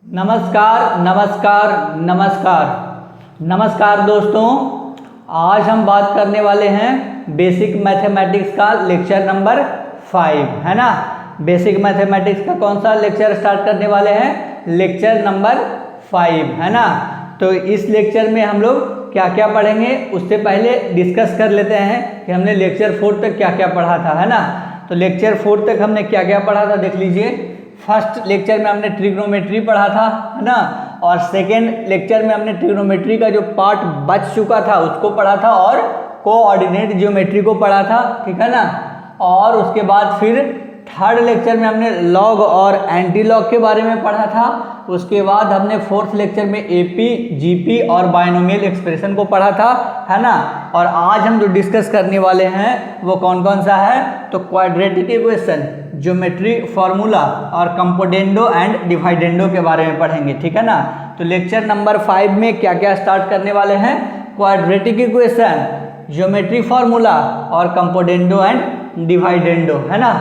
नमस्कार नमस्कार नमस्कार नमस्कार दोस्तों, आज हम बात करने वाले हैं बेसिक मैथमेटिक्स का लेक्चर नंबर 5, है ना। बेसिक मैथमेटिक्स का कौन सा लेक्चर स्टार्ट करने वाले हैं? लेक्चर नंबर 5, है ना। तो इस लेक्चर में हम लोग क्या क्या पढ़ेंगे उससे पहले डिस्कस कर लेते हैं कि हमने लेक्चर 4 तक क्या क्या पढ़ा था, है ना। तो लेक्चर 4 तक हमने क्या क्या पढ़ा था देख लीजिए। फर्स्ट लेक्चर में हमने ट्रिग्नोमेट्री पढ़ा था, है ना। और सेकेंड लेक्चर में हमने ट्रिग्नोमेट्री का जो पार्ट बच चुका था उसको पढ़ा था और कोऑर्डिनेट ज्योमेट्री को पढ़ा था, ठीक है ना। और उसके बाद फिर थर्ड लेक्चर में हमने लॉग और एंटी लॉग के बारे में पढ़ा था। उसके बाद हमने फोर्थ लेक्चर में एपी, जीपी और बायनोमियल एक्सप्रेशन को पढ़ा था, है ना। और आज हम जो डिस्कस करने वाले हैं वो कौन कौन सा है? तो क्वाड्रेटिक इक्वेशन, ज्योमेट्री फार्मूला और कंपोनेंडो एंड डिवाइडेंडो के बारे में पढ़ेंगे, ठीक है ना। तो लेक्चर नंबर 5 में क्या क्या स्टार्ट करने वाले हैं? क्वाड्रेटिक इक्वेशन, ज्योमेट्री फार्मूला और कंपोनेंडो एंड डिवाइडेंडो, है ना।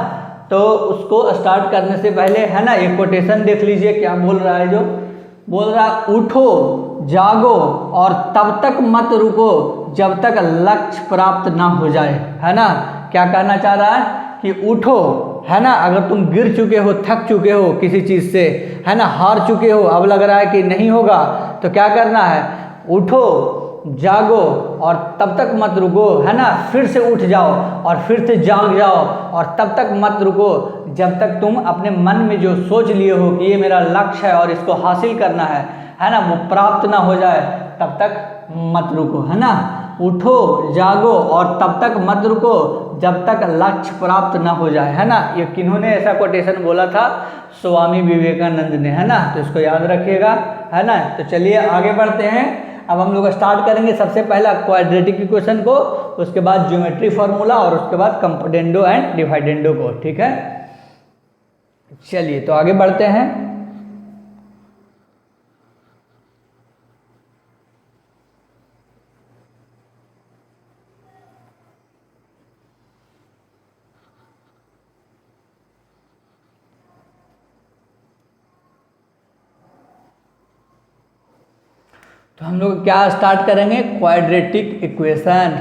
तो उसको स्टार्ट करने से पहले, है ना, एक कोटेशन देख लीजिए क्या बोल रहा है। जो बोल रहा है, उठो जागो और तब तक मत रुको जब तक लक्ष्य प्राप्त ना हो जाए, है ना। क्या कहना चाह रहा है कि उठो, है ना। अगर तुम गिर चुके हो, थक चुके हो किसी चीज़ से, है ना, हार चुके हो, अब लग रहा है कि नहीं होगा, तो क्या करना है? उठो जागो और तब तक मत रुको, है ना। फिर से उठ जाओ और फिर से जाग जाओ और तब तक मत रुको जब तक तुम अपने मन में जो सोच लिए हो कि ये मेरा लक्ष्य है और इसको हासिल करना है ना, वो प्राप्त ना हो जाए, तब तक मत रुको, है ना। उठो जागो और तब तक मत रुको जब तक लक्ष्य प्राप्त ना हो जाए, है ना। ये किन्होंने ऐसा कोटेशन बोला था? स्वामी विवेकानंद ने, है ना। तो इसको याद रखिएगा, है ना। तो चलिए आगे बढ़ते हैं। अब हम लोग स्टार्ट करेंगे सबसे पहला क्वाड्रेटिक इक्वेशन को, उसके बाद ज्योमेट्री फार्मूला और उसके बाद कंपोनेंडो एंड डिवाइडेंडो को, ठीक है। चलिए तो आगे बढ़ते हैं। तो हम लोग क्या स्टार्ट करेंगे? Quadratic equation.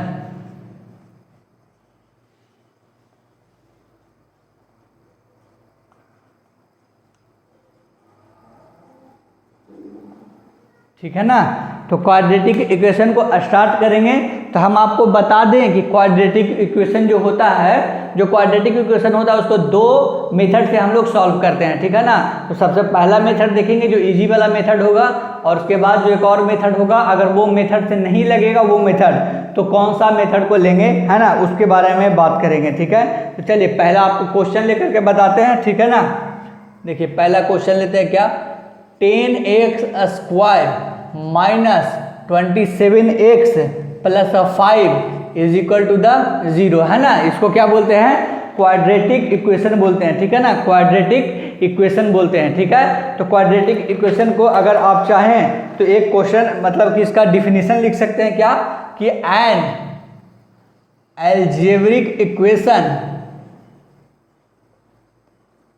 ठीक है ना। तो क्वाड्रेटिक इक्वेशन को स्टार्ट करेंगे तो हम आपको बता दें कि क्वाड्रेटिक इक्वेशन जो होता है, जो क्वाड्रेटिक इक्वेशन होता है उसको दो मेथड से हम लोग सॉल्व करते हैं, ठीक है ना। तो सबसे पहला मेथड देखेंगे जो इजी वाला मेथड होगा, और उसके बाद जो एक और मेथड होगा, अगर वो मेथड से नहीं लगेगा वो मेथड, तो कौन सा मेथड को लेंगे, है ना, उसके बारे में बात करेंगे, ठीक है। तो चलिए पहला आपको क्वेश्चन लेकर के बताते हैं, ठीक है ना। देखिए पहला क्वेश्चन लेते हैं क्या? 10x² minus 27x plus 5 is equal to the 0, है ना। इसको क्या बोलते हैं? क्वाड्रेटिक इक्वेशन बोलते हैं, ठीक है ना। क्वाड्रेटिक इक्वेशन बोलते हैं, ठीक है। तो क्वाड्रेटिक इक्वेशन को अगर आप चाहें तो एक क्वेश्चन, मतलब कि इसका डिफिनीशन लिख सकते हैं क्या, कि N algebraic equation,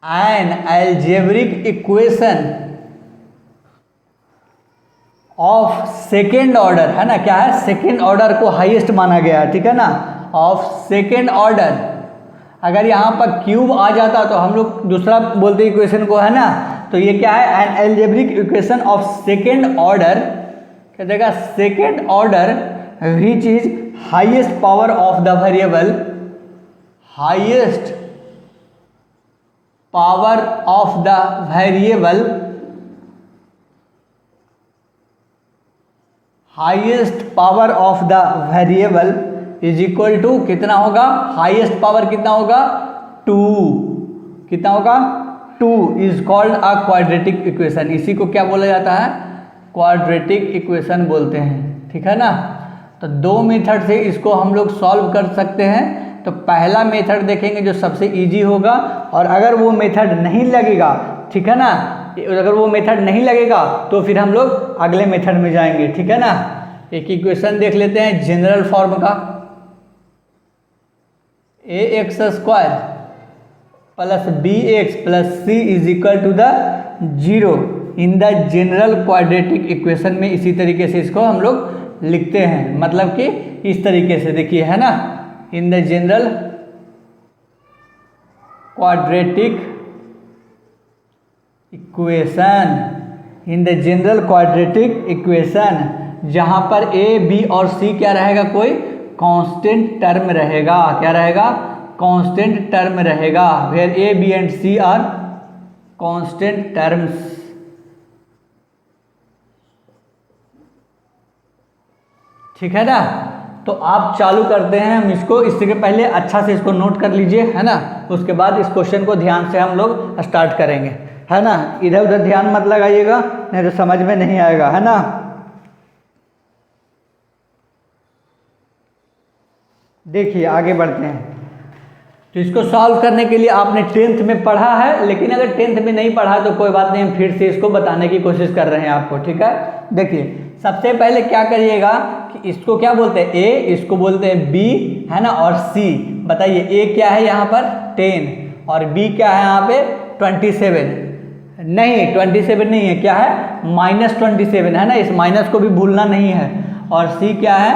N algebraic equation of second order, है ना। क्या है? सेकेंड ऑर्डर को हाईएस्ट माना गया है, ठीक है ना। ऑफ सेकेंड ऑर्डर, अगर यहाँ पर क्यूब आ जाता तो हम लोग दूसरा बोलते इक्वेशन को, है ना। तो ये क्या है? An algebraic equation of second order, क्या देगा? Second order which is highest power of the variable, highest power of the variable, highest power of the variable is equal to कितना होगा? हाईएस्ट पावर कितना होगा? 2। कितना होगा? 2 is called a quadratic equation. इसी को क्या बोला जाता है? क्वाड्रेटिक इक्वेशन बोलते हैं, ठीक है ना। तो दो मेथड से इसको हम लोग सॉल्व कर सकते हैं। तो पहला मेथड देखेंगे जो सबसे इजी होगा, और अगर वो मेथड नहीं लगेगा, ठीक है ना, अगर वो मेथड नहीं लगेगा तो फिर हम लोग अगले मेथड में जाएंगे, ठीक है ना। एक इक्वेशन देख लेते हैं जनरल फॉर्म का, ax² plus bx plus c is equal to the 0, in the general quadratic equation में इसी तरीके से इसको हम लोग लिखते हैं, मतलब कि इस तरीके से देखिए, है ना, इन the general quadratic equation, in the general quadratic equation, जहां पर ए बी और सी क्या रहेगा, कोई कांस्टेंट टर्म रहेगा। क्या रहेगा? कांस्टेंट टर्म रहेगा। Where A B and C are constant terms. ठीक है ना? तो आप चालू करते हैं हम इसको। इसके पहले अच्छा से इसको नोट कर लीजिए, है ना, उसके बाद इस क्वेश्चन को ध्यान से हम लोग स्टार्ट करेंगे, है ना। इधर उधर ध्यान मत लगाइएगा, नहीं तो समझ में नहीं आएगा, है ना। देखिए आगे बढ़ते हैं। तो इसको सॉल्व करने के लिए आपने 10th में पढ़ा है, लेकिन अगर 10th में नहीं पढ़ा तो कोई बात नहीं, हम फिर से इसको बताने की कोशिश कर रहे हैं आपको। ठीक है, देखिए सबसे पहले क्या करिएगा कि इसको क्या बोलते हैं, ए, इसको बोलते हैं बी, है ना, और सी। बताइए ए क्या है यहाँ पर 10 और बी क्या है यहाँ पे 27। नहीं 27 नहीं है, क्या है -27, है ना, इस माइनस को भी भूलना नहीं है। और सी क्या है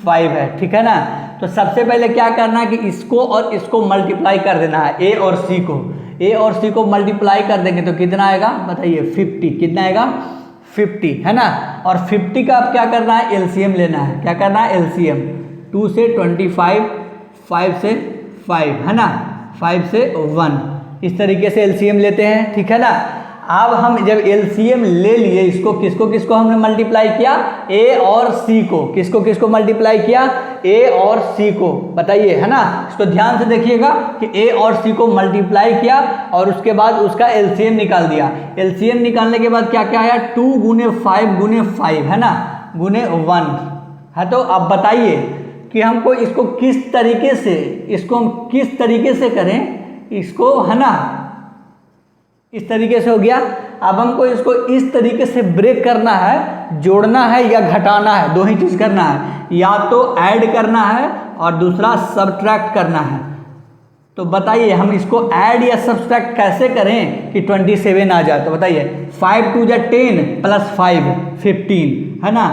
5 है। ठीक है ना। तो सबसे पहले क्या करना है कि इसको और इसको मल्टीप्लाई कर देना है, ए और सी को। ए और सी को मल्टीप्लाई कर देंगे तो कितना आएगा बताइए 50। कितना आएगा 50, है ना। और 50 का अब क्या करना है, एलसीएम लेना है। क्या करना है एलसीएम, 2 से 25, 5 से 5, है ना, 5 से 1, इस तरीके से एलसीएम लेते हैं। ठीक है ना। अब हम जब एलसीएम ले लिए, इसको किसको किसको हमने मल्टीप्लाई किया, ए और सी को। किसको किसको मल्टीप्लाई किया, ए और सी को। बताइए, है ना। इसको ध्यान से देखिएगा कि ए और सी को मल्टीप्लाई किया और उसके बाद उसका एलसीएम निकाल दिया। एलसीएम निकालने के बाद क्या क्या आया, 2 गुने 5 गुने 5, है ना, गुने 1 है। तो अब बताइए कि हमको इसको किस तरीके से, इसको हम किस तरीके से करें इसको, है ना। इस तरीके से हो गया। अब हमको इसको इस तरीके से ब्रेक करना है, जोड़ना है या घटाना है, दो ही चीज करना है, या तो ऐड करना है और दूसरा सब्ट्रैक्ट करना है। तो बताइए हम इसको ऐड या सब्ट्रैक्ट कैसे करें कि 27 आ जाए। तो बताइए 5 2 जा 10 प्लस 5 15, है ना,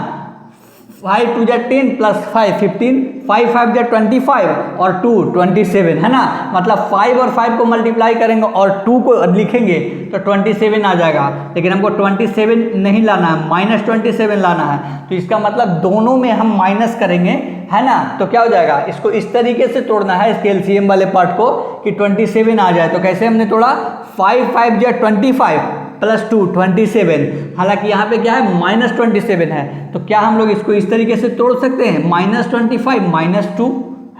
5 2 जा 10 प्लस 5 15, 5 5 जा 25 और 2 27, है ना। मतलब 5 और 5 को मल्टीप्लाई करेंगे और 2 को लिखेंगे तो 27 आ जाएगा। लेकिन हमको 27 नहीं लाना है, -27 लाना है। तो इसका मतलब दोनों में हम माइनस करेंगे, है ना। तो क्या हो जाएगा, इसको इस तरीके से तोड़ना है, इसके एलसीएम वाले पार्ट को, कि 27 आ जाए। तो कैसे हमने तोड़ा, 5 5 जा 25 प्लस 2 27। हालांकि यहाँ पे क्या है -27 है। तो क्या हम लोग इसको इस तरीके से तोड़ सकते हैं, -25 -2,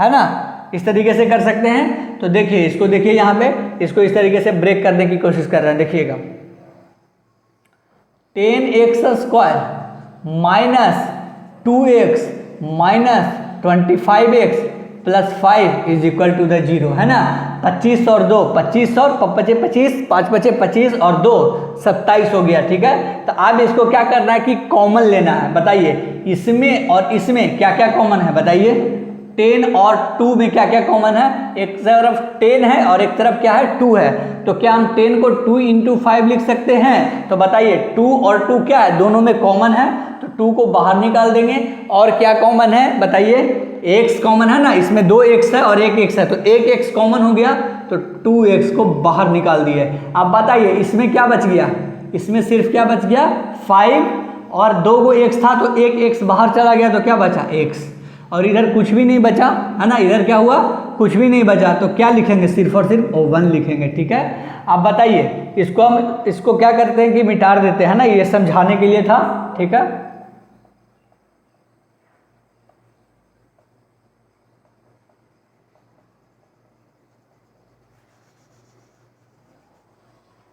है ना, इस तरीके से कर सकते हैं। तो देखिए इसको, देखिए यहाँ पे इसको इस तरीके से ब्रेक करने की कोशिश कर रहे हैं। देखिएगा 10x² minus 2x minus 25x plus 5 is equal to the 0, है ना। 25 और 2 25 और 25 5 5 25 और 2 27 हो गया। ठीक है। तो अब इसको क्या करना है कि कॉमन लेना है। बताइए इसमें और इसमें क्या क्या कॉमन है, बताइए 10 और 2 में क्या क्या कॉमन है। एक तरफ 10 है और एक तरफ क्या है 2 है। तो क्या हम 10 को 2 × 5 लिख सकते हैं। तो बताइए 2 और 2 क्या है, दोनों में कॉमन है, तो 2 को बाहर निकाल देंगे। और क्या कॉमन है बताइए, x कॉमन है ना, इसमें 2x है और 1x है, तो 1x कॉमन हो गया, तो 2x को बाहर निकाल दिए। अब बताइए इसमें क्या बच गया, इसमें सिर्फ क्या बच गया 5 और 2 को x था, तो 1x बाहर चला गया, तो क्या बचा x। और इधर कुछ भी नहीं बचा, है ना, इधर क्या हुआ कुछ भी नहीं बचा। तो क्या लिखेंगे, सिर्फ और सिर्फ 1 लिखेंगे। ठीक है। अब बताइए इसको हम इसको क्या करते हैं कि मिटा देते हैं ना, ये समझाने के लिए था। ठीक है।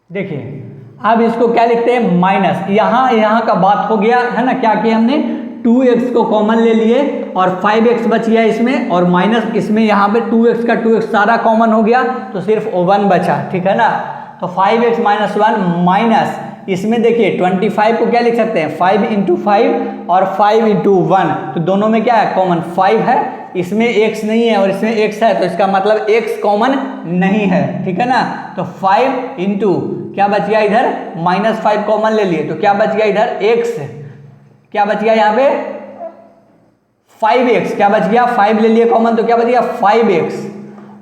देखिए अब इसको क्या लिखते हैं, माइनस, यहाँ का बात हो गया, है ना। क्या किया हमने, 2x को कॉमन ले लिए और 5x बच गया इसमें, और माइनस इसमें यहाँ पे 2x का 2x सारा कॉमन हो गया, तो सिर्फ 1 बचा। ठीक है ना। तो 5x - 1 माइनस इसमें देखिए 25 को क्या लिख सकते हैं 5 इंटू 5 और 5 इंटू 1, तो दोनों में क्या है कॉमन 5 है, इसमें x नहीं है और इसमें x है, तो इसका मतलब x कॉमन नहीं है, ठीक है ना। तो 5 इंटू क्या बच गया इधर -5 कॉमन ले लिए, तो क्या बच गया इधर x, क्या बच गया यहाँ पे 5x, क्या बच गया 5 ले लिए कॉमन, तो क्या बच गया 5x,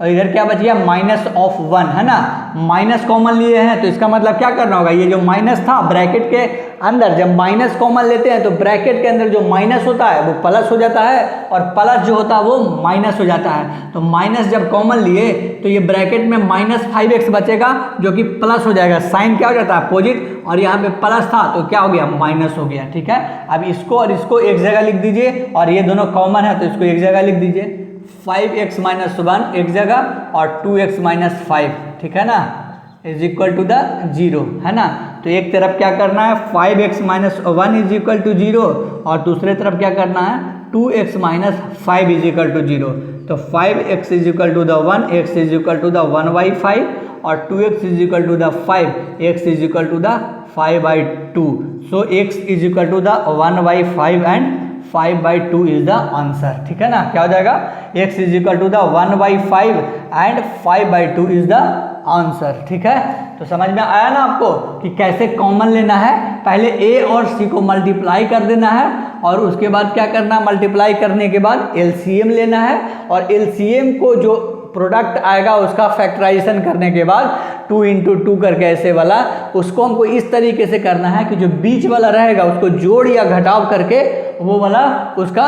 और इधर क्या बच गया -1 है ना, माइनस कॉमन लिए हैं, तो इसका मतलब क्या करना होगा, ये जो माइनस था ब्रैकेट के अंदर जब माइनस कॉमन लेते हैं तो ब्रैकेट के अंदर जो माइनस होता है वो प्लस हो जाता है और प्लस जो होता है वो माइनस हो जाता है। तो माइनस जब कॉमन लिए तो ये ब्रैकेट में -5x बचेगा जो कि प्लस हो जाएगा, साइन क्या हो जाता है अपोजिट, और यहाँ पे प्लस था तो क्या हो गया माइनस हो गया, ठीक है। अब इसको और इसको एक जगह लिख दीजिए और ये दोनों कॉमन है तो इसको एक जगह लिख दीजिए, 5x - 1 एक जगह और 2x - 5, ठीक है ना, इज इक्वल टू द 0 है ना। तो एक तरफ क्या करना है 5x - 1 इज इक्वल टू 0 और दूसरे तरफ क्या करना है 2x - 5 इज इक्वल टू 0। तो 5x is equal to the 1, x is equal to the 1/5 और 2x is equal to the 5, x is equal to the 5/2। So x is equal to the 1/5 and 5/2 is the answer, ठीक है ना। क्या हो जाएगा x is equal to the 1/5 and 5/2 is the answer, ठीक है। तो समझ में आया ना आपको कि कैसे कॉमन लेना है, पहले a और c को मल्टीप्लाई कर देना है और उसके बाद क्या करना है मल्टीप्लाई करने के बाद एलसीएम लेना है और एलसीएम को जो प्रोडक्ट आएगा उसका फैक्टराइजेशन करने के बाद 2 इंटू 2 करके ऐसे वाला उसको हमको इस तरीके से करना है कि जो बीच वाला रहेगा उसको जोड़ या घटाव करके वो वाला उसका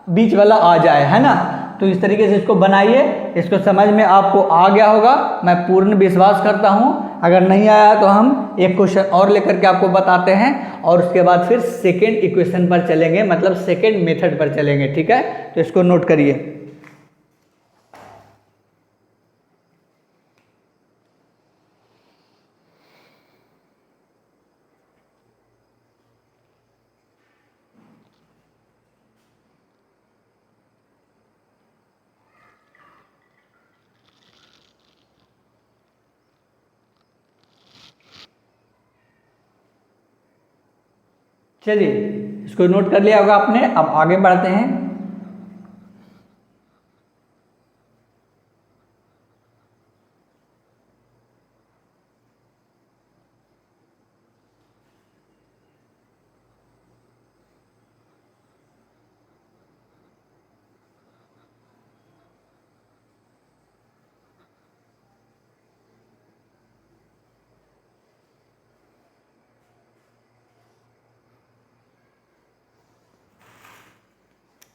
बीच वाला आ जाए, है ना। तो इस तरीके से इसको बनाइए, इसको समझ में आपको आ गया होगा, मैं पूर्ण विश्वास करता हूँ। अगर नहीं आया तो हम एक क्वेश्चन और लेकर के आपको बताते हैं और उसके बाद फिर सेकेंड इक्वेशन पर चलेंगे, मतलब सेकेंड मेथड पर चलेंगे, ठीक है। तो इसको नोट करिए। चलिए इसको नोट कर लिया होगा आपने, अब आगे बढ़ते हैं।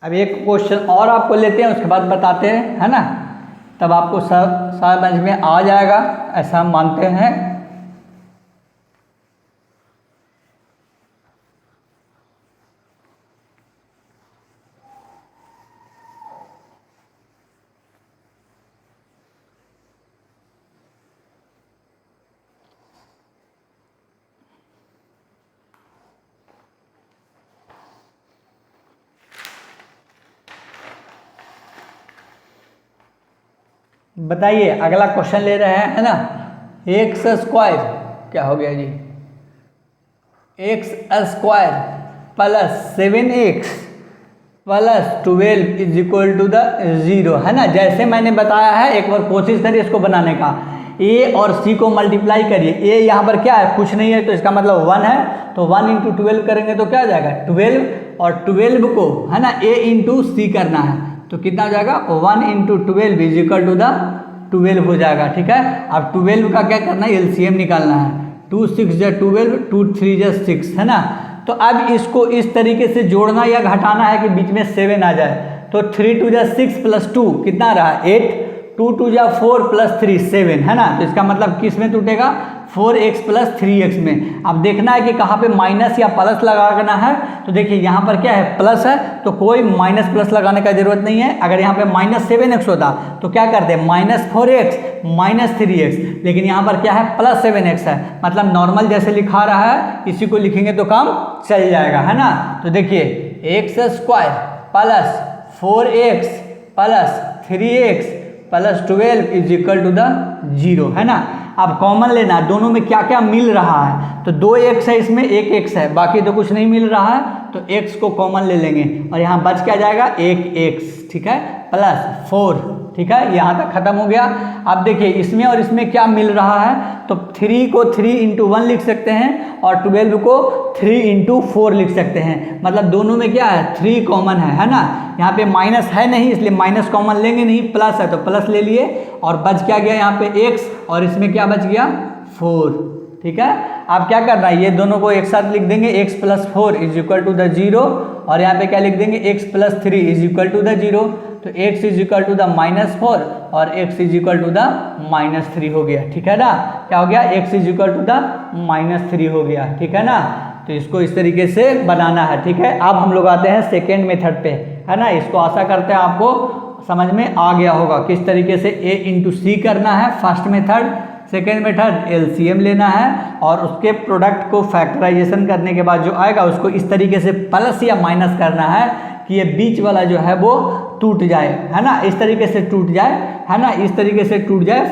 अब एक क्वेश्चन और आपको लेते हैं उसके बाद बताते हैं, है ना, तब आपको सब समझ में आ जाएगा, ऐसा हम मानते हैं। बताइए अगला क्वेश्चन ले रहे हैं, है ना। एक्स स्क्वायर क्या हो गया जी, x square plus 7x plus 12 is equal to the 0, है ना। जैसे मैंने बताया है एक बार कोशिश करिए इसको बनाने का, a और c को मल्टीप्लाई करिए, a यहाँ पर क्या है कुछ नहीं है तो इसका मतलब 1 है, तो 1 इंटू 12 करेंगे तो क्या आ जाएगा 12, और 12 को है ना a इंटू सी करना है तो कितना हो जाएगा 1 into 12 is equal to the 12 हो जाएगा, ठीक है। अब 12 का क्या करना है एलसीएम निकालना है, 2 6 जा 12, 2 3 जा 6, है ना। तो अब इसको इस तरीके से जोड़ना या घटाना है कि बीच में 7 आ जाए, तो 3 2 जा 6 प्लस 2 कितना रहा 8, 2 2 जा 4 प्लस 3 7, है ना। तो इसका मतलब किस में टूटेगा 4x प्लस 3x में। अब देखना है कि कहाँ पे माइनस या प्लस लगाना है, तो देखिए यहाँ पर क्या है प्लस है तो कोई माइनस प्लस लगाने का जरूरत नहीं है। अगर यहाँ पे -7x होता तो क्या करते -4x -3x, लेकिन यहाँ पर क्या है +7x है, मतलब नॉर्मल जैसे लिखा रहा है इसी को लिखेंगे तो काम चल जाएगा, है ना। तो देखिए x² plus 4x plus 3x plus 12 is equal to the 0, है ना। अब कॉमन लेना, दोनों में क्या क्या मिल रहा है, तो 2 x है, इसमें 1 x है, बाकी तो कुछ नहीं मिल रहा है, तो x को कॉमन ले लेंगे और यहाँ बच क्या जाएगा 1 x, ठीक है, प्लस 4, ठीक है, यहाँ तक खत्म हो गया। अब देखिए इसमें और इसमें क्या मिल रहा है, तो 3 को 3 इंटू 1 लिख सकते हैं और 12 को 3 इंटू 4 लिख सकते हैं, मतलब दोनों में क्या है 3 कॉमन है ना। यहाँ पे माइनस है नहीं इसलिए माइनस कॉमन लेंगे नहीं, प्लस है तो प्लस ले लिए और बच क्या गया यहाँ पे x और इसमें क्या बच गया 4, ठीक है। अब क्या करना है, ये दोनों को एक साथ लिख देंगे, x plus 4 is equal to the 0 और यहाँ पे क्या लिख देंगे x plus 3 is equal to the 0, तो x is equal to the -4 और x is equal to the -3 हो गया, ठीक है ना। क्या हो गया, x is equal to the -3 हो गया, ठीक है ना। तो इसको इस तरीके से बनाना है, ठीक है। अब हम लोग आते हैं सेकेंड मेथड पे, है ना। इसको आशा करते हैं आपको समझ में आ गया होगा किस तरीके से a इंटू सी करना है first method. Second method LCM लेना है और उसके प्रोडक्ट को फैक्टराइजेशन करने के बाद जो आएगा उसको इस तरीके से प्लस या माइनस करना है कि ये बीच वाला जो है वो टूट जाए, है ना, इस तरीके से टूट जाए, है ना, इस तरीके से टूट जाए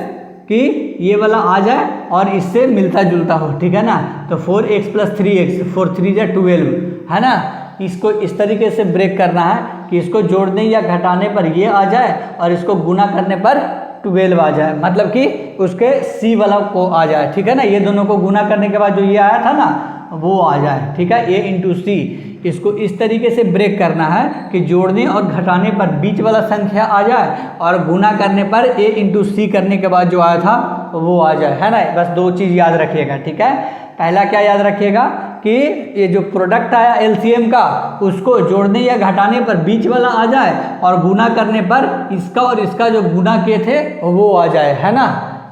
कि ये वाला आ जाए और इससे मिलता जुलता हो, ठीक है ना। तो 4x प्लस 3x, 4 3 जा 12, है ना। इसको इस तरीके से ब्रेक करना है कि इसको जोड़ने या घटाने पर ये आ जाए और इसको गुना करने पर 12 आ जाए, मतलब कि उसके सी वाला को आ जाए, ठीक है ना। ये दोनों को गुना करने के बाद जो ये आया था ना वो आ जाए, ठीक है, a इंटू सी। इसको इस तरीके से ब्रेक करना है कि जोड़ने और घटाने पर बीच वाला संख्या आ जाए और गुना करने पर a इंटू सी करने के बाद जो आया था वो आ जाए, है ना। बस 2 चीज़ याद रखिएगा, ठीक है। पहला क्या याद रखिएगा कि ये जो प्रोडक्ट आया एलसीएम का उसको जोड़ने या घटाने पर बीच वाला आ जाए और गुना करने पर इसका और इसका जो गुना किए थे वो आ जाए, है ना।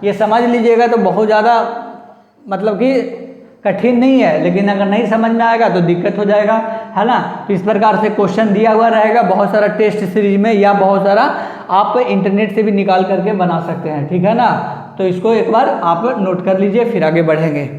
ये समझ लीजिएगा तो बहुत ज़्यादा मतलब कि कठिन नहीं है, लेकिन अगर नहीं समझ में आएगा तो दिक्कत हो जाएगा, है ना। तो इस प्रकार से क्वेश्चन दिया हुआ रहेगा बहुत सारा टेस्ट सीरीज में, या बहुत सारा आप इंटरनेट से भी निकाल करके बना सकते हैं, ठीक है ना। तो इसको एक बार आप नोट कर लीजिए, फिर आगे बढ़ेंगे।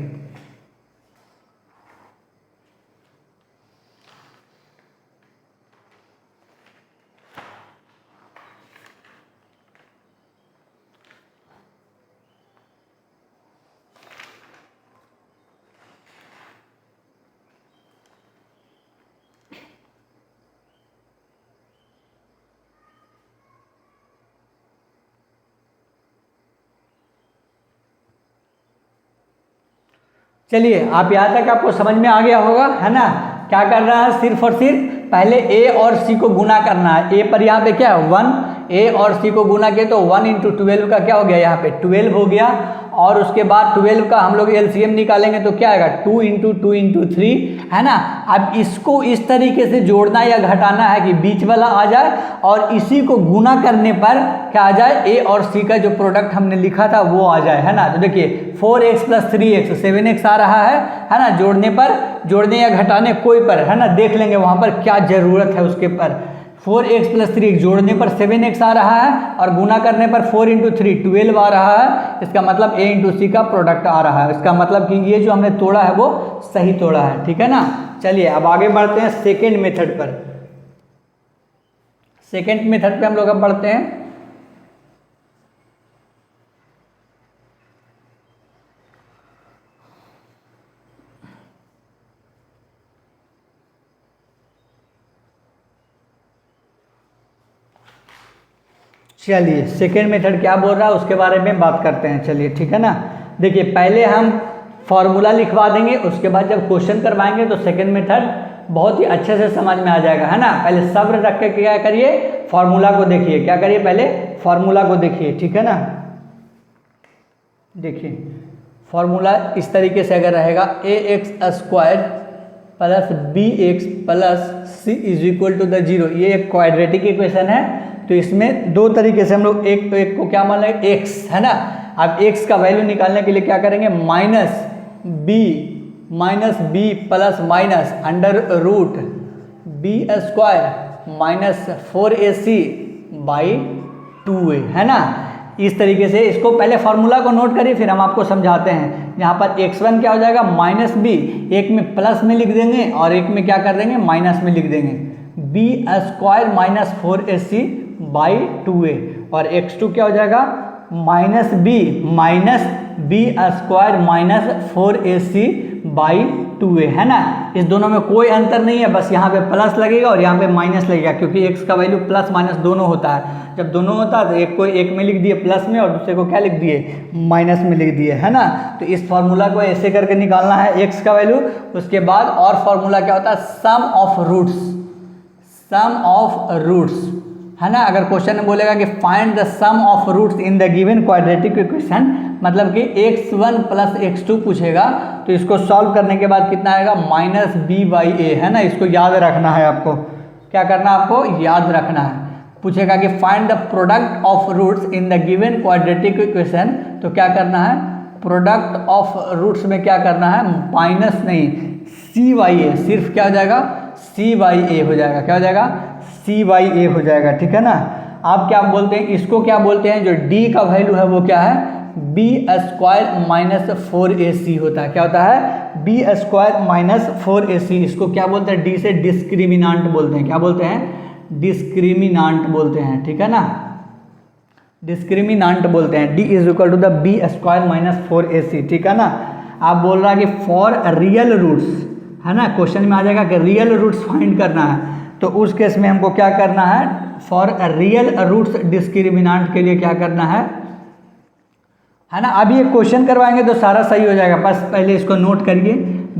चलिए आप यहाँ तक आपको समझ में आ गया होगा, है ना। क्या करना है, सिर्फ और सिर्फ पहले a और c को गुना करना है। a पर यहाँ पे क्या है 1, a और c को गुना किए तो 1 इंटू 12 का क्या हो गया, यहाँ पे 12 हो गया। और उसके बाद 12 का हम लोग एलसीएम निकालेंगे तो क्या आएगा 2 इंटू 2 इंटू 3, है ना। अब इसको इस तरीके से जोड़ना या घटाना है कि बीच वाला आ जाए और इसी को गुना करने पर क्या आ जाए, a और c का जो प्रोडक्ट हमने लिखा था वो आ जाए, है ना। तो देखिए 4x प्लस 3x 7x आ रहा है ना। जोड़ने पर, जोड़ने या घटाने कोई पर, है ना, देख लेंगे वहाँ पर क्या ज़रूरत है उसके पर। 4x प्लस 3 जोड़ने पर 7x आ रहा है और गुना करने पर 4 इंटू 3 12 आ रहा है। इसका मतलब a इंटू सी का प्रोडक्ट आ रहा है। इसका मतलब कि ये जो हमने तोड़ा है वो सही तोड़ा है, ठीक है ना। चलिए अब आगे बढ़ते हैं सेकेंड मेथड पर। सेकेंड मेथड पे हम लोग अब बढ़ते हैं। चलिए सेकेंड मेथड क्या बोल रहा है उसके बारे में बात करते हैं, चलिए ठीक है ना। देखिए पहले हम फॉर्मूला लिखवा देंगे, उसके बाद जब क्वेश्चन करवाएंगे तो सेकेंड मेथड बहुत ही अच्छे से समझ में आ जाएगा, है ना। पहले सब्र रख के क्या करिए, फॉर्मूला को देखिए, क्या करिए पहले फॉर्मूला को देखिए, ठीक है ना। देखिए फॉर्मूला इस तरीके से अगर रहेगा ax² plus bx plus c is equal to the 0, ये एक क्वाड्रेटिक इक्वेशन है। तो इसमें 2 तरीके से हम लोग एक को क्या मान लेंगे x, है ना। अब x का वैल्यू निकालने के लिए क्या करेंगे, minus b plus minus under root b² minus 4ac by 2a, है ना। इस तरीके से इसको पहले फार्मूला को नोट करिए, फिर हम आपको समझाते हैं। यहाँ पर x1 क्या हो जाएगा माइनस b, एक में प्लस में लिख देंगे और एक में क्या कर देंगे माइनस में लिख देंगे, b² minus 4ac by 2a। और x2 क्या हो जाएगा minus b square minus 4ac by 2a, है ना। इस दोनों में कोई अंतर नहीं है, बस यहाँ पे प्लस लगेगा और यहाँ पे माइनस लगेगा, क्योंकि x का वैल्यू प्लस माइनस दोनों होता है। जब दोनों होता है तो एक को एक में लिख दिए प्लस में और दूसरे को क्या लिख दिए माइनस में लिख दिए, है ना। तो इस फॉर्मूला को ऐसे करके निकालना है x का वैल्यू। उसके बाद और फॉर्मूला क्या होता है सम ऑफ रूट्स, है ना। अगर क्वेश्चन में बोलेगा कि find the sum of roots in the given quadratic equation, मतलब कि x1 प्लस x2 पूछेगा तो इसको सॉल्व करने के बाद कितना आएगा माइनस बी बाई ए, है ना। इसको याद रखना है आपको, क्या करना है आपको याद रखना है। पूछेगा कि find the product of roots in the given quadratic equation, तो क्या करना है प्रोडक्ट ऑफ रूट्स में क्या करना है माइनस नहीं सी बाई ए, सिर्फ क्या हो जाएगा सी बाई ए हो जाएगा, क्या हो जाएगा सी बाई ए हो जाएगा, ठीक है ना। आप क्या बोलते हैं इसको, क्या बोलते हैं जो डी का वैल्यू है वो क्या है बी स्क्वायर माइनस 4ac होता है, क्या होता है बी स्क्वायर माइनस 4ac। इसको क्या बोलते हैं डी से डिस्क्रिमिनांट बोलते हैं, क्या बोलते हैं डिस्क्रिमिनांट बोलते हैं, ठीक है ना, डिस्क्रिमिनांट बोलते हैं। D is equal to the b square minus 4ac, ठीक है ना। आप बोल रहा है कि फॉर रियल रूट्स, है ना, क्वेश्चन में आ जाएगा कि रियल रूट्स फाइंड करना है, तो उस केस में हमको क्या करना है फॉर रियल रूट्स डिस्क्रिमिनांट के लिए क्या करना है ना। अभी ये क्वेश्चन करवाएंगे तो सारा सही हो जाएगा, बस पहले इसको नोट करिए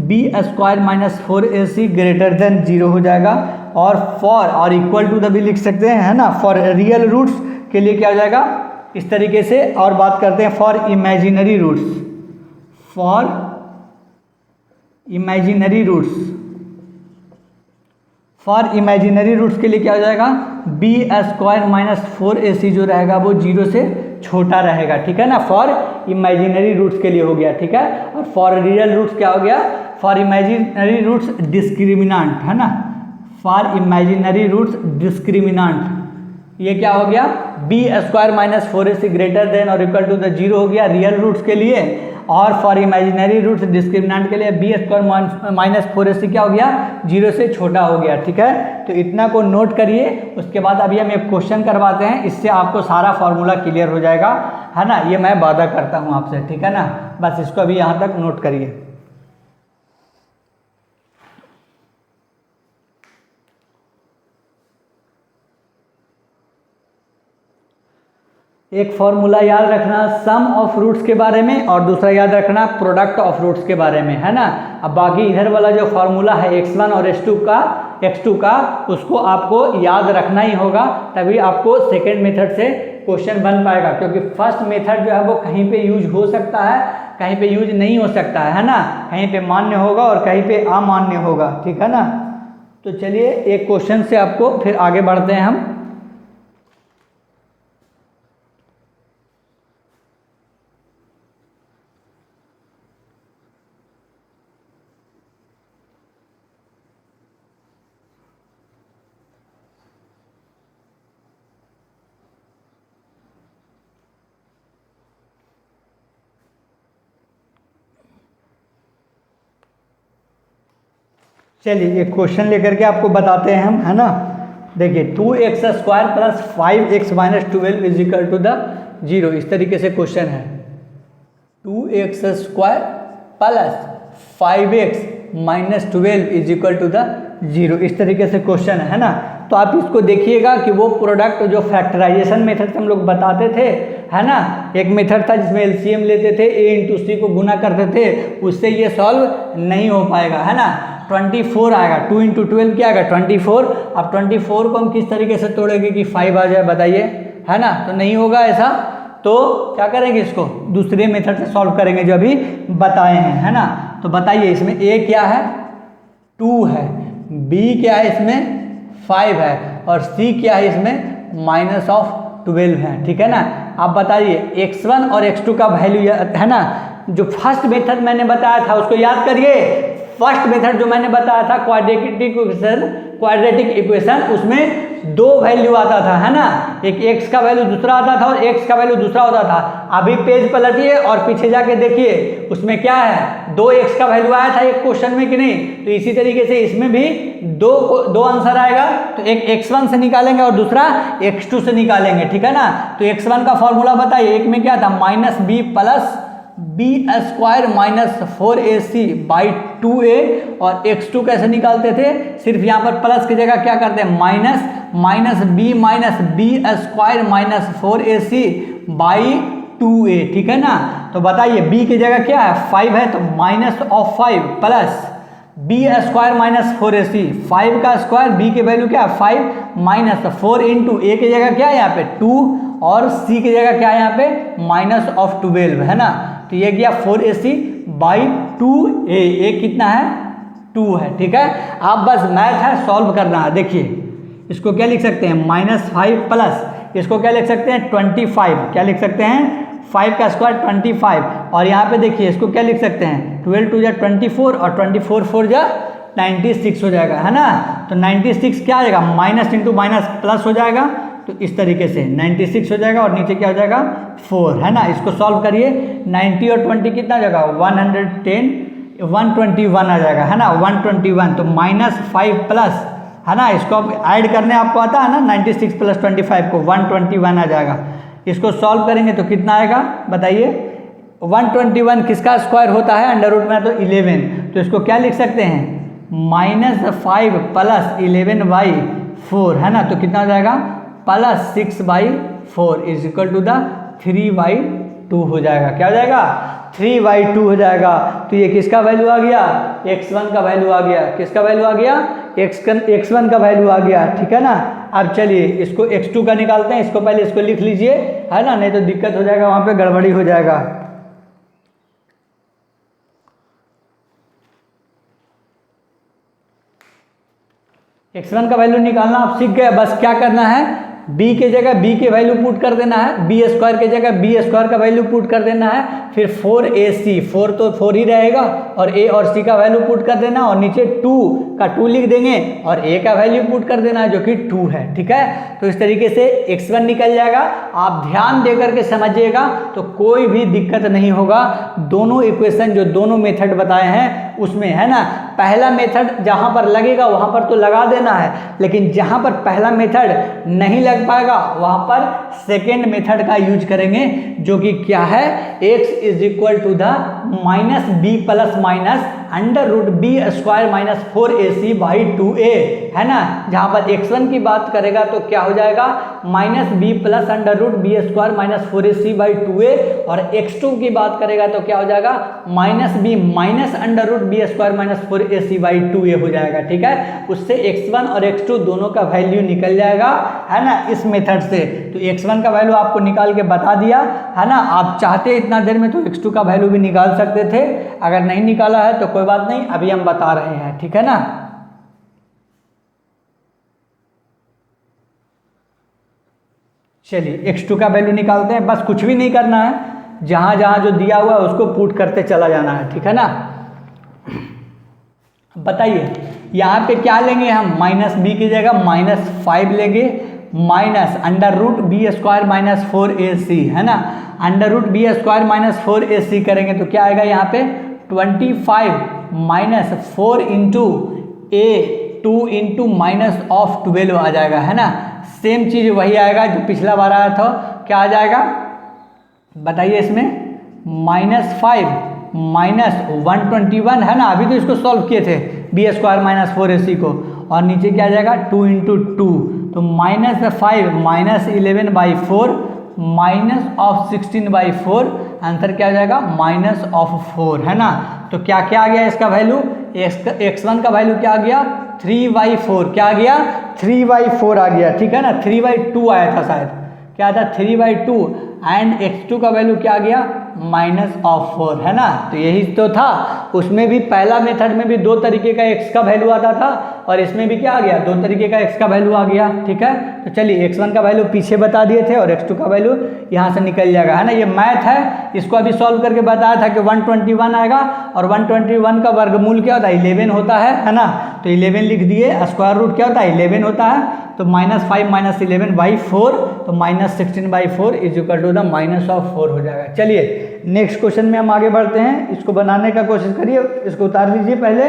b square minus 4ac greater than 0 हो जाएगा, और फॉर और इक्वल टू द भी लिख सकते हैं, है ना। फॉर रियल रूट्स के लिए क्या हो जाएगा इस तरीके से। और बात करते हैं for imaginary roots, for imaginary roots के लिए क्या हो जाएगा बी स्क्वायर माइनस 4ac जो रहेगा वो 0 से छोटा रहेगा, ठीक है ना। फॉर इमेजिनरी रूट्स के लिए हो गया, ठीक है। और फॉर रियल रूट्स क्या हो गया फॉर इमेजिनरी रूट्स डिस्क्रिमिनांट, है ना, फॉर इमेजिनरी रूट्स डिस्क्रिमिनांट ये क्या हो गया b square minus 4ac greater than और इक्वल टू द 0 हो गया रियल रूट्स के लिए। और फॉर इमेजिनरी रूट्स डिस्क्रिमिनांट के लिए बी स्क्वायर माइनस 4ac क्या हो गया 0 से छोटा हो गया, ठीक है। तो इतना को नोट करिए। उसके बाद अभी हम एक क्वेश्चन करवाते हैं, इससे आपको सारा फॉर्मूला क्लियर हो जाएगा, है ना। ये मैं वादा करता हूँ आपसे, ठीक है ना। बस इसको अभी यहाँ तक नोट करिए। एक फॉर्मूला याद रखना सम ऑफ रूट्स के बारे में और दूसरा याद रखना प्रोडक्ट ऑफ रूट्स के बारे में, है ना। अब बाकी इधर वाला जो फॉर्मूला है x1 और x2 का उसको आपको याद रखना ही होगा, तभी आपको सेकेंड मेथड से क्वेश्चन बन पाएगा। क्योंकि फर्स्ट मेथड जो है वो कहीं पे यूज हो सकता है, कहीं पे यूज नहीं हो सकता है ना। कहीं पे मान्य होगा और कहीं पे अमान्य होगा, ठीक है ना। तो चलिए एक क्वेश्चन से आपको फिर आगे बढ़ते हैं हम। चलिए एक क्वेश्चन लेकर के आपको बताते हैं हम, है ना। देखिए 2x square plus 5x minus 12 is equal to the 0, इस तरीके से क्वेश्चन है। 2x square plus 5x minus 12 is equal to the 0, इस तरीके से क्वेश्चन है ना। तो आप इसको देखिएगा कि वो प्रोडक्ट जो फैक्टराइजेशन मेथड से हम लोग बताते थे, है ना, एक मेथड था जिसमें एलसीएम लेते थे a इंटू सी को गुना करते थे, उससे ये सॉल्व नहीं हो पाएगा, है ना। 24 आएगा, 2 इंटू 12 क्या आएगा 24। अब 24 को हम किस तरीके से तोड़ेंगे कि 5 आ जाए बताइए, है ना। तो नहीं होगा ऐसा, तो क्या करेंगे इसको दूसरे मेथड से सॉल्व करेंगे जो अभी बताए हैं, है ना। तो बताइए इसमें a क्या है 2 है, b क्या है इसमें 5 है और c क्या है इसमें माइनस ऑफ 12 है, ठीक है ना। आप बताइए x1 और x2 का वैल्यू है ना, जो फर्स्ट मेथड मैंने बताया था उसको याद करिए। फर्स्ट मेथड जो मैंने बताया था क्वाड्रेटिक इक्वेशन, उसमें दो वैल्यू आता था, है ना, एक x का वैल्यू दूसरा आता था और x का वैल्यू दूसरा होता था। अभी पेज पलटिए और पीछे जाके देखिए उसमें क्या है, 2x का वैल्यू आया था एक क्वेश्चन में कि नहीं। तो इसी तरीके से इसमें भी दो आंसर आएगा, तो एक x1 से निकालेंगे और दूसरा x2 से निकालेंगे, ठीक है ना। तो x1 का फॉर्मूला बताइए, एक में क्या था, -b plus b² minus 4ac by 2a, और x2 कैसे निकालते थे, सिर्फ यहाँ पर प्लस की जगह क्या करते हैं, minus b minus b² minus 4ac by 2a, ठीक है ना। तो बताइए b की जगह क्या है, 5 है, तो -5 प्लस b² माइनस 4ac, 5 का स्क्वायर, b की वैल्यू क्या है 5 माइनस 4 इंटू a की जगह क्या है यहाँ पे 2 और c की जगह क्या है यहाँ पे -12, है ना। तो ये गया 4ac बाई 2a, a कितना है 2 है, ठीक है। आप बस मैथ है सॉल्व करना है। देखिए इसको क्या लिख सकते हैं, -5 प्लस इसको क्या लिख सकते हैं 25, क्या लिख सकते हैं 5 का स्क्वायर 25, और यहाँ पे देखिए इसको क्या लिख सकते हैं 12 2 जा 24 और 24 4 जा 96 हो जाएगा, है ना। तो 96 क्या आ जाएगा, माइनस इंटू माइनस प्लस हो जाएगा, तो इस तरीके से 96 हो जाएगा और नीचे क्या हो जाएगा 4, है ना। इसको सॉल्व करिए, 90 और 20 कितना हो जाएगा 121 आ जाएगा, है ना 121। तो -5 प्लस, है ना, इसको अब ऐड करने आपको आता है ना, 96 प्लस 25 को 121 आ जाएगा। इसको सॉल्व करेंगे तो कितना आएगा बताइए, 121 किसका स्क्वायर होता है, अंडर रूट में तो 11, तो इसको क्या लिख सकते हैं -5 प्लस 11/4, है ना। तो कितना हो जाएगा plus 6/4 is equal to the 3/2 हो जाएगा, क्या हो जाएगा 3/2 हो जाएगा। तो ये किसका वैल्यू आ गया, x1 का वैल्यू आ गया, किसका वैल्यू आ गया, x1 का वैल्यू आ गया, ठीक है ना। अब चलिए इसको x2 का निकालते हैं, इसको पहले इसको लिख लीजिए, है ना, नहीं तो दिक्कत हो जाएगा, वहां पे गड़बड़ी हो जाएगा। x1 का वैल्यू निकालना आप सीख गए, बस क्या करना है, b के जगह b के वैल्यू पुट कर देना है, b² के जगह b² का वैल्यू पुट कर देना है, फिर 4ac, 4 तो 4 ही रहेगा, और a और c का वैल्यू पुट कर देना, और नीचे 2 का 2 लिख देंगे और a का वैल्यू पुट कर देना है जो कि 2 है, ठीक है। तो इस तरीके से x1 निकल जाएगा। आप ध्यान दे करके समझिएगा तो कोई भी दिक्कत नहीं होगा। दोनों इक्वेशन जो दोनों मेथड बताए हैं उसमें, है ना, पहला मेथड जहां पर लगेगा वहां पर तो लगा देना है, लेकिन जहां पर पहला मेथड नहीं लग पाएगा वहां पर सेकेंड मेथड का यूज करेंगे, जो कि क्या है, x is equal to the -b plus minus √b² minus 4ac by 2a, है ना। जहां पर x1 की बात करेगा तो क्या हो जाएगा -b plus √b² minus 4ac by 2a, और x2 की बात करेगा तो क्या हो जाएगा -b minus √b² minus 4ac by 2a हो जाएगा, ठीक है। उससे x1 और x2 दोनों का वैल्यू निकल जाएगा, है ना, इस मेथड से। तो x1 का वैल्यू आपको निकाल के बता दिया, है ना। आप चाहते इतना देर में तो x2 का वैल्यू भी निकाल सकते थे, अगर नहीं निकाला है तो कोई बात नहीं, अभी हम बता रहे हैं, ठीक है ना। चलिए x2 का वैल्यू निकालते हैं, बस कुछ भी नहीं करना है, जहां जहां जो दिया हुआ है उसको पुट करते चला जाना है, ठीक है ना। बताइए यहाँ पे क्या लेंगे हम, -b की जगह -5 लेंगे, माइनस √b² माइनस 4ac, है ना, √b² माइनस 4ac करेंगे तो क्या आएगा यहाँ पे 25 माइनस 4 इंटू a 2 इंटू -12 आ जाएगा, है ना। सेम चीज वही आएगा जो पिछला बार आया था, क्या आ जाएगा बताइए इसमें -5 माइनस 121, है ना, अभी तो इसको सॉल्व किए थे b² माइनस 4ac को, और नीचे क्या आ जाएगा 2 इंटू 2, तो -5 माइनस 11/4 -16/4, आंसर क्या आ जाएगा -4, है ना। तो क्या क्या आ गया इसका वैल्यू, x1 का वैल्यू क्या आ गया 3/4, क्या आ गया 3/4 आ गया, ठीक है ना, 3/2 आया था शायद, क्या था 3/2, एंड x2 का वैल्यू क्या आ गया माइनस ऑफ 4, है ना। तो यही तो था, उसमें भी पहला मेथड में भी 2 तरीके का x का वैल्यू आता था और इसमें भी क्या आ गया, 2 तरीके का x का वैल्यू आ गया, ठीक है। तो चलिए x1 का वैल्यू पीछे बता दिए थे और x2 का वैल्यू यहाँ से निकल जाएगा, है ना। ये मैथ है, इसको अभी सॉल्व करके बताया था कि 121 आएगा और 121 का वर्गमूल क्या होता है, 11 होता है ना। तो 11 लिख दिए, स्क्वायर रूट क्या होता है, 11 होता है। तो -5 - 11/4, तो -16/4 इज इक्वल टू द -4 हो जाएगा। चलिए नेक्स्ट क्वेश्चन में हम आगे बढ़ते हैं, इसको बनाने का कोशिश करिए, इसको उतार लीजिए पहले।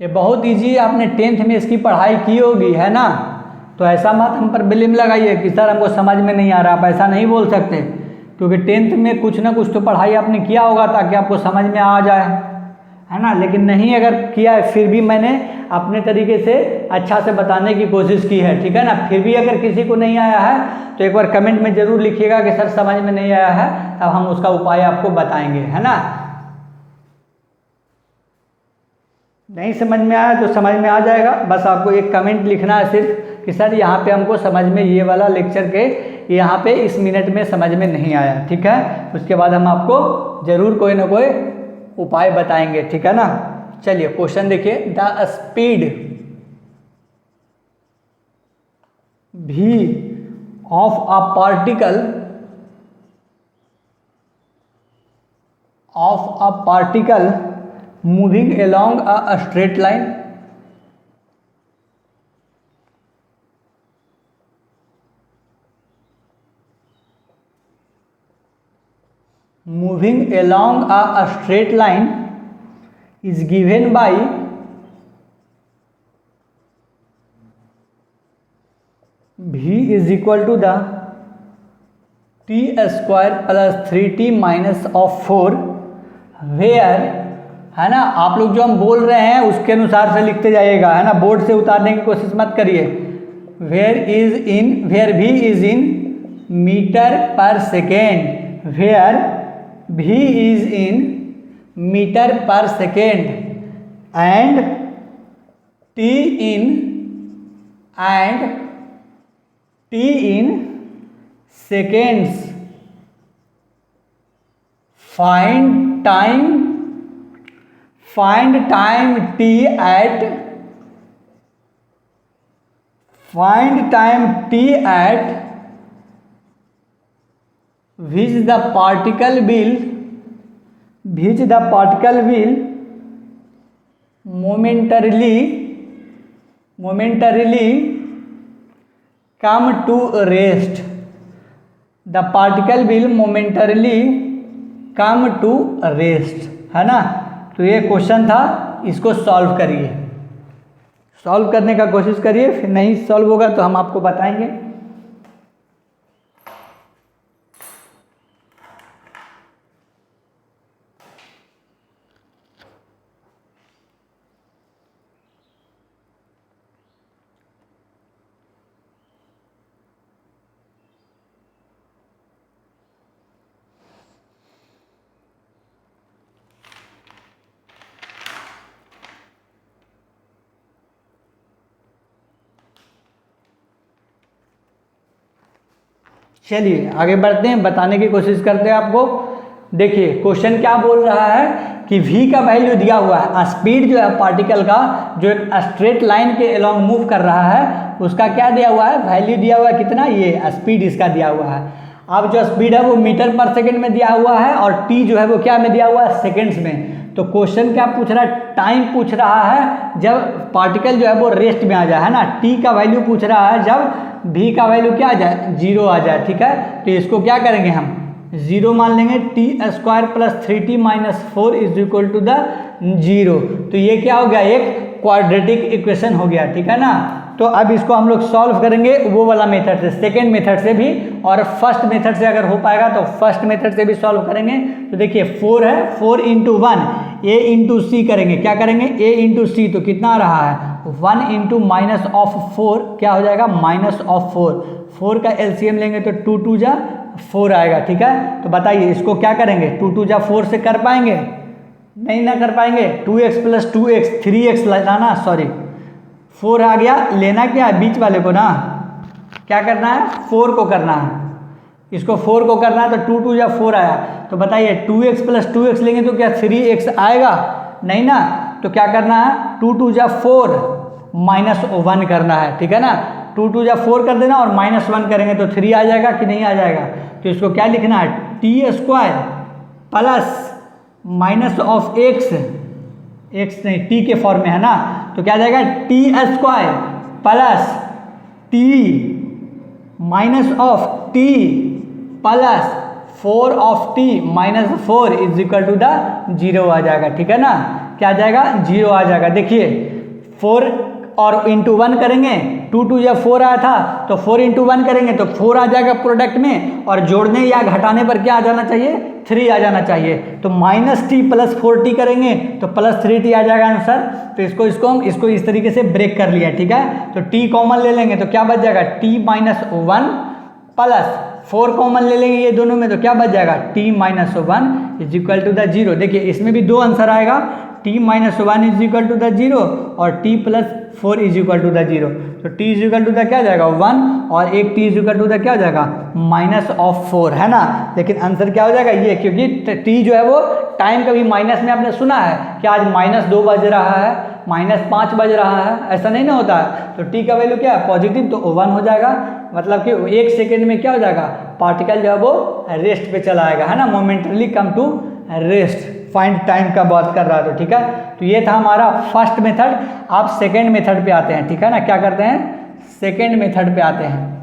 ये बहुत इजी है, आपने 10th में इसकी पढ़ाई की होगी, है ना। तो ऐसा मत हम पर ब्लेम लगाइए कि सर हमको समझ में नहीं आ रहा, आप ऐसा नहीं बोल सकते, क्योंकि 10th में कुछ ना कुछ तो पढ़ाई आपने किया होगा ताकि आपको समझ में आ जाए, है ना। लेकिन नहीं अगर किया है, फिर भी मैंने अपने तरीके से अच्छा से बताने की कोशिश की है, ठीक है ना। फिर भी अगर किसी को नहीं आया है तो एक बार कमेंट में ज़रूर लिखिएगा कि सर समझ में नहीं आया है, तब हम उसका उपाय आपको बताएंगे, है ना। नहीं समझ में आया तो समझ में आ जाएगा, बस आपको एक कमेंट लिखना है सिर्फ कि सर यहाँ पे हमको समझ में, ये वाला लेक्चर के यहाँ पे इस मिनट में समझ में नहीं आया, ठीक है। उसके बाद हम आपको ज़रूर कोई ना कोई उपाय बताएंगे, ठीक है ना। चलिए क्वेश्चन देखिए, the speed v of a particle moving along a straight line is given by v is equal to the t square plus 3t minus of 4 where, है ना। आप लोग जो हम बोल रहे हैं उसके अनुसार से लिखते जाइएगा, है ना, बोर्ड से उतारने की कोशिश मत करिए। Where v is in metre per second, where v is in metre per second and t in seconds, find time t at which the particle will momentarily come to rest. The particle will momentarily come to rest, है ना। तो ये question था, इसको solve करिए, solve करने का कोशिश करिए, फिर नहीं सॉल्व होगा तो हम आपको बताएंगे। चलिए आगे बढ़ते हैं, बताने की कोशिश करते हैं आपको। देखिए क्वेश्चन क्या बोल रहा है कि v का वैल्यू दिया हुआ है, स्पीड जो है पार्टिकल का जो एक स्ट्रेट लाइन के अलोंग मूव कर रहा है उसका क्या दिया हुआ है, वैल्यू दिया हुआ है कितना, ये स्पीड इसका दिया हुआ है। अब जो स्पीड है वो मीटर पर सेकेंड में दिया हुआ है और t जो है वो क्या में दिया हुआ है, सेकेंड्स में। तो क्वेश्चन क्या पूछ रहा है, टाइम पूछ रहा है जब पार्टिकल जो है वो रेस्ट में आ जाए, है ना। t का वैल्यू पूछ रहा है जब v का वैल्यू क्या आ जाए, 0 आ जाए, ठीक है। तो इसको क्या करेंगे हम, 0 मान लेंगे, t² plus 3t minus 4 is equal to the 0। तो ये क्या हो गया, एक क्वाड्रेटिक इक्वेशन हो गया, ठीक है ना। तो अब इसको हम लोग सॉल्व करेंगे वो वाला मेथड से, सेकेंड मेथड से भी, और फर्स्ट मेथड से अगर हो पाएगा तो फर्स्ट मेथड से भी सॉल्व करेंगे। तो देखिए 4 है, 4 × 1 a × c करेंगे, क्या करेंगे, a × c, तो कितना आ रहा है, 1 × माइनस ऑफ 4 क्या हो जाएगा, माइनस ऑफ 4 का एलसीएम लेंगे तो 2 2 जा 4 आएगा, ठीक है। तो बताइए इसको क्या करेंगे, 2 2 जा 4 से कर पाएंगे, नहीं ना कर पाएंगे, 2x प्लस 2x 3x लाना, सॉरी 4 आ गया, लेना क्या है बीच वाले को ना, क्या करना है 4 को करना है, इसको 4 को करना है तो 2 2 या 4 आया, तो बताइए 2x प्लस 2x लेंगे तो क्या 3x आएगा, नहीं ना, तो क्या करना है 2 2 या 4 माइनस 1 करना है, ठीक है ना, 2 2 या 4 कर देना और माइनस 1 करेंगे तो 3 आ जाएगा कि नहीं आ जाएगा, तो इसको क्या लिखना है t square plus minus of x, x नहीं टी के फॉर्म में है ना, तो क्या आ जाएगा t square plus t minus of t plus 4 of t minus 4 is equal to the 0 आ जाएगा, ठीक है ना, क्या आ जाएगा 0 आ जाएगा। देखिए 4 और इंटू 1 करेंगे, 2 2 या 4 आया था तो 4 इंटू 1 करेंगे तो 4 आ जाएगा प्रोडक्ट में, और जोड़ने या घटाने पर क्या आ जाना चाहिए 3 आ जाना चाहिए, तो माइनस टी प्लस 4t करेंगे तो प्लस 3t आ जाएगा आंसर, तो इसको इस तरीके से ब्रेक कर लिया, ठीक है, तो t कॉमन ले लेंगे तो क्या बच जाएगा t माइनस 1 प्लस 4 कॉमन ले लेंगे ये दोनों में तो क्या बच जाएगा t minus 1 is equal to the 0। देखिए इसमें भी दो आंसर आएगा, t minus 1 is equal to the 0 और t plus 4 is equal to the 0, तो t is equal to the क्या जाएगा 1 और एक t is equal to the क्या हो जाएगा माइनस ऑफ 4, है ना, लेकिन आंसर क्या हो जाएगा ये, क्योंकि t जो है वो टाइम कभी माइनस में आपने सुना है कि आज -2 बज रहा है, -5 बज रहा है, ऐसा नहीं ना होता है, तो t का वैल्यू क्या है पॉजिटिव तो 1 हो जाएगा, मतलब कि 1 सेकेंड में क्या हो जाएगा पार्टिकल जो है वो रेस्ट पे चला आएगा, है ना, momentarily come to rest, find time का बात कर रहा है, तो ठीक है, तो ये था हमारा फर्स्ट मेथड। आप सेकेंड मेथड पे आते हैं, ठीक है ना, क्या करते हैं सेकेंड मेथड पे आते हैं।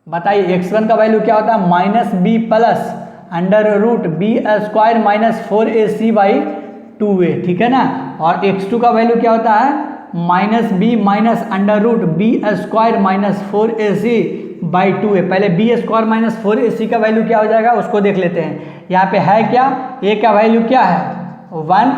बताइए x1 का वैल्यू क्या होता है minus b plus under root b square minus 4ac by 2a, ठीक है ना, और x2 का वैल्यू क्या होता है minus b minus under root b square minus 4ac by 2a। पहले बी स्क्वायर माइनस 4ac का वैल्यू क्या हो जाएगा उसको देख लेते हैं, यहाँ पे है क्या, a का वैल्यू क्या है 1,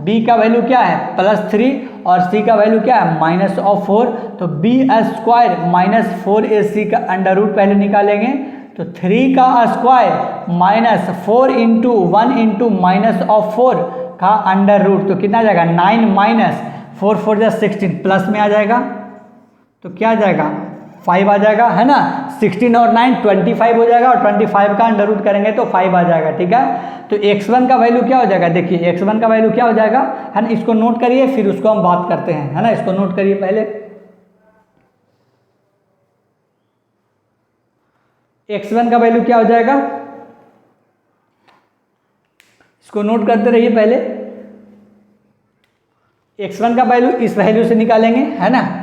b का वैल्यू क्या है +3 और c का वैल्यू क्या है माइनस ऑफ 4, तो बी स्क्वायर माइनस 4ac का अंडर रूट पहले निकालेंगे, तो 3 का square minus 4 into 1 into minus of 4 का अंडर रूट, तो कितना आ जाएगा 9 माइनस 4 4 जा 16 प्लस में आ जाएगा, तो क्या आ जाएगा 5 आ जाएगा, है ना, 16 और 9 25 हो जाएगा और 25 का अंडर रूट करेंगे तो 5 आ जाएगा, ठीक है, तो x1 का वैल्यू क्या हो जाएगा, देखिए x1 का वैल्यू क्या हो जाएगा, है ना, इसको नोट करिए फिर उसको हम बात करते हैं, है ना, इसको नोट करिए पहले, x1 का वैल्यू क्या हो जाएगा, इसको नोट करते रहिए पहले, x1 का वैल्यू इस वैल्यू से निकालेंगे, है ना,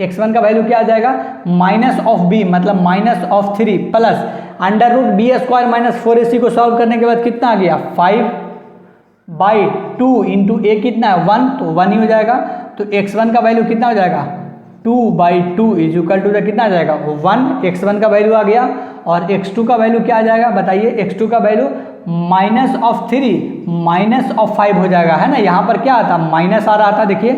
x1 का वैल्यू क्या आ जाएगा माइनस ऑफ b मतलब minus of 3 plus under root b square minus 4ac को सॉल्व करने के बाद कितना आ गया 5/2 इंटू a कितना है 1, तो 1 ही हो जाएगा, तो x1 का वैल्यू कितना हो जाएगा 2/2 इज इक्वल टू कितना आ जाएगा 1, x1 का वैल्यू आ गया, और x2 का वैल्यू क्या आ जाएगा बताइए, x2 का value minus of 3 minus of 5 हो जाएगा, है ना, यहाँ पर क्या आता माइनस आ रहा था, देखिए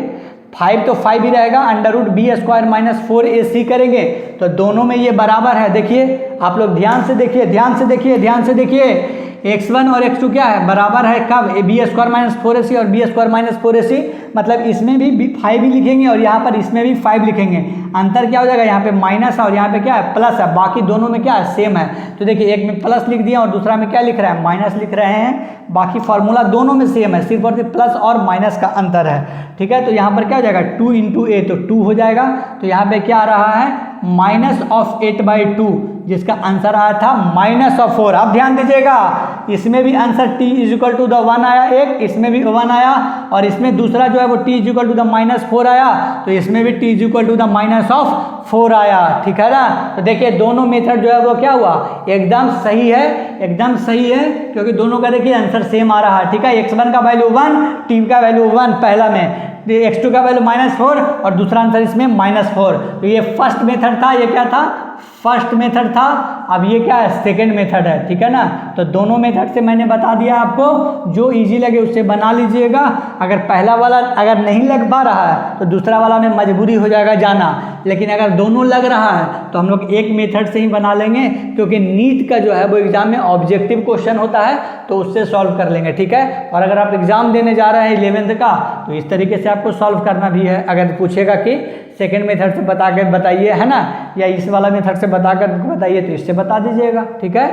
5 तो 5 ही रहेगा, under root b square minus 4ac करेंगे तो दोनों में ये बराबर है, देखिए आप लोग ध्यान से देखिए ध्यान से देखिए ध्यान से देखिए, x1 और x2 क्या है बराबर है, कब बी स्क्वायर माइनस 4ac और बी स्क्वायर माइनस 4ac, मतलब इसमें भी 5 ही लिखेंगे और यहाँ पर इसमें भी 5 लिखेंगे, अंतर क्या हो जाएगा यहाँ पे माइनस है और यहाँ पे क्या है प्लस है, बाकी दोनों में क्या है सेम है, तो देखिए एक में प्लस लिख दिया और दूसरा में क्या लिख रहा है माइनस लिख रहे हैं, बाकी फार्मूला दोनों में सेम है, सिर्फ और सिर्फ प्लस और माइनस का अंतर है, ठीक है, तो यहाँ पर क्या हो जाएगा 2 इंटू ए तो 2 हो जाएगा, तो यहाँ पे क्या आ रहा है माइनस ऑफ 8/2 जिसका आंसर आया था माइनस ऑफ 4। अब ध्यान दीजिएगा इसमें भी answer t is equal to the 1 आया, एक इसमें भी 1 आया और इसमें दूसरा जो है वो t is equal to the -4 आया, तो इसमें भी t is equal to the minus of 4 आया, ठीक है ना, तो देखिए दोनों मेथड जो है वो क्या हुआ एकदम सही है, एकदम सही है, क्योंकि दोनों का देखिए आंसर सेम आ रहा है, ठीक है, x1 का वैल्यू 1 t का वैल्यू 1 पहला में, x2 का वैल्यू -4 और दूसरा आंसर इसमें -4, तो ये फर्स्ट मेथड था, ये क्या था फर्स्ट मेथड था, अब ये क्या है, सेकंड मेथड है, ठीक है ना। तो दोनों मेथड से मैंने बता दिया आपको, जो इजी लगे उससे बना लीजिएगा। अगर पहला वाला अगर नहीं लग पा रहा है तो दूसरा वाला में मजबूरी हो जाएगा जाना, लेकिन अगर दोनों लग रहा है तो हम लोग एक मेथड से ही बना लेंगे, क्योंकि नीट का जो है वो एग्जाम में ऑब्जेक्टिव क्वेश्चन होता है तो उससे सॉल्व कर लेंगे, ठीक है। और अगर आप एग्जाम देने जा रहे हैं 11th का तो इस तरीके से आपको सॉल्व करना भी है। अगर पूछेगा कि सेकंड मेथड से बता कर बताइए, है ना, या इस वाला मेथड से बता कर बताइए, तो इससे बता दीजिएगा, ठीक है।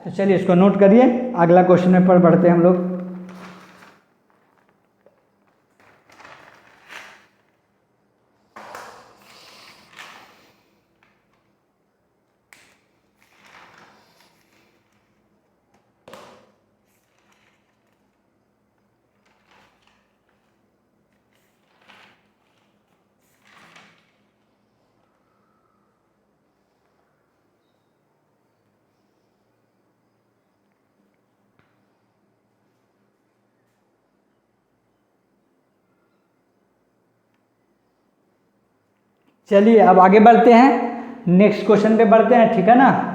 तो चलिए इसको नोट करिए, अगला क्वेश्चन में बढ़ते हैं हम लोग। चलिए अब आगे बढ़ते हैं, नेक्स्ट क्वेश्चन पे बढ़ते हैं, ठीक है ना।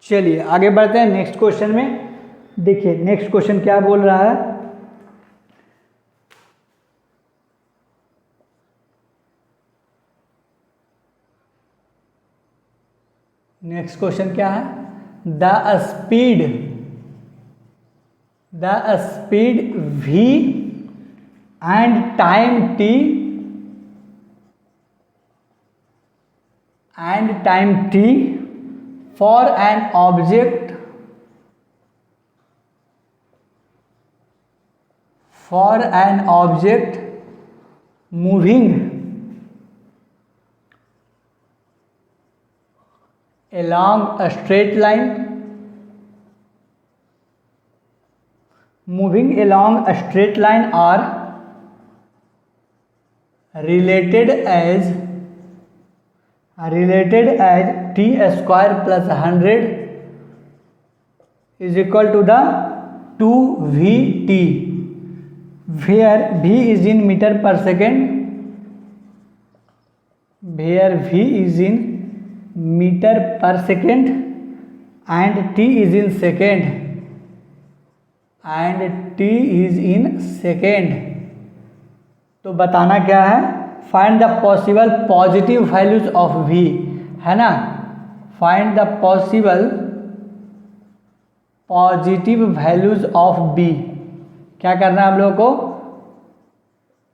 चलिए आगे बढ़ते हैं नेक्स्ट क्वेश्चन में। देखिए नेक्स्ट क्वेश्चन क्या बोल रहा है। नेक्स्ट क्वेश्चन क्या है, the speed v and time t for an object moving along a straight line are related as t square plus 100 is equal to the 2vt, where v is in meter per second, and t is in second, तो बताना क्या है, find the possible positive values of v, है ना, find the possible positive values of b। क्या करना है हम लोगों को,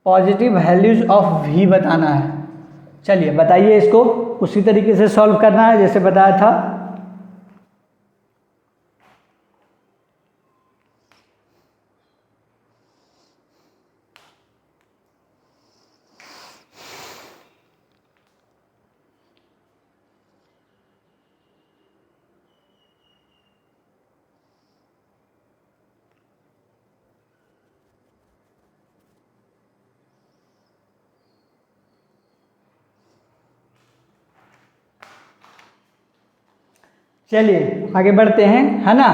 पॉजिटिव वैल्यूज ऑफ v बताना है। चलिए बताइए, इसको उसी तरीके से सॉल्व करना है जैसे बताया था। चलिए आगे बढ़ते हैं, है ना।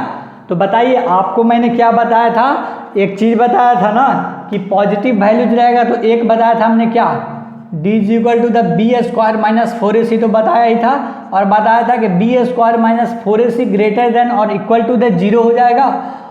तो बताइए, आपको मैंने क्या बताया था, एक चीज़ बताया था ना कि पॉजिटिव वैल्यूज रहेगा, तो एक बताया था हमने क्या, d is equal to the b square minus 4ac, तो बताया ही था। और बताया था कि b square minus 4ac greater than और इक्वल टू द 0 हो जाएगा,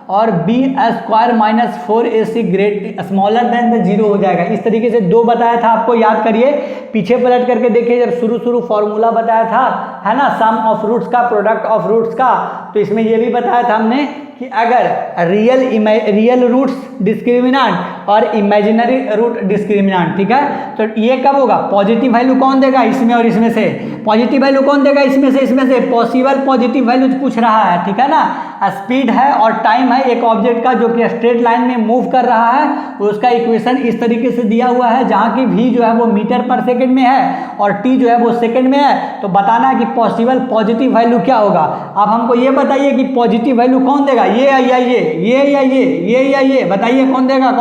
और b square minus 4ac great smaller than the 0 हो जाएगा। इस तरीके से दो बताया था आपको, याद करिए, पीछे पलट करके देखिए, जब शुरू फॉर्मूला बताया था है ना, सम ऑफ रूट्स का, प्रोडक्ट ऑफ रूट्स का। तो इसमें ये भी बताया था हमने कि अगर रियल रूट्स डिस्क्रिमिनेंट और इमेजिनरी रूट डिस्क्रिमिनेंट, ठीक है, तो ये कब होगा, पॉजिटिव वैल्यू कौन देगा इसमें और इसमें से, पॉजिटिव वैल्यू कौन देगा इसमें से पॉसिबल पॉजिटिव वैल्यू पूछ रहा है, ठीक है ना। स्पीड है और टाइम है एक ऑब्जेक्ट का जो कि स्ट्रेट लाइन में मूव कर रहा है, उसका इक्वेशन इस तरीके से दिया हुआ है जहाँ की v जो है वो मीटर पर सेकेंड में है और t जो है वो सेकेंड में है। तो बताना है कि पॉसिबल पॉजिटिव वैल्यू क्या होगा। अब हमको ये बताइए कि पॉजिटिव वैल्यू कौन देगा, ये या ये बताइए कौन देगा।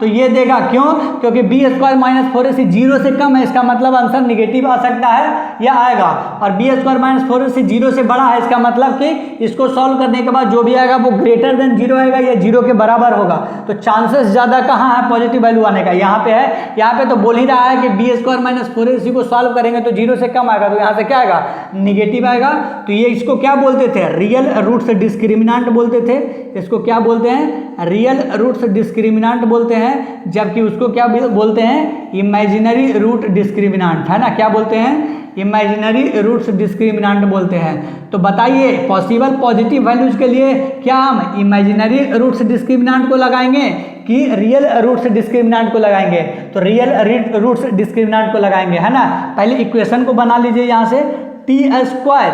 तो ये देगा, क्यों, क्योंकि बी स्क्वायर माइनस 4ac 0 से कम है, इसका मतलब आंसर निगेटिव आ सकता है या आएगा। और बी स्क्वायर माइनस 4ac 0 से बड़ा है, इसका मतलब कि इसको सॉल्व करने के बाद जो भी आएगा वो ग्रेटर देन 0 आएगा या 0 के बराबर होगा। तो चांसेस ज्यादा कहाँ है पॉजिटिव वैल्यू आने का, यहाँ पे है। यहाँ पे तो बोल ही रहा है कि बी स्क्वायर माइनस 4ac को सॉल्व करेंगे तो 0 से कम आएगा, तो यहाँ से क्या आएगा, निगेटिव आएगा। तो ये इसको क्या बोलते थे, रियल रूट्स डिस्क्रिमिनेंट बोलते थे। इसको क्या बोलते हैं, रियल रूट्स डिस्क्रिमिनेंट बोलते हैं, जबकि उसको क्या बोलते हैं, इमेजिनरी रूट डिस्क्रिमिनेंट, है ना। क्या बोलते हैं, इमेजिनरी रूट्स डिस्क्रिमिनेंट बोलते हैं। तो बताइए पॉसिबल पॉजिटिव वैल्यूज के लिए क्या हम इमेजिनरी रूट्स डिस्क्रिमिनेंट को लगाएंगे कि रियल रूट्स डिस्क्रिमिनेंट को लगाएंगे। तो रियल रूट्स डिस्क्रिमिनेंट को लगाएंगे, है ना। पहले इक्वेशन को बना लीजिए, यहाँ से टी स्क्वायर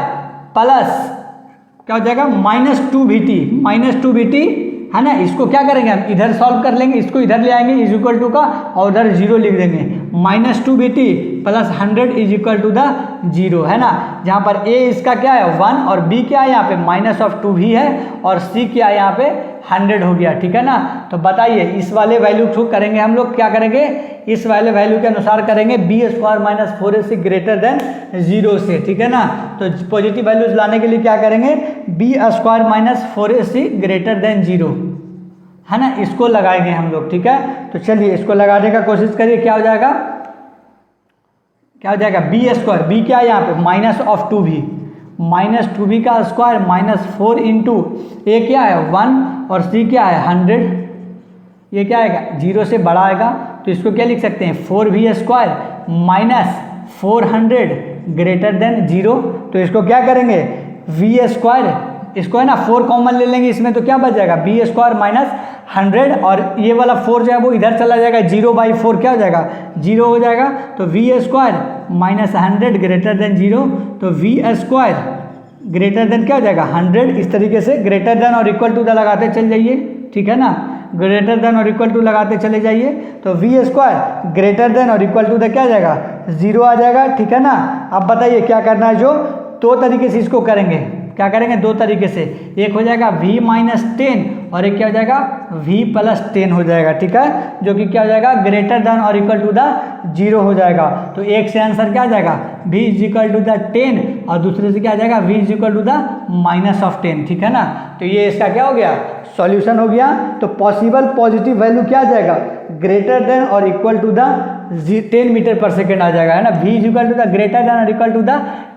प्लस क्या हो जाएगा -2vt, है ना। इसको क्या करेंगे हम, इधर सॉल्व कर लेंगे, इसको इधर ले आएंगे इज इक्वल टू का और उधर 0 लिख देंगे। -2vt plus 100 is equal to the 0, है ना। जहाँ पर a इसका क्या है 1 और b क्या है यहाँ पे -2v है और c क्या है यहाँ पे 100 हो गया, ठीक है ना। तो बताइए इस वाले वैल्यू को करेंगे हम लोग, क्या करेंगे, इस वाले वैल्यू के अनुसार करेंगे b square minus 4ac greater than 0 से, ठीक है ना। तो पॉजिटिव वैल्यूज लाने के लिए क्या करेंगे, b square minus 4ac greater than 0, है ना, इसको लगाएंगे हम लोग, ठीक है। तो चलिए इसको लगाने का कोशिश करिए, क्या हो जाएगा बी स्क्वायर, बी क्या है यहाँ पे -2v का स्क्वायर -4 इंटू ए क्या है 1 और सी क्या है 100, ये क्या आएगा 0 से बड़ा आएगा। तो इसको क्या लिख सकते हैं, 4v स्क्वायर -400 ग्रेटर देन 0। तो इसको क्या करेंगे, v स्क्वायर, इसको है ना 4 कॉमन ले लेंगे इसमें, तो क्या बच जाएगा बी स्क्वायर -100 और ये वाला 4 जो है वो इधर चला जाएगा, 0/4 क्या हो जाएगा 0 हो जाएगा। तो वी स्क्वायर -100 ग्रेटर देन 0, तो वी स्क्वायर ग्रेटर देन क्या हो जाएगा 100। इस तरीके से ग्रेटर देन और इक्वल टू द लगाते चल जाइए, ठीक है ना, ग्रेटर देन और इक्वल टू लगाते चले जाइए। तो वी स्क्वायर ग्रेटर देन और इक्वल टू द क्या आ जाएगा 0 आ जाएगा, ठीक है ना। अब बताइए क्या करना है, जो 2 तरीके से इसको करेंगे, क्या करेंगे 2 तरीके से, एक हो जाएगा v -10 और एक क्या हो जाएगा v + 10 हो जाएगा, ठीक है, जो कि क्या हो जाएगा ग्रेटर देन और इक्वल टू द 0 हो जाएगा। तो एक से आंसर क्या आ जाएगा v = 10 और दूसरे से क्या आ जाएगा v = -10, ठीक है ना। तो ये इसका क्या हो गया, सॉल्यूशन हो गया। तो पॉसिबल पॉजिटिव वैल्यू क्या आ जाएगा, ग्रेटर देन और equal to the 10 metre per second आ जाएगा, है ना। v = ग्रेटर देन और equal to the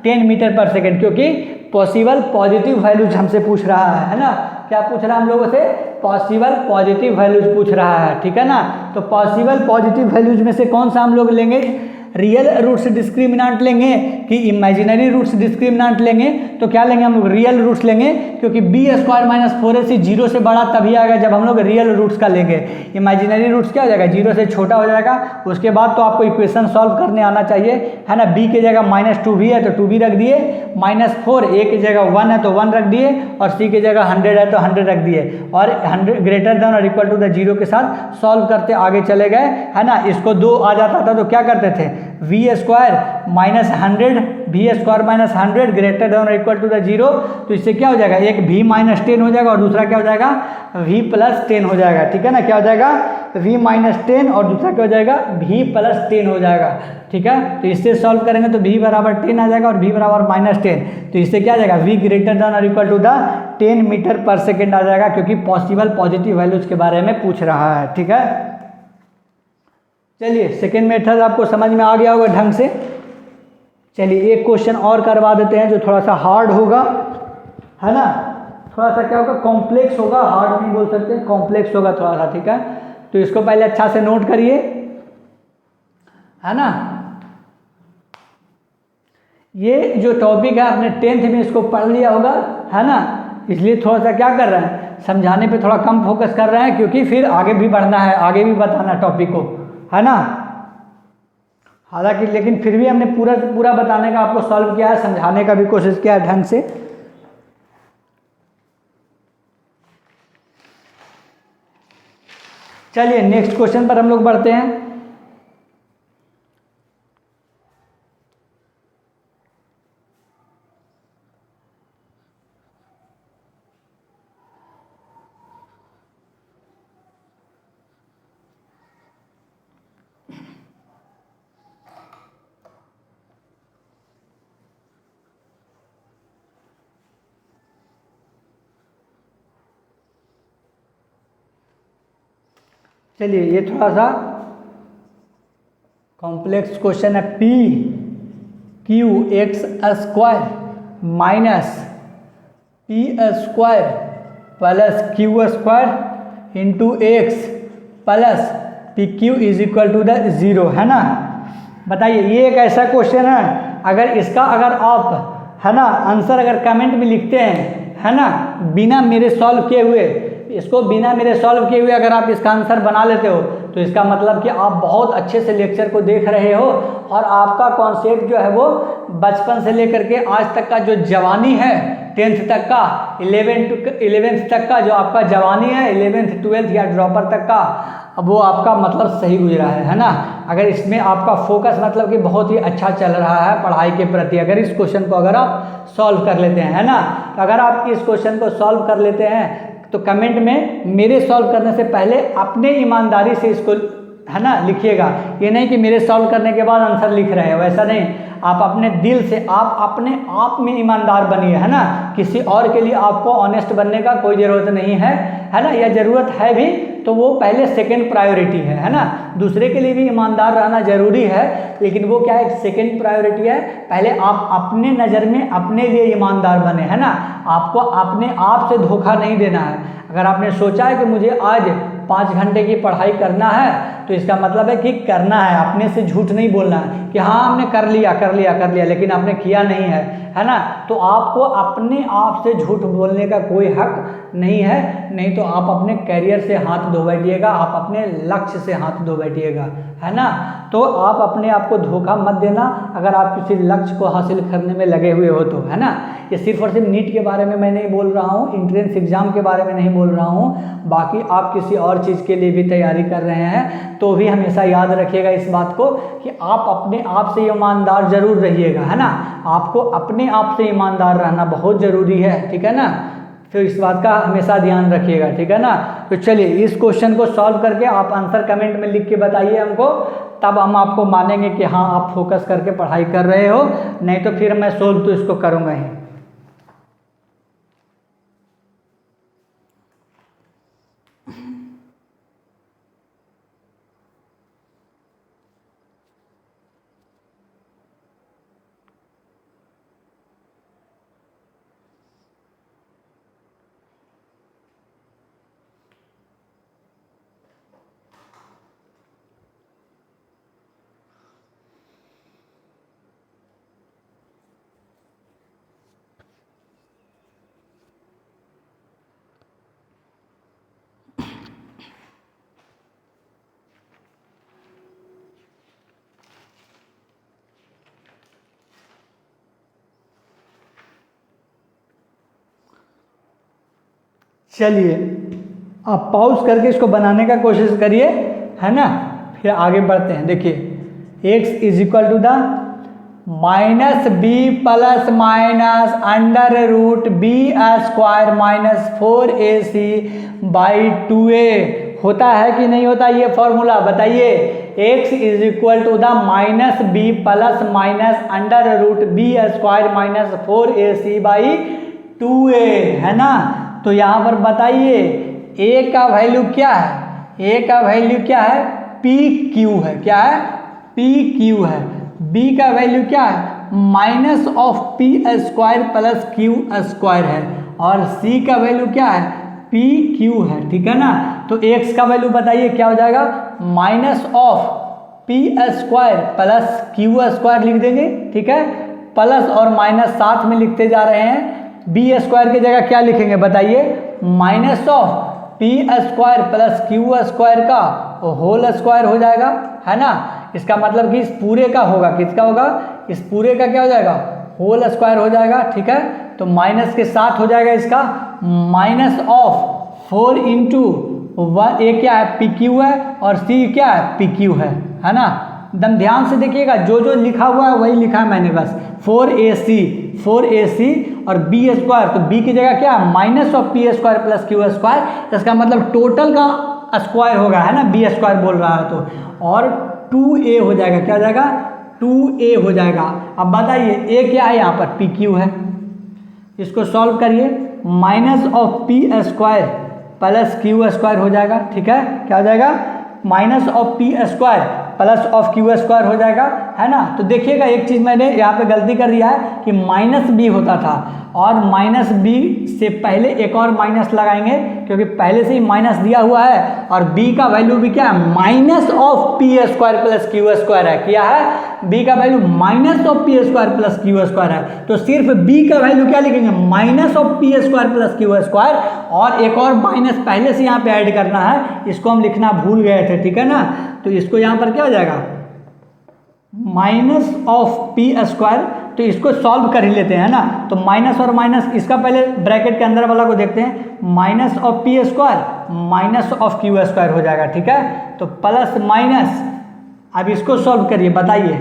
10 metre per second, क्योंकि पॉसिबल पॉजिटिव वैल्यूज हमसे पूछ रहा है ना। क्या पूछ रहा है हम लोगों से, पॉसिबल पॉजिटिव वैल्यूज पूछ रहा है, ठीक है ना। तो पॉसिबल पॉजिटिव वैल्यूज में से कौन सा हम लोग लेंगे, रियल रूट्स डिस्क्रिमिनेंट लेंगे कि इमेजिनरी रूट्स डिस्क्रिमिनेंट लेंगे। तो क्या लेंगे हम लोग, रियल रूट्स लेंगे, क्योंकि बी स्क्वायर -4ac 0 से बड़ा तभी आएगा जब हम लोग रियल रूट्स का लेंगे। इमेजिनरी रूट्स क्या हो जाएगा 0 से छोटा हो जाएगा। उसके बाद तो आपको इक्वेशन सॉल्व करने आना चाहिए, है ना। b की जगह -2v है तो 2v रख दिए, -4 a की जगह 1 है तो 1 रख दिए और c की जगह 100 है तो 100 रख दिए और 100 ग्रेटर देन और इक्वल टू द 0 के साथ सॉल्व करते आगे चले गए, है ना। इसको 2 आ जाता था तो क्या करते थे, v स्क्वायर -100 ग्रेटर देन और इक्वल टू द 0। तो इससे क्या हो जाएगा, एक v -10 हो जाएगा और दूसरा क्या हो जाएगा v + 10 हो जाएगा, ठीक है ना। क्या हो जाएगा v -10 और दूसरा क्या हो जाएगा v + 10 हो जाएगा, ठीक है। तो इससे सॉल्व करेंगे तो v = 10 आ जाएगा और v = -10। तो इससे क्या आ जाएगा v ग्रेटर देन और equal to the 10 metre per second आ जाएगा, क्योंकि पॉसिबल पॉजिटिव वैल्यूज के बारे में पूछ रहा है, ठीक है। चलिए सेकेंड मेथड आपको समझ में आ गया होगा ढंग से। चलिए एक क्वेश्चन और करवा देते हैं जो थोड़ा सा हार्ड होगा, है ना, थोड़ा सा क्या होगा कॉम्प्लेक्स होगा, हार्ड नहीं बोल सकते, कॉम्प्लेक्स होगा थोड़ा सा, ठीक है। तो इसको पहले अच्छा से नोट करिए, है ना। ये जो टॉपिक है आपने 10th में इसको पढ़ लिया होगा, है ना, इसलिए थोड़ा सा क्या कर रहे हैं, समझाने पे थोड़ा कम फोकस कर रहे हैं, क्योंकि फिर आगे भी बढ़ना है, आगे भी बताना टॉपिक को, है ना। हालांकि लेकिन फिर भी हमने पूरा बताने का आपको सॉल्व किया है, समझाने का भी कोशिश किया है ढंग से। चलिए नेक्स्ट क्वेश्चन पर हम लोग बढ़ते हैं। चलिए ये थोड़ा सा कॉम्प्लेक्स क्वेश्चन है। P q x square minus p square plus q square into x plus p q is equal to the 0, है ना। बताइए ये एक ऐसा क्वेश्चन है, अगर इसका अगर आप, है ना, आंसर अगर कमेंट में लिखते हैं, है ना, बिना मेरे सॉल्व किए हुए, इसको बिना मेरे सॉल्व किए हुए अगर आप इसका आंसर बना लेते हो, तो इसका मतलब कि आप बहुत अच्छे से लेक्चर को देख रहे हो और आपका कॉन्सेप्ट जो है वो बचपन से लेकर के आज तक का जो जवानी है, 10th तक का, 11th तक का जो आपका जवानी है, 11th 12th या ड्रॉपर तक का, अब वो आपका मतलब सही गुजरा है ना। अगर इसमें आपका फोकस मतलब कि बहुत ही अच्छा चल रहा है पढ़ाई के प्रति, अगर इस क्वेश्चन को अगर आप सॉल्व कर लेते हैं, है ना, तो अगर आप इस क्वेश्चन को सॉल्व कर लेते हैं तो कमेंट में मेरे सॉल्व करने से पहले अपने ईमानदारी से इसको, है ना, लिखिएगा। ये नहीं कि मेरे सॉल्व करने के बाद आंसर लिख रहे हो, वैसा नहीं। आप अपने दिल से, आप अपने आप में ईमानदार बनिए, है ना। किसी और के लिए आपको ऑनेस्ट बनने का कोई ज़रूरत नहीं है, है ना, या ज़रूरत है भी तो वो पहले सेकंड प्रायोरिटी है ना। दूसरे के लिए भी ईमानदार रहना ज़रूरी है, लेकिन वो क्या है, सेकंड प्रायोरिटी है। पहले आप अपने नज़र में अपने लिए ईमानदार बने, है ना। आपको अपने आप से धोखा नहीं देना है। अगर आपने सोचा है कि मुझे आज 5 घंटे की पढ़ाई करना है, तो इसका मतलब है कि करना है, अपने से झूठ नहीं बोलना है कि हाँ हमने कर लिया, लेकिन आपने किया नहीं है ना। तो आपको अपने आप से झूठ बोलने का कोई हक नहीं है, नहीं तो आप अपने करियर से हाथ धो बैठिएगा, आप अपने लक्ष्य से हाथ धो बैठिएगा, है ना। तो आप अपने आप को धोखा मत देना अगर आप किसी लक्ष्य को हासिल करने में लगे हुए हो तो, है ना। ये सिर्फ और सिर्फ नीट के बारे में मैं नहीं बोल रहा हूँ, एंट्रेंस एग्जाम के बारे में नहीं बोल रहा हूँ, बाकी आप किसी और चीज़ के लिए भी तैयारी कर रहे हैं तो भी हमेशा याद रखिएगा इस बात को कि आप अपने आप से ईमानदार जरूर रहिएगा, है ना। आपको अपने आप से ईमानदार रहना बहुत ज़रूरी है, ठीक है ना। फिर इस बात का हमेशा ध्यान रखिएगा, ठीक है ना। तो चलिए इस क्वेश्चन को सॉल्व करके आप आंसर कमेंट में लिख के बताइए हमको, तब हम आपको मानेंगे कि हाँ आप फोकस करके पढ़ाई कर रहे हो, नहीं तो फिर मैं सोल्व तो इसको करूँगा ही। चलिए आप पॉज करके इसको बनाने का कोशिश करिए, है ना, फिर आगे बढ़ते हैं। देखिए x is equal to the minus b plus minus under root b square minus 4ac by 2a होता है कि नहीं होता ये फॉर्मूला, बताइए। x is equal to the minus b plus minus under root b square minus 4ac by 2a, है ना। तो यहाँ पर बताइए a का वैल्यू क्या है, a का वैल्यू क्या है, पी क्यू है, क्या है, पी क्यू है। b का वैल्यू क्या है, minus of P square plus q square है, और c का वैल्यू क्या है, पी क्यू है, ठीक है ना। तो x का वैल्यू बताइए क्या हो जाएगा, minus of P square plus q square लिख देंगे, ठीक है, प्लस और माइनस साथ में लिखते जा रहे हैं। बी स्क्वायर की जगह क्या लिखेंगे बताइए, minus of P square plus q square का होल स्क्वायर हो जाएगा, है ना। इसका मतलब कि इस पूरे का होगा, किसका होगा, इस पूरे का क्या हो जाएगा, होल स्क्वायर हो जाएगा, ठीक है। तो माइनस के साथ हो जाएगा इसका माइनस ऑफ 4 इंटू ए क्या है, पी क्यू है, और सी क्या है, पी क्यू है ना। एकदम ध्यान से देखिएगा, जो जो लिखा हुआ है वही लिखा है मैंने बस, 4ac और बी स्क्वायर, तो बी की जगह क्या है, minus of P square plus q square, इसका मतलब टोटल का स्क्वायर होगा, है ना, बी स्क्वायर बोल रहा है तो, और 2a हो जाएगा, क्या हो जाएगा, 2a हो जाएगा। अब बताइए a क्या है यहाँ पर, पी क्यू है, इसको सॉल्व करिए, minus of P square plus q square हो जाएगा, ठीक है, क्या हो जाएगा, minus of P square plus of Q square हो जाएगा, है ना। तो देखिएगा एक चीज़ मैंने यहाँ पे गलती कर दिया है कि माइनस बी होता था, और माइनस बी से पहले एक और माइनस लगाएंगे, क्योंकि पहले से ही माइनस दिया हुआ है, और बी का वैल्यू भी क्या है, minus of P square plus q square है, क्या है, बी का value minus of P square plus q square है। तो सिर्फ बी का वैल्यू क्या लिखेंगे, minus of P square plus q square, और एक और माइनस पहले से यहाँ पे ऐड करना है, इसको हम लिखना भूल गए थे, ठीक है ना। तो इसको यहाँ पर क्या हो जाएगा, माइनस ऑफ पी स्क्वायर, तो इसको सॉल्व कर ही लेते हैं ना। तो माइनस और माइनस, इसका पहले ब्रैकेट के अंदर वाला को देखते हैं, minus of P square minus of Q square हो जाएगा, ठीक है। तो प्लस माइनस, अब इसको सॉल्व करिए, बताइए,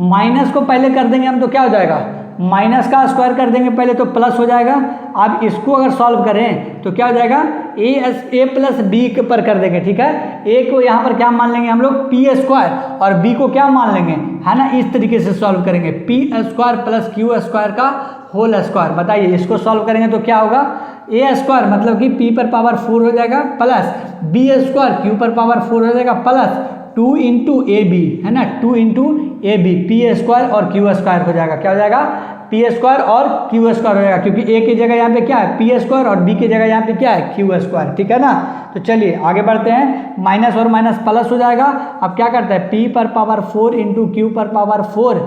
माइनस को पहले कर देंगे हम तो क्या हो जाएगा, माइनस का स्क्वायर कर देंगे पहले तो प्लस हो जाएगा। अब इसको अगर सॉल्व करें तो क्या हो जाएगा, ए प्लस बी पर कर देंगे, ठीक है। ए को यहाँ पर क्या मान लेंगे हम लोग, पी स्क्वायर, और बी को क्या मान लेंगे, है ना, इस तरीके से सॉल्व करेंगे, P square plus q square का होल स्क्वायर। बताइए इसको सॉल्व करेंगे तो क्या होगा, ए स्क्वायर मतलब कि पी पर पावर 4 हो जाएगा, प्लस बी स्क्वायर क्यू पर पावर 4 हो जाएगा, प्लस 2 इंटू ए बी, है ना, 2 into a b, p square और क्यू स्क्वायर हो जाएगा, क्या हो जाएगा, पी स्क्वायर और क्यू स्क्वायर हो जाएगा, क्योंकि ए की जगह यहाँ पे क्या है, पी स्क्वायर, और बी की जगह यहाँ पे क्या है, क्यू स्क्वायर, ठीक है ना। तो चलिए आगे बढ़ते हैं, माइनस और माइनस प्लस हो जाएगा। अब क्या करते हैं, पी पर पावर 4 इंटू क्यू पर power 4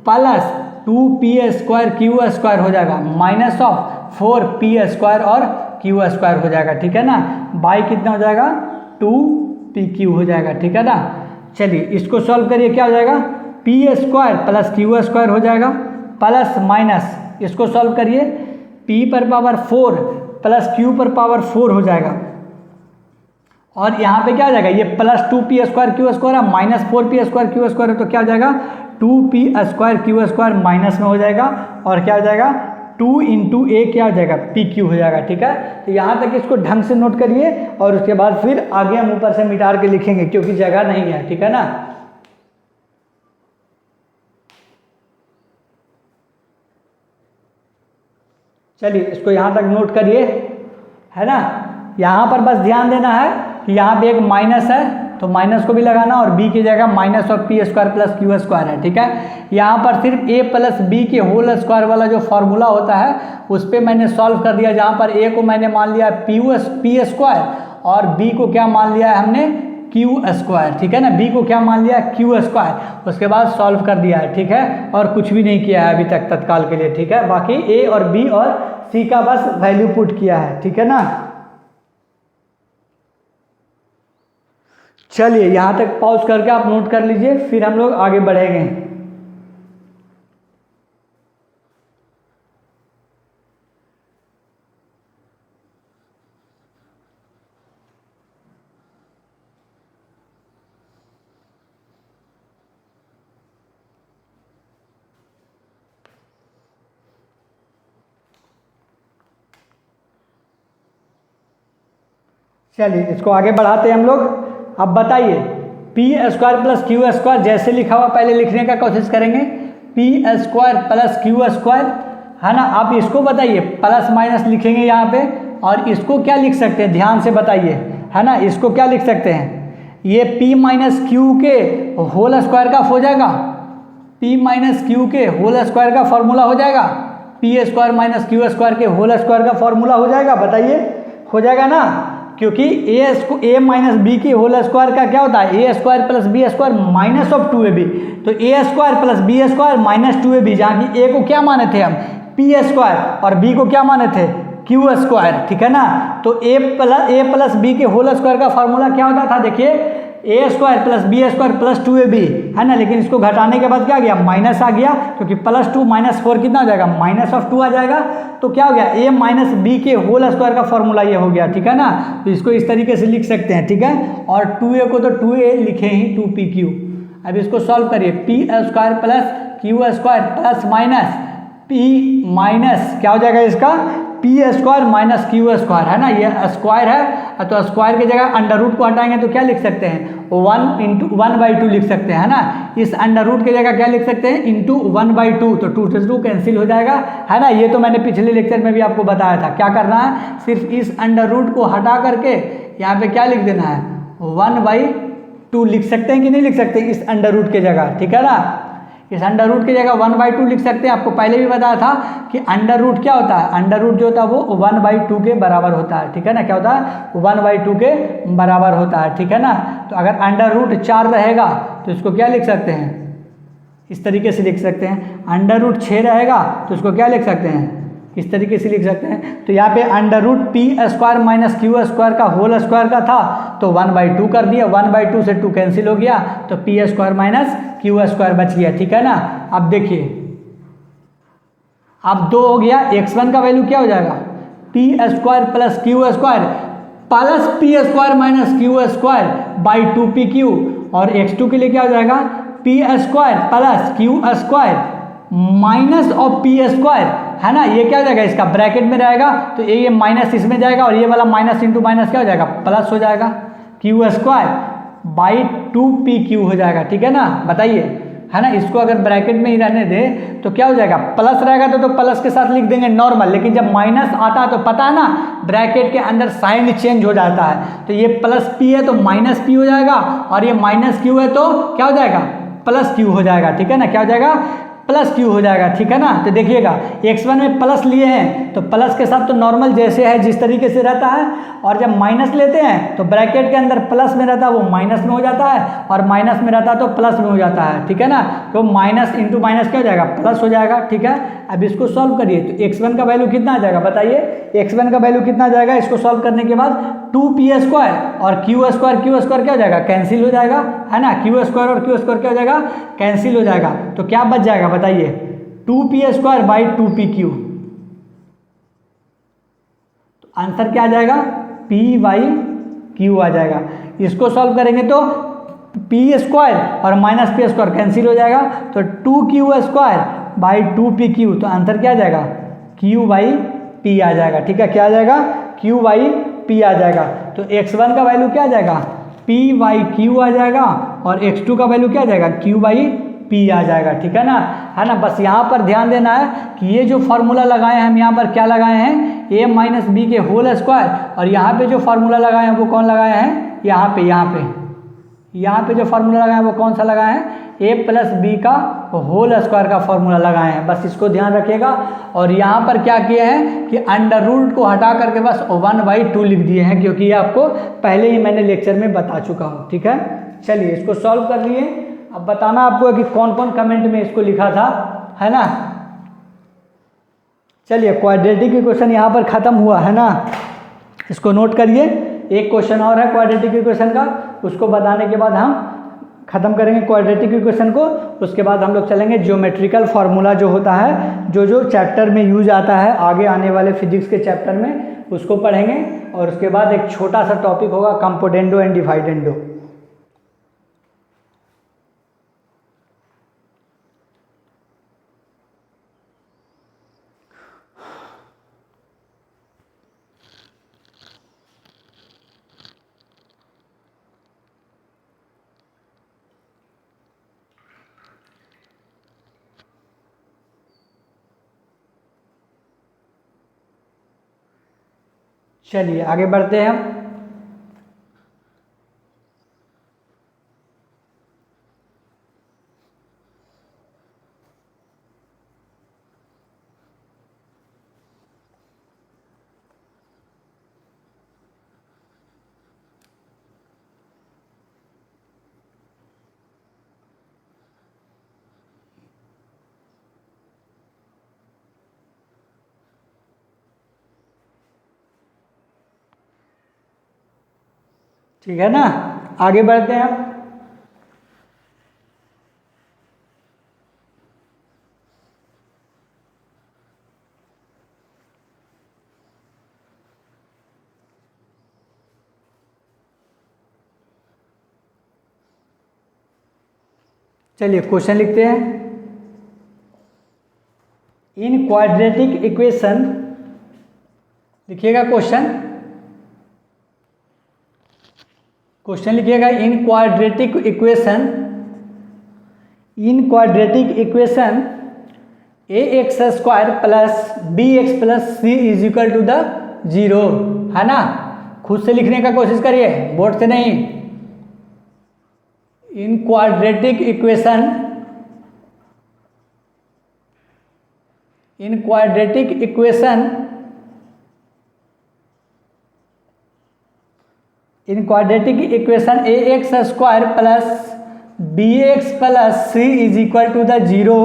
plus 2 P square q square हो जाएगा, माइनस ऑफ 4 पी स्क्वायर और क्यू स्क्वायर हो जाएगा, ठीक है ना। बाई कितना हो जाएगा, 2 पी क्यू हो जाएगा, ठीक है ना। चलिए इसको सॉल्व करिए, क्या हो जाएगा, p square plus q square हो जाएगा, प्लस माइनस, इसको सॉल्व करिए, p पर पावर 4 प्लस q पर पावर 4 हो जाएगा, और यहाँ पे क्या हो जाएगा, ये plus 2p square q square है, minus 4p square q square है, तो क्या हो जाएगा, 2p square q square minus में हो जाएगा, और क्या हो जाएगा, 2 इंटू ए क्या हो जाएगा, पी क्यू हो जाएगा, ठीक है। तो यहाँ तक इसको ढंग से नोट करिए, और उसके बाद फिर आगे हम ऊपर से मिटार के लिखेंगे, क्योंकि जगह नहीं है, ठीक है ना। चलिए इसको यहाँ तक नोट करिए, है ना। यहाँ पर बस ध्यान देना है कि यहाँ पे एक माइनस है, तो माइनस को भी लगाना, और b की जगह minus of P square plus q square है, ठीक है। यहाँ पर सिर्फ a प्लस बी के होल स्क्वायर वाला जो फॉर्मूला होता है उस पर मैंने सॉल्व कर दिया, जहाँ पर a को मैंने मान लिया पी स्क्वायर, और b को क्या मान लिया है हमने, क्यू स्क्वायर, ठीक है ना। b को क्या मान लिया, क्यू स्क्वायर, उसके बाद सॉल्व कर दिया है, ठीक है, और कुछ भी नहीं किया है अभी तक तत्काल के लिए, ठीक है। बाकी a और b और c का बस वैल्यू पुट किया है, ठीक है ना। चलिए यहाँ तक पॉज करके आप नोट कर लीजिए, फिर हम लोग आगे बढ़ेंगे। चलिए इसको आगे बढ़ाते हैं हम लोग। अब बताइए, P square plus q square जैसे लिखा हुआ पहले लिखने का कोशिश करेंगे, P square plus q square, है ना। आप इसको बताइए, प्लस माइनस लिखेंगे यहाँ पे, और इसको क्या लिख सकते हैं, ध्यान से बताइए, है ना। इसको क्या लिख सकते हैं, ये p माइनस क्यू के होल स्क्वायर का हो जाएगा, p माइनस क्यू के होल स्क्वायर का फॉर्मूला हो जाएगा, p square minus q square के होल स्क्वायर का फॉर्मूला हो जाएगा, बताइए, हो जाएगा ना। क्योंकि ए माइनस बी की होल स्क्वायर का क्या होता है, a square plus b square minus of 2ab, तो a square plus b square minus 2ab, जहाँ की ए को क्या माने थे हम पी स्क्वायर और बी को क्या माने थे क्यू स्क्वायर, ठीक है ना। तो ए प्लस बी के होल स्क्वायर का फॉर्मूला क्या होता था, देखिए a square plus b square plus 2ab है ना, लेकिन इसको घटाने के बाद क्या आ गया माइनस आ गया, क्योंकि प्लस 2 माइनस 4 कितना हो जाएगा माइनस ऑफ 2 आ जाएगा, तो क्या हो गया ए माइनस बी के होल स्क्वायर का फॉर्मूला ये हो गया, ठीक है ना। तो इसको इस तरीके से लिख सकते हैं, ठीक है। और 2a को तो 2a लिखे ही 2pq। अब इसको सॉल्व करिए, P square plus q square plus minus P minus क्या हो जाएगा इसका P square minus q square, है ना, ये स्क्वायर है तो स्क्वायर की जगह अंडर रूट को हटाएंगे तो क्या लिख सकते हैं 1/2 लिख सकते हैं, है ना। इस अंडर रूट की जगह क्या लिख सकते हैं इंटू 1/2, तो 2 से 2 कैंसिल हो जाएगा, है ना। ये तो मैंने पिछले लेक्चर में भी आपको बताया था, क्या करना है सिर्फ इस अंडर रूट को हटा करके यहाँ पे क्या लिख देना है 1/2 लिख सकते हैं कि नहीं लिख सकते इस अंडर रूट की जगह, ठीक है ना। इस अंडर रूट की जगह 1/2 लिख सकते हैं। आपको पहले भी बताया था कि अंडर रूट क्या होता है, अंडर रूट जो होता है वो 1/2 के बराबर होता है, ठीक है ना। क्या होता है 1/2 के बराबर होता है, ठीक है ना। तो अगर अंडर रूट 4 रहेगा तो इसको क्या लिख सकते हैं इस तरीके से लिख सकते हैं। अंडर रूट 6 रहेगा तो इसको क्या लिख सकते हैं इस तरीके से लिख सकते हैं। तो यहाँ पे under root p square minus q square का होल स्क्वायर का था तो 1/2 कर दिया, 1/2 से 2 कैंसिल हो गया तो P square minus q square बच गया, ठीक है ना। अब देखिए अब 2 हो गया, x1 का वैल्यू क्या हो जाएगा p square plus q square plus P square minus q square by 2pq, और x2 के लिए क्या हो जाएगा p square plus q square minus of P square, है ना। ये क्या हो जाएगा इसका ब्रैकेट में रहेगा तो ये माइनस इसमें जाएगा और ये वाला माइनस इंटू माइनस क्या हो जाएगा प्लस हो जाएगा क्यू स्क्वायर बाई 2pq हो जाएगा, ठीक है ना। बताइए, है ना। इसको अगर ब्रैकेट में ही रहने दे तो क्या हो जाएगा प्लस रहेगा तो प्लस के साथ लिख देंगे नॉर्मल, लेकिन जब माइनस आता है तो पता है ना ब्रैकेट के अंदर साइन चेंज हो जाता है, तो ये प्लस पी है तो माइनस पी हो जाएगा और ये माइनस क्यू है तो क्या हो जाएगा प्लस क्यू हो जाएगा, ठीक है ना। क्या हो जाएगा प्लस क्यू हो जाएगा, ठीक है ना। तो देखिएगा x1 में प्लस लिए हैं तो प्लस के साथ तो नॉर्मल जैसे है जिस तरीके से रहता है, और जब माइनस लेते हैं तो ब्रैकेट के अंदर प्लस में रहता है वो माइनस में हो जाता है और माइनस में रहता है तो प्लस में हो जाता है, ठीक है ना। तो माइनस इंटू माइनस क्या हो जाएगा प्लस हो जाएगा, ठीक है। अब इसको सॉल्व करिए तो x1 का वैल्यू कितना आ जाएगा बताइए, x1 का वैल्यू कितना आ जाएगा। इसको सॉल्व करने के बाद 2p स्क्वायर और क्यू स्क्वायर क्या हो जाएगा कैंसिल हो जाएगा, है ना। क्यू स्क्वायर और क्यू स्क्वायर क्या हो जाएगा कैंसिल हो जाएगा, तो क्या बच जाएगा बताइए 2p स्क्वायर बाई 2pq। तो आंसर क्या आ जाएगा p/q आ जाएगा। इसको सॉल्व करेंगे तो p स्क्वायर और माइनस पी स्क्वायर कैंसिल हो जाएगा तो 2q स्क्वायर बाई 2pq, तो आंसर क्या आ जाएगा q/p आ जाएगा, ठीक है। क्या आ जाएगा q/p आ जाएगा। तो x1 का वैल्यू क्या आ जाएगा p/q आ जाएगा और x2 का वैल्यू क्या आ जाएगा q/p आ जाएगा, ठीक है ना। बस यहाँ पर ध्यान देना है कि ये जो फार्मूला लगाए हैं हम यहाँ पर क्या लगाए हैं a माइनस बी के होल स्क्वायर, और यहाँ पे जो फार्मूला लगाए हैं वो कौन लगाए हैं यहाँ पे जो फार्मूला लगाए हैं वो कौन सा लगाए हैं a प्लस बी का होल स्क्वायर का फार्मूला लगाए हैं, बस इसको ध्यान रखिएगा। और यहाँ पर क्या किए हैं कि अंडर रूट को हटा करके बस 1/2 लिख दिए हैं, क्योंकि ये आपको पहले ही मैंने लेक्चर में बता चुका हूँ, ठीक है। चलिए इसको सॉल्व कर लिए। अब बताना आपको कि कौन कौन कमेंट में इसको लिखा था, है ना। चलिए क्वाड्रेटिक इक्वेशन यहाँ पर ख़त्म हुआ, है ना। इसको नोट करिए, एक क्वेश्चन और है क्वाड्रेटिक इक्वेशन का, उसको बताने के बाद हम खत्म करेंगे क्वाड्रेटिक इक्वेशन को। उसके बाद हम लोग चलेंगे ज्योमेट्रिकल फार्मूला जो होता है जो चैप्टर में यूज आता है आगे आने वाले फिजिक्स के चैप्टर में, उसको पढ़ेंगे। और उसके बाद एक छोटा सा टॉपिक होगा कंपोनेंडो एंड डिवाइडेंडो। चलिए आगे बढ़ते हैं हम। ठीक है ना। आगे बढ़ते हैं अब। चलिए क्वेश्चन लिखते हैं। इन क्वाड्रेटिक इक्वेशन, लिखिएगा क्वेश्चन, क्वेश्चन लिखिएगा। In quadratic equation, in quadratic equation a x square plus b x plus c is equal to the 0, है ना। खुद से लिखने का कोशिश करिए, बोर्ड से नहीं। In quadratic equation, in quadratic equation, in quadratic equation a x square plus b x plus c is equal to the 0,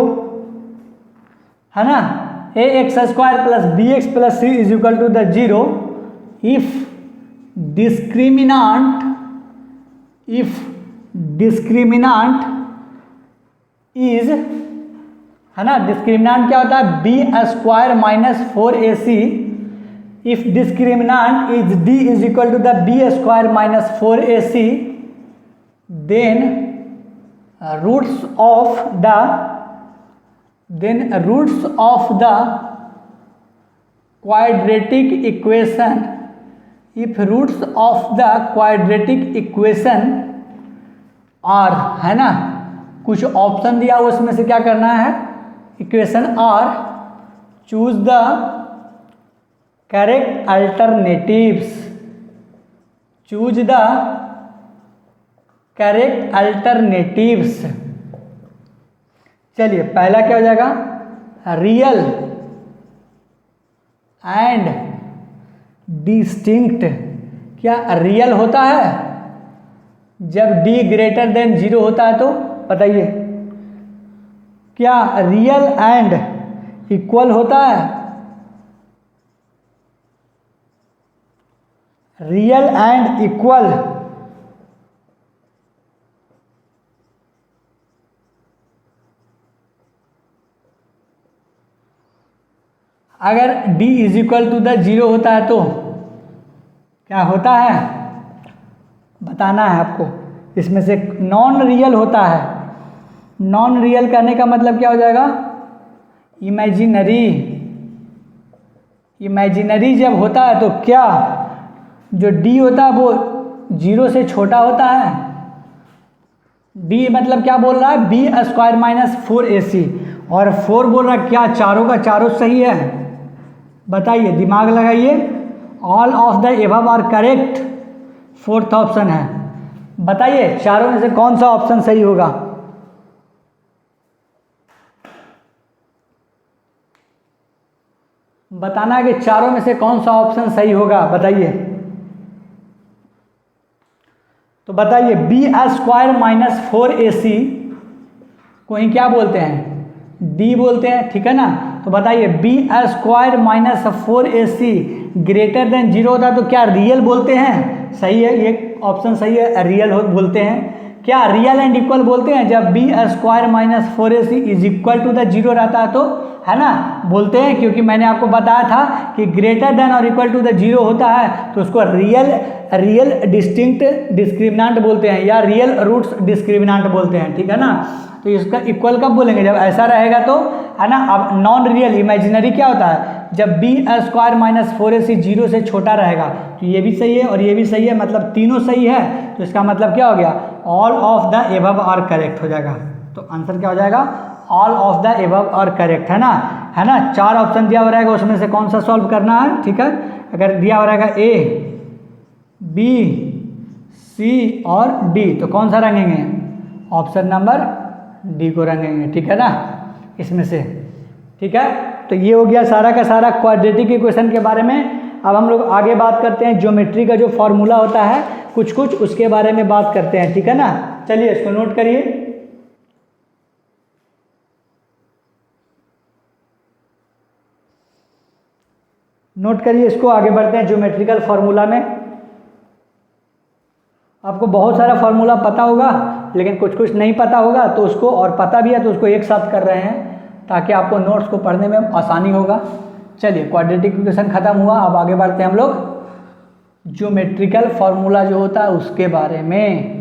है ना। A x square plus b x plus c is equal to the 0 if discriminant, if discriminant is, है ना। Discriminant क्या होता है, b square minus 4ac। If discriminant is d is equal to the b square minus 4ac, then roots of the, then roots of the quadratic equation, if roots of the quadratic equation are, है ना, कुछ option दिया हुआ, उसमें से क्या करना है, equation are, choose the correct alternatives, choose the correct alternatives. चलिए पहला क्या हो जाएगा, रियल एंड डिस्टिंक्ट। क्या रियल होता है जब d ग्रेटर देन 0 होता है, तो बताइए क्या रियल एंड इक्वल होता है, रियल एंड इक्वल। अगर d is equal to the 0 होता है तो क्या होता है, बताना है आपको। इसमें से नॉन रियल होता है, नॉन रियल करने का मतलब क्या हो जाएगा, इमेजिनरी। इमेजिनरी जब होता है तो क्या जो d होता है वो 0 से छोटा होता है। d मतलब क्या बोल रहा है, बी स्क्वायर माइनस 4ac, और 4 बोल रहा है क्या, चारों का चारों सही है। बताइए, दिमाग लगाइए। All of the above are correct, fourth option है। बताइए चारों में से कौन सा ऑप्शन सही होगा। बताना है कि चारों में से कौन सा ऑप्शन सही होगा, बताइए। तो बताइए, बी स्क्वायर माइनस 4ac को ही क्या बोलते हैं, d बोलते हैं, ठीक है ना। तो बताइए, b square minus 4ac greater than 0 होता है तो क्या रियल बोलते हैं, सही है, ये ऑप्शन सही है, रियल बोलते हैं। क्या रियल एंड इक्वल बोलते हैं जब b square minus 4ac is equal to the 0 रहता है, तो है ना, बोलते हैं। क्योंकि मैंने आपको बताया था कि ग्रेटर देन और इक्वल टू द 0 होता है तो उसको रियल डिस्टिंक्ट डिस्क्रिमिनांट बोलते हैं, या रियल रूट्स डिस्क्रिमिनांट बोलते हैं, ठीक है ना। तो इसका इक्वल कब बोलेंगे, जब ऐसा रहेगा तो, है ना। अब नॉन रियल इमेजिनरी क्या होता है, जब बी स्क्वायर माइनस 4ac 0 से छोटा रहेगा, तो ये भी सही है और ये भी सही है, मतलब तीनों सही है। तो इसका मतलब क्या हो गया, all of the above are correct हो जाएगा। तो आंसर क्या हो जाएगा, all of the above are correct, है ना, है ना। 4 ऑप्शन दिया हुआ रहेगा, उसमें से कौन सा सॉल्व करना है, ठीक है। अगर दिया हुआ रहेगा ए, बी, सी और डी, तो कौन सा रंगेंगे, ऑप्शन नंबर डी को रंगेंगे, ठीक है ना, इसमें से, ठीक है। तो ये हो गया सारा का सारा क्वाड्रेटिक इक्वेशन के बारे में। अब हम लोग आगे बात करते हैं, ज्योमेट्री का जो फॉर्मूला होता है कुछ कुछ, उसके बारे में बात करते हैं, ठीक है ना। चलिए इसको नोट करिए। नोट करिए इसको, आगे बढ़ते हैं ज्योमेट्रिकल फॉर्मूला में। आपको बहुत सारा फार्मूला पता होगा, लेकिन कुछ कुछ नहीं पता होगा तो उसको, और पता भी है तो उसको एक साथ कर रहे हैं ताकि आपको नोट्स को पढ़ने में आसानी होगा। चलिए, क्वाड्रेटिक इक्वेशन खत्म हुआ, अब आगे बढ़ते हैं हम लोग ज्योमेट्रिकल फार्मूला जो होता है उसके बारे में।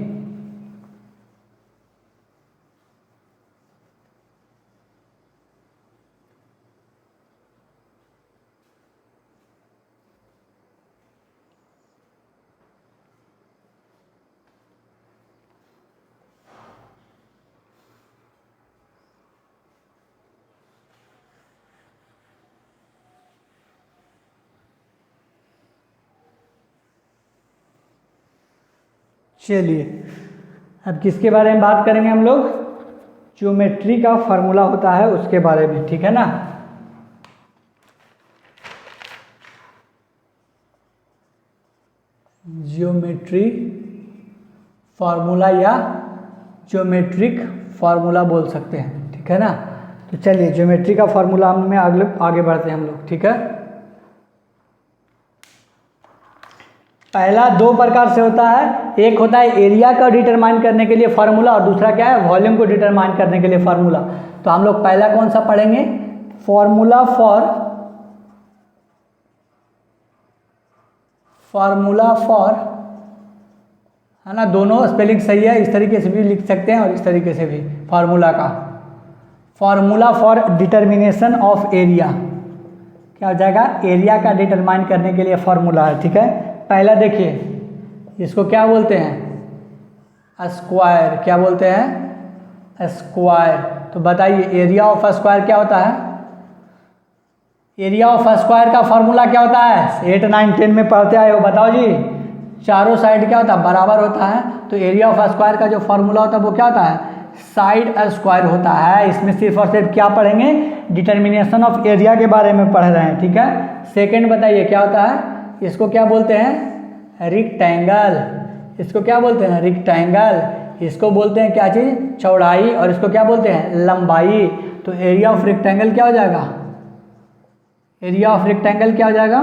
चलिए, अब किसके बारे में बात करेंगे हम लोग? ज्योमेट्री का फार्मूला होता है उसके बारे में, ठीक है ना। ज्योमेट्री फार्मूला या ज्योमेट्रिक फार्मूला बोल सकते हैं, ठीक है ना। तो चलिए, ज्योमेट्री का फार्मूला में आगे बढ़ते हैं हम लोग, ठीक है। पहला दो प्रकार से होता है, एक होता है एरिया का डिटरमाइन करने के लिए फार्मूला, और दूसरा क्या है? वॉल्यूम को डिटरमाइन करने के लिए फार्मूला। तो हम लोग पहला कौन सा पढ़ेंगे? फार्मूला फॉर है ना, दोनों स्पेलिंग सही है, इस तरीके से भी लिख सकते हैं और इस तरीके से भी। फार्मूला का formula for determination of area क्या हो जाएगा? एरिया का डिटरमाइन करने के लिए फार्मूला है, ठीक है। पहला देखिए, इसको क्या बोलते हैं? स्क्वायर। क्या बोलते हैं? स्क्वायर। तो बताइए, एरिया ऑफ स्क्वायर क्या होता है? एरिया ऑफ स्क्वायर का फार्मूला क्या होता है? 8, 9, 10 में पढ़ते आए हो, बताओ जी। चारों साइड क्या होता है? बराबर होता है। तो एरिया ऑफ स्क्वायर का जो फार्मूला होता है वो क्या होता है? साइड स्क्वायर होता है। इसमें सिर्फ और सिर्फ क्या पढ़ेंगे? डिटर्मिनेशन ऑफ एरिया के बारे में पढ़ रहे हैं, ठीक है। सेकेंड बताइए क्या होता है? इसको क्या बोलते हैं? रेक्टेंगल। इसको क्या बोलते हैं? रेक्टेंगल। इसको बोलते हैं क्या चीज़? चौड़ाई। और इसको क्या बोलते हैं? लंबाई। तो एरिया ऑफ रेक्टेंगल क्या हो जाएगा? एरिया ऑफ रेक्टेंगल क्या हो जाएगा?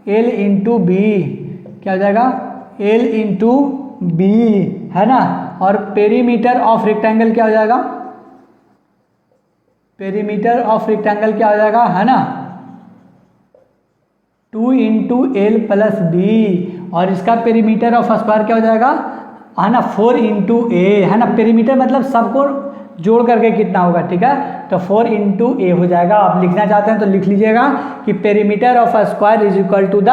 L into b. क्या हो जाएगा? L इंटू बी, है ना। और पेरीमीटर ऑफ रेक्टेंगल क्या हो जाएगा? पेरीमीटर ऑफ रेक्टेंगल क्या हो जाएगा, है ना? 2 इंटू एल प्लस बी। और इसका पेरीमीटर ऑफ स्क्वायर क्या हो जाएगा, है ना? 4 इंटू ए, है ना। पेरीमीटर मतलब सबको जोड़ करके कितना होगा, ठीक है। तो 4 इंटू ए हो जाएगा। आप लिखना चाहते हैं तो लिख लीजिएगा कि perimeter of square is equal to the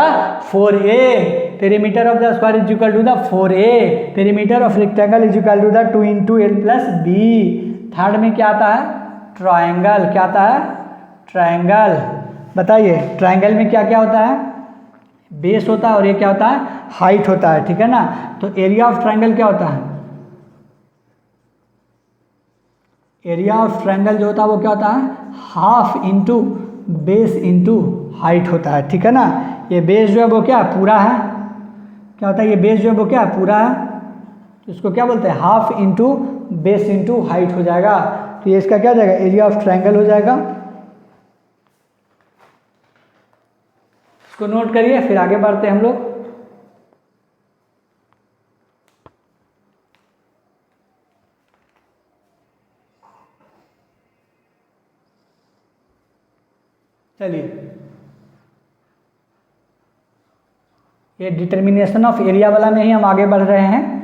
4a। Perimeter of the square is equal to the 4a। Perimeter of rectangle is equal to the 2 into l plus b. Third में क्या आता है? ट्रायंगल। क्या आता है? ट्रायंगल। बताइए, triangle में क्या क्या होता है? बेस होता है और ये क्या होता है? हाइट होता है, ठीक है ना। तो एरिया ऑफ ट्रायंगल क्या होता है? एरिया ऑफ ट्रायंगल जो होता है वो क्या होता है? Half into base into height होता है, ठीक है ना। ये बेस जो है वो क्या है? पूरा है। क्या होता है? ये बेस जो है वो क्या है? पूरा है। तो इसको क्या बोलते हैं? Half into base into height हो जाएगा। तो ये इसका क्या हो जाएगा? एरिया ऑफ ट्रायंगल हो जाएगा। इसको नोट करिए, फिर आगे बढ़ते हैं हम लोग। चलिए, ये डिटर्मिनेशन ऑफ एरिया वाला में ही हम आगे बढ़ रहे हैं।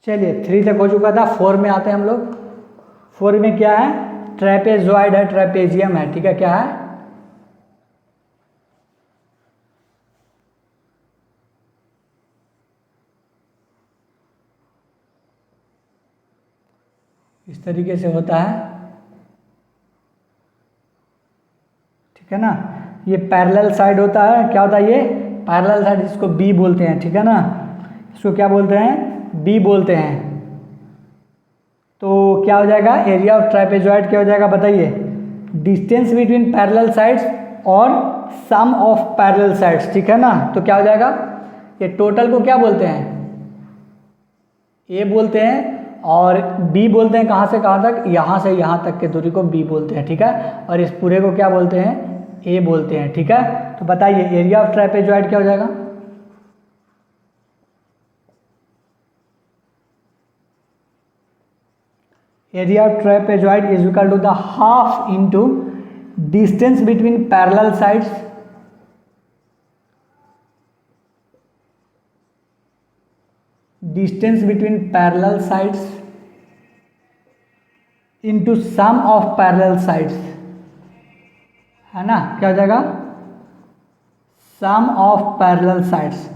चलिए, 3 तक हो चुका था, 4 में आते हैं हम लोग। 4 में क्या है? ट्रेपेजॉइड है, ट्रेपेजियम है, ठीक है। क्या है? इस तरीके से होता है, ठीक है ना। ये पैरेलल साइड होता है। क्या होता है ये? पैरेलल साइड, इसको बी बोलते हैं, ठीक है ना। इसको क्या बोलते हैं? बी बोलते हैं। तो क्या हो जाएगा? एरिया ऑफ ट्राइपेजॉइड क्या हो जाएगा बताइए? डिस्टेंस बिटवीन पैरेलल साइड्स और सम ऑफ पैरेलल साइड्स, ठीक है ना। तो क्या हो जाएगा? ये टोटल को क्या बोलते हैं? ए बोलते हैं, और बी बोलते हैं कहाँ से कहाँ तक, यहाँ से यहाँ तक के दूरी को बी बोलते हैं, ठीक है। और इस पूरे को क्या बोलते हैं, ए बोलते हैं, ठीक है। तो बताइए एरिया ऑफ ट्रापेजॉइड क्या हो जाएगा। Area of trapezoid is equal to the half into distance between parallel sides into sum of parallel sides, है ना। क्या हो जाएगा, sum of parallel sides.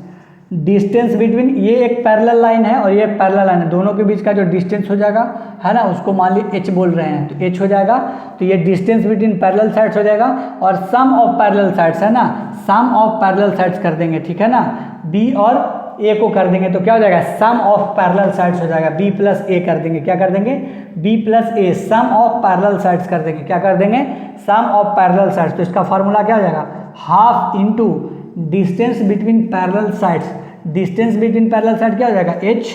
Distance between, ये एक पैरेलल लाइन है और ये एक पैरेलल लाइन है, दोनों के बीच का जो डिस्टेंस हो जाएगा, है ना, उसको मान लीजिए h बोल रहे हैं, तो h हो जाएगा। तो ये डिस्टेंस बिटवीन पैरेलल साइड्स हो जाएगा, और सम ऑफ पैरेलल साइड्स, है ना, सम ऑफ पैरेलल साइड्स कर देंगे, ठीक है ना। b और a को कर देंगे तो क्या हो जाएगा, सम ऑफ पैरेलल साइड्स हो जाएगा, b प्लस a कर देंगे, क्या कर देंगे, b plus a, sum of parallel sides कर देंगे, क्या कर देंगे, सम ऑफ पैरेलल साइड्स। तो इसका फॉर्मूला क्या हो जाएगा, half into distance between parallel sides, distance between parallel side क्या हो जाएगा h,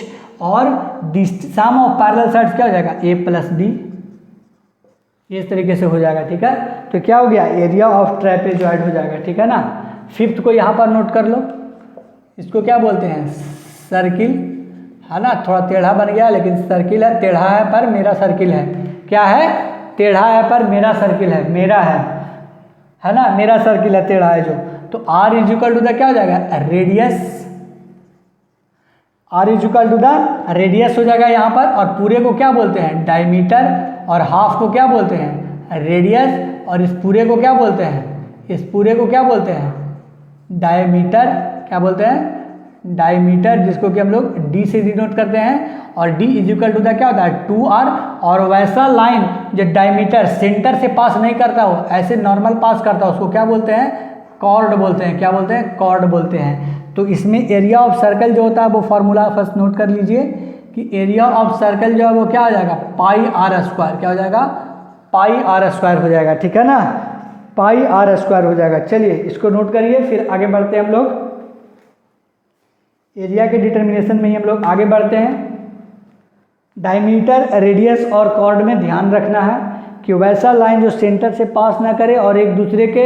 और सम ऑफ पैरेलल साइड्स क्या हो जाएगा a प्लस b, इस तरीके से हो जाएगा, ठीक है। तो क्या हो गया, एरिया ऑफ ट्रापेजॉइड हो जाएगा, ठीक है ना। फिफ्थ को यहाँ पर नोट कर लो, इसको क्या बोलते हैं, सर्किल, है ना, थोड़ा टेढ़ा बन गया लेकिन सर्किल है, टेढ़ा है पर मेरा सर्किल है, क्या है, टेढ़ा है पर मेरा सर्किल है, मेरा है ना, मेरा सर्किल है, टेढ़ा है जो। तो r is equal to the क्या हो जाएगा, radius, r is equal to the radius हो जाएगा यहाँ पर, और पूरे को क्या बोलते हैं, डायमीटर, और हाफ को क्या बोलते हैं, रेडियस, और इस पूरे को क्या बोलते हैं, इस पूरे को क्या बोलते हैं, डायमीटर, क्या बोलते हैं, डायमीटर, जिसको कि हम लोग d से डिनोट करते हैं। और d is equal to the क्या होता है, 2r। और वैसा लाइन जो डायमीटर सेंटर से पास नहीं करता हो, ऐसे नॉर्मल पास करता हो, उसको क्या बोलते हैं, कॉर्ड बोलते हैं, क्या बोलते हैं, कॉर्ड बोलते हैं। तो इसमें एरिया ऑफ सर्कल जो होता है वो फॉर्मूला फर्स्ट नोट कर लीजिए कि एरिया ऑफ सर्कल जो है वो क्या हो जाएगा, पाई आर स्क्वायर, क्या हो जाएगा, पाई आर स्क्वायर हो जाएगा, ठीक है ना, पाई आर स्क्वायर हो जाएगा। चलिए इसको नोट करिए, फिर आगे बढ़ते हैं हम लोग, एरिया के डिटर्मिनेशन में ही हम लोग आगे बढ़ते हैं। डायमीटर, रेडियस और कॉर्ड में ध्यान रखना है कि वैसा लाइन जो सेंटर से पास ना करे और एक दूसरे के,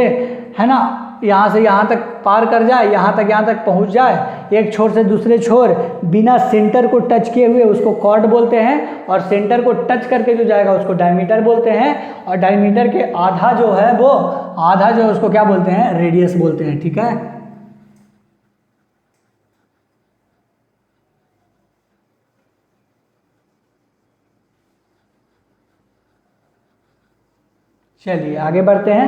है ना, यहाँ से यहाँ तक पार कर जाए, यहाँ तक पहुँच जाए, एक छोर से दूसरे छोर बिना सेंटर को टच किए हुए, उसको कॉर्ड बोलते हैं। और सेंटर को टच करके जो जाएगा उसको डायमीटर बोलते हैं। और डायमीटर के आधा जो है वो, आधा जो है उसको क्या बोलते हैं, रेडियस बोलते हैं, ठीक है। चलिए आगे बढ़ते हैं,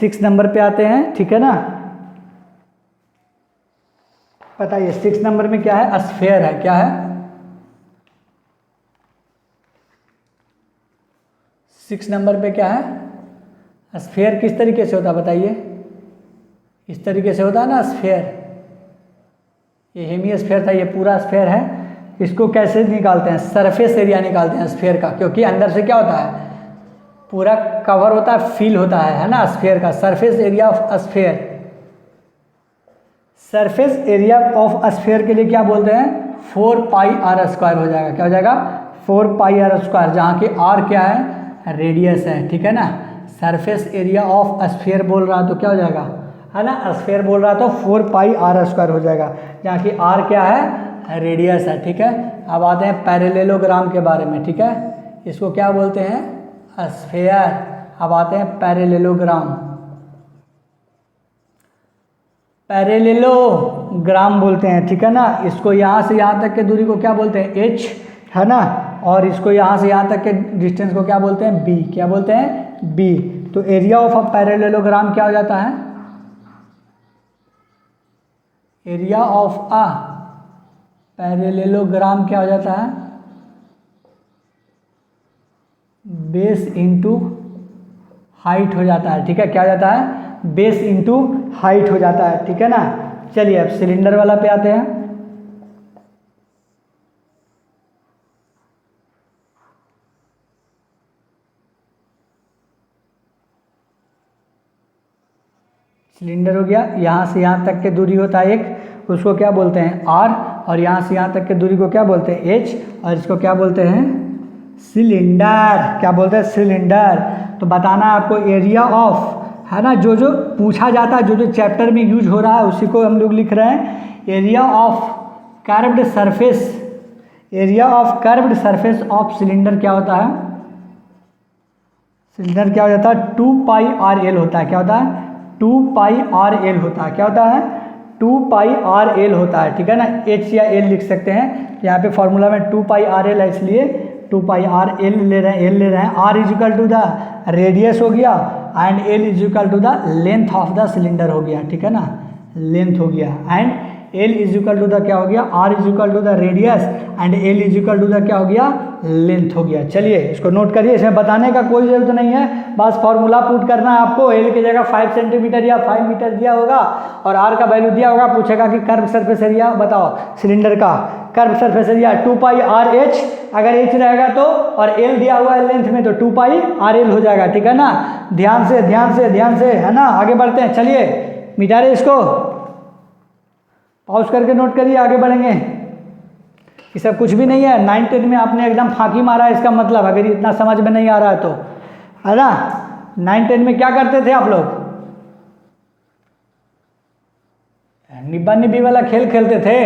6 नंबर पे आते हैं, ठीक है ना। बताइए 6 नंबर में क्या है, स्फीयर है, क्या है, 6 नंबर पे क्या है, स्फीयर। किस तरीके से होता है बताइए, इस तरीके से होता है ना स्फीयर, ये हेमिस्फीयर था, ये पूरा स्फीयर है। इसको कैसे निकालते हैं, सरफेस एरिया निकालते हैं स्फीयर का, क्योंकि अंदर से क्या होता है, पूरा कवर होता है, फील होता है ना स्फीयर का। Surface area of sphere, surface area of sphere के लिए क्या बोलते हैं, 4 पाई आर स्क्वायर हो जाएगा, क्या हो जाएगा, 4 पाई आर स्क्वायर, जहाँ की आर क्या है, रेडियस है, ठीक है ना। सरफेस एरिया ऑफ स्फीयर बोल रहा है तो क्या हो जाएगा, है ना, स्फीयर बोल रहा है तो 4 पाई आर स्क्वायर हो जाएगा, जहाँ की आर क्या है, रेडियस है, ठीक है। अब आते हैं पैरेलेलोग्राम के बारे में, ठीक है, इसको क्या बोलते हैं, स्फीयर। अब आते हैं पैरेलेलोग्राम, पैरेलेलोग्राम बोलते हैं, ठीक है ना। इसको यहाँ से यहाँ तक के दूरी को क्या बोलते हैं, h, है ना, और इसको यहाँ से यहाँ तक के डिस्टेंस को क्या बोलते हैं, b, क्या बोलते हैं, b। तो एरिया ऑफ अ पैरेलेलोग्राम क्या हो जाता है, एरिया ऑफ अ पैरेलेलोग्राम क्या हो जाता है, बेस इंटू हाइट हो जाता है, ठीक है, क्या हो जाता है, बेस इंटू हाइट हो जाता है, ठीक है ना। चलिए अब सिलेंडर वाला पे आते हैं। सिलेंडर हो गया, यहाँ से यहाँ तक के दूरी होता है एक, उसको क्या बोलते हैं, आर। और यहाँ से यहाँ तक की दूरी को क्या बोलते हैं, h, और इसको क्या बोलते हैं, सिलेंडर। क्या बोलते हैं, सिलेंडर। तो बताना है आपको एरिया ऑफ, है ना, जो जो पूछा जाता है, जो जो चैप्टर में यूज हो रहा है उसी को हम लोग लिख रहे हैं। Area of curved surface, area of curved surface of cylinder क्या होता है, सिलेंडर क्या हो जाता है, 2πr_l होता है। क्या होता है, 2πr_l होता है। क्या होता है, 2πr_l होता है। ठीक है ना, h या l लिख सकते हैं। यहाँ पे फॉर्मूला में 2πr_l है, इसलिए 2πr_l ले रहे हैं, l ले रहे हैं। r is equal to the radius हो गया and l is equal to the length of the cylinder हो गया। ठीक है ना, लेंथ हो गया and l is equal to the क्या हो गया, r is equal to the radius and l is equal to the क्या हो गया, लेंथ हो गया। चलिए इसको नोट करिए, इसमें बताने का कोई जरूरत नहीं है, बस फॉर्मूला पुट करना है आपको। l की जगह 5 सेंटीमीटर या 5 मीटर दिया होगा और r का वैल्यू दिया होगा, पूछेगा कि कर्व सरफेस एरिया बताओ सिलेंडर का, कर्व सरफेस एरिया 2πr_h, अगर h रहेगा तो, और l दिया हुआ है लेंथ में तो 2πr_l हो जाएगा। ठीक है ना, ध्यान से ध्यान से ध्यान से, है ना, आगे बढ़ते हैं। चलिए मिटा रहे इसको, पॉज करके नोट करिए, आगे बढ़ेंगे। ये सब कुछ भी नहीं है, 9th में आपने एकदम फांकी मारा है, इसका मतलब अगर इतना समझ में नहीं आ रहा है तो, है ना। 9th में क्या करते थे आप लोग, निब्बा निब्बी वाला खेल खेलते थे।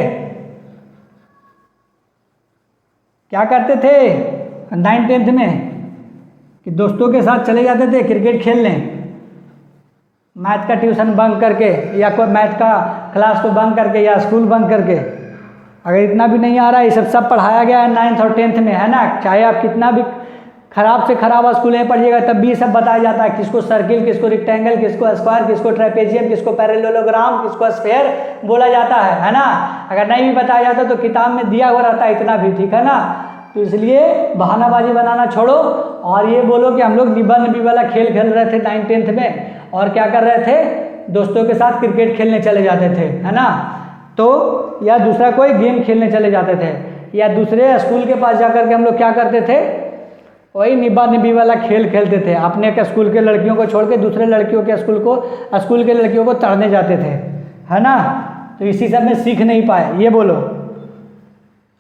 क्या करते थे 9th में कि दोस्तों के साथ चले जाते थे क्रिकेट खेलने, मैथ का ट्यूशन बंक करके या कोई मैथ का क्लास को बंक करके या स्कूल बंक करके। अगर इतना भी नहीं आ रहा है, ये सब पढ़ाया गया है 9th और 10th में, है ना। चाहे आप कितना भी खराब से खराब स्कूल में पढ़िएगा तब भी सब बताया जाता है, किसको सर्किल, किसको रेक्टेंगल, किसको स्क्वायर, किसको ट्रेपेजियम, किसको पैरेललोग्राम, किसको स्फेयर बोला जाता है ना। अगर नहीं भी बताया जाता तो किताब में दिया हुआ रहता है इतना भी। ठीक है ना, तो इसलिए बहानाबाजी बनाना छोड़ो और ये बोलो कि हम लोग निब्बा निब्बी वाला खेल खेल रहे थे 9th 10th में, और क्या कर रहे थे, दोस्तों के साथ क्रिकेट खेलने चले जाते थे, है ना। तो या दूसरा कोई गेम खेलने चले जाते थे, या दूसरे स्कूल के पास जाकर के हम लोग क्या करते थे, वही निब्बा निब्बी वाला खेल खेलते थे। अपने के स्कूल के लड़कियों को छोड़ के दूसरे लड़कियों के स्कूल के लड़कियों को तड़ने जाते थे, है ना। तो इसी सब में सीख नहीं पाए, ये बोलो।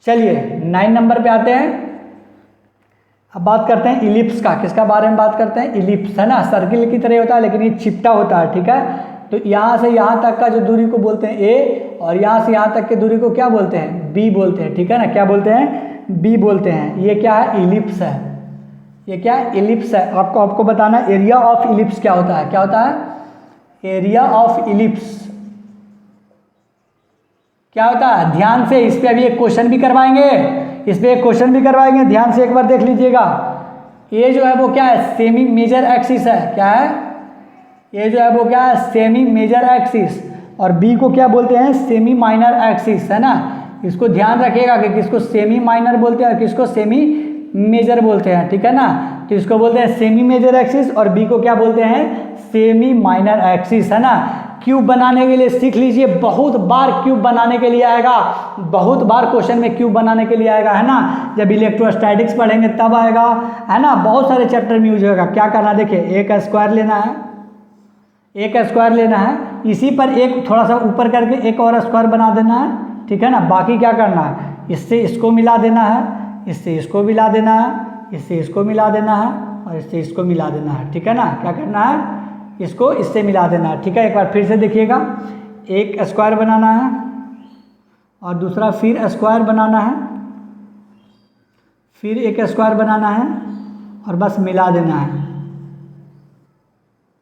चलिए 9 नंबर पे आते हैं। अब बात करते हैं इलिप्स का। किसका बारे में बात करते हैं, इलिप्स, है ना। सर्किल की तरह होता है लेकिन ये चिपटा होता है। ठीक है, तो यहाँ से यहाँ तक का जो दूरी को बोलते हैं ए, और यहाँ से यहाँ तक की दूरी को क्या बोलते हैं, बी बोलते हैं। ठीक है ना, क्या बोलते हैं, बी बोलते हैं। ये क्या है, इलिप्स है। ये क्या है, इलिप्स है। आपको बताना एरिया ऑफ इलिप्स क्या होता है। क्या होता है, एरिया ऑफ इलिप्स क्या होता है। ध्यान से, इस पे अभी एक क्वेश्चन भी करवाएंगे, इस पे एक क्वेश्चन भी करवाएंगे, ध्यान से एक बार देख लीजिएगा। ये जो है वो क्या है, सेमी मेजर एक्सिस है। क्या है, ये जो है वो क्या है, सेमी मेजर एक्सिस, और बी को क्या बोलते हैं, सेमी माइनर एक्सिस, है ना। इसको ध्यान रखिएगा कि किसको सेमी माइनर बोलते हैं और किसको सेमी मेजर बोलते हैं। ठीक है ना, तो इसको बोलते हैं सेमी मेजर एक्सिस और बी को क्या बोलते हैं, सेमी माइनर एक्सिस, है ना। क्यूब बनाने के लिए सीख लीजिए, बहुत बार क्यूब बनाने के लिए आएगा, बहुत बार क्वेश्चन में क्यूब बनाने के लिए आएगा, है ना। जब इलेक्ट्रोस्टैटिक्स पढ़ेंगे तब आएगा, है ना। बहुत सारे चैप्टर में यूज होगा। क्या करना, देखिए एक स्क्वायर लेना है, एक स्क्वायर लेना है, इसी पर एक थोड़ा सा ऊपर करके एक और स्क्वायर बना देना है। ठीक है ना, बाकी क्या करना है, इससे इसको मिला देना है, इससे इसको मिला देना है, इससे इसको मिला देना है और इससे इसको मिला देना है। ठीक है ना, क्या करना है, इसको इससे मिला देना है। ठीक है, एक बार फिर से देखिएगा, एक स्क्वायर बनाना है और दूसरा फिर स्क्वायर बनाना है, फिर एक स्क्वायर बनाना है और बस मिला देना है।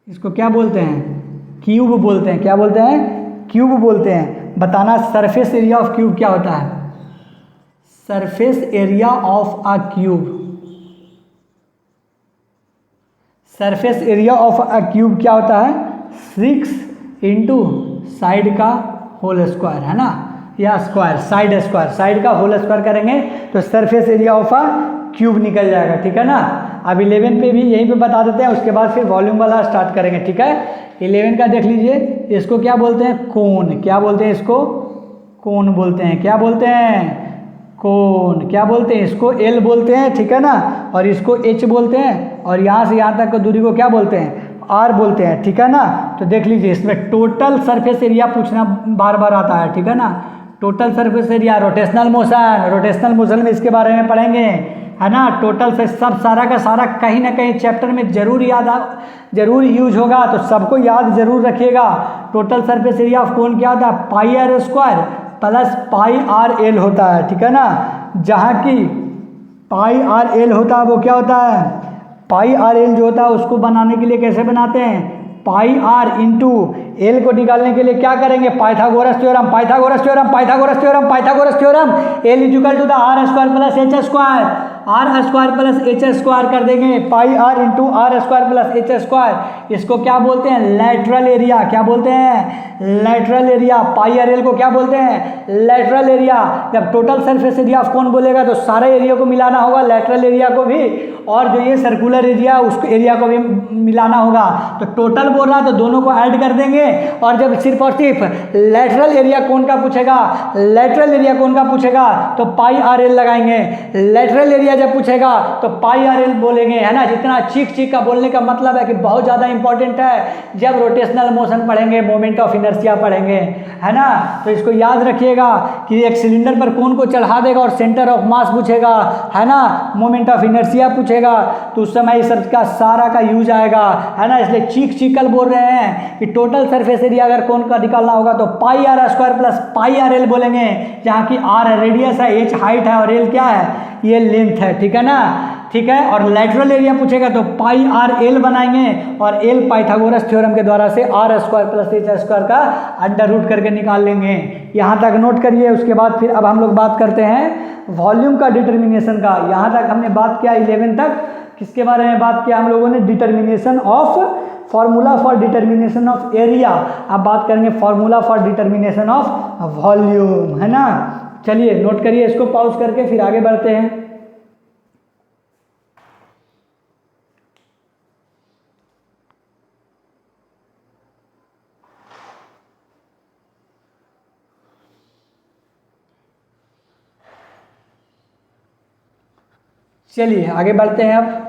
इसको क्या बोलते हैं, क्यूब बोलते हैं। क्या बोलते हैं, क्यूब बोलते हैं। बताना सरफेस एरिया ऑफ क्यूब क्या होता है, surface area of a cube, surface area of a cube क्या होता है, 6 इंटू साइड का होल स्क्वायर, है ना, या स्क्वायर, साइड स्क्वायर, साइड का होल स्क्वायर करेंगे तो surface area of a cube निकल जाएगा। ठीक है ना, अब 11 पे भी यहीं पे बता देते हैं, उसके बाद फिर वॉल्यूम वाला स्टार्ट करेंगे। ठीक है, 11 का देख लीजिए, इसको क्या बोलते हैं, कोन। क्या बोलते हैं, इसको कोन बोलते हैं। क्या बोलते हैं, कोन। क्या बोलते हैं, इसको एल बोलते हैं। ठीक है ना, और इसको एच बोलते हैं, और यहाँ से यहाँ तक की दूरी को क्या बोलते हैं, आर बोलते हैं। ठीक है ना, तो देख लीजिए, इसमें टोटल सरफेस एरिया पूछना बार बार आता है। ठीक है ना, total surface area, rotational motion में इसके बारे में पढ़ेंगे, है ना। टोटल से सब सारा का सारा कहीं ना कहीं चैप्टर में जरूर यूज होगा, तो सबको याद जरूर रखिएगा। Total surface area of cone क्या होता है, pi r square plus pi r l होता है, ठीक है ना। जहाँ की पाई आर एल होता है वो क्या होता है, पाई आर एल जो होता है उसको बनाने के लिए कैसे बनाते हैं, पाई आर इंटू एल को निकालने के लिए क्या करेंगे, Pythagoras theorem, l equal to the r square plus h square, r square plus h square कर देंगे, pi r into r square plus h square. इसको क्या बोलते हैं, लेटरल एरिया। क्या बोलते हैं, lateral area. Pi r l को क्या बोलते हैं, लेटरल एरिया। जब total surface area of cone बोलेगा तो सारे एरिया को मिलाना होगा, लेटरल एरिया को भी, और जो ये सर्कुलर एरिया उस एरिया को भी मिलाना होगा। तो टोटल बोल रहा तो दोनों को ऐड कर देंगे, और जब सिर्फ और सिर्फ लेटरल एरिया कोन का पूछेगा तो पाई आर एल लगाएंगे। लेटरल एरिया जब पूछेगा तो पाई आर एल बोलेंगे, है ना। जितना चीख का बोलने का मतलब है कि बहुत ज़्यादा इंपॉर्टेंट है। जब रोटेशनल मोशन पढ़ेंगे, मोमेंट ऑफ इनर्शिया पढ़ेंगे, है ना, तो इसको याद रखिएगा कि एक सिलेंडर पर कोन को चढ़ा देगा और सेंटर ऑफ मास पूछेगा, है ना, मोमेंट ऑफ इनर्शिया पूछेगा, तो उस समय इस का सारा का यूज आएगा, है ना। इसलिए चीख कर बोल रहे हैं कि टोटल सरफेस एरिया अगर कोन का निकालना होगा तो pi r square plus pi r l बोलेंगे, जहाँ की आर रेडियस है, एच हाइट है और एल क्या है, ये लेंथ है, ठीक है ना, ठीक है। और लेटरल एरिया पूछेगा तो पाई आर एल बनाएंगे, और एल पाइथागोरस थ्योरम के द्वारा से r square plus h square का अंडर रूट करके निकाल लेंगे। यहाँ तक नोट करिए। उसके बाद फिर अब हम लोग बात करते हैं वॉल्यूम का डिटर्मिनेशन का। यहाँ तक हमने बात किया 11 तक, किसके बारे में बात किया हम लोगों ने, determination of, formula for determination of area. अब बात करेंगे formula for determination of volume, है ना। चलिए नोट करिए, इसको पॉज करके फिर आगे बढ़ते हैं। चलिए आगे बढ़ते हैं अब।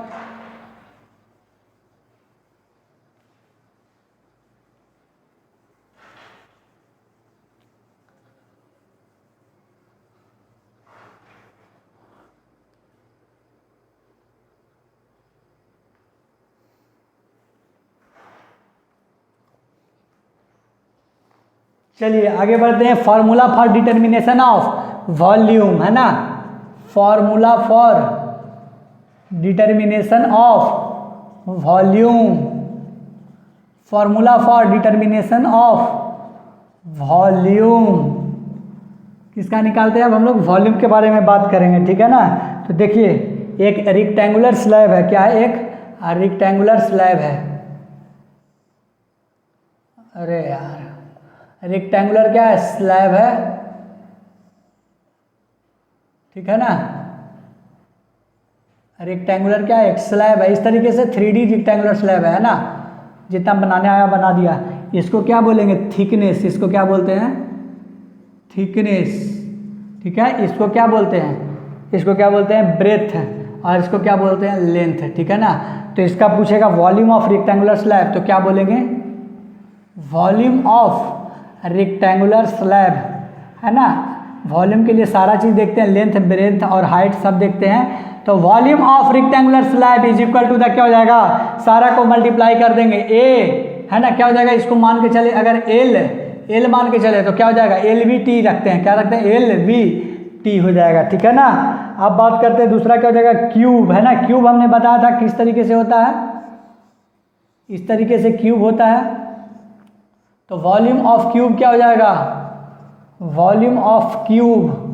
चलिए आगे बढ़ते हैं। Formula for determination of volume, है ना, formula for determination of volume, formula for determination of volume किसका निकालते हैं। अब हम लोग वॉल्यूम के बारे में बात करेंगे, ठीक है ना। तो देखिए एक रेक्टेंगुलर स्लैब है, क्या है, एक रेक्टेंगुलर स्लैब है। अरे यार, रेक्टेंगुलर क्या है, स्लैब है, ठीक है ना। रेक्टेंगुलर क्या है, एक स्लैब है। इस तरीके से 3D रेक्टेंगुलर स्लैब है ना, जितना बनाने आया बना दिया। इसको क्या बोलेंगे, थिकनेस। इसको क्या बोलते हैं, थिकनेस, ठीक है। इसको क्या बोलते हैं, इसको क्या बोलते हैं, ब्रेथ, और इसको क्या बोलते हैं, लेंथ, ठीक है ना। तो इसका पूछेगा वॉल्यूम ऑफ रेक्टेंगुलर स्लैब, तो क्या बोलेंगे, वॉल्यूम ऑफ रेक्टेंगुलर स्लैब, है ना। वॉल्यूम के लिए सारा चीज़ देखते हैं, लेंथ, ब्रेथ और हाइट सब देखते हैं। तो volume of rectangular slab is equal to the, क्या हो जाएगा, सारा को मल्टीप्लाई कर देंगे, ए, है ना, क्या हो जाएगा, इसको मान के चले, अगर एल मान के चले तो क्या हो जाएगा, एल वी टी रखते हैं, क्या रखते हैं, एल वी टी हो जाएगा, ठीक है ना। अब बात करते हैं दूसरा, क्या हो जाएगा, क्यूब, है ना। क्यूब हमने बताया था किस तरीके से होता है, इस तरीके से क्यूब होता है। तो वॉल्यूम ऑफ क्यूब क्या हो जाएगा, वॉल्यूम ऑफ क्यूब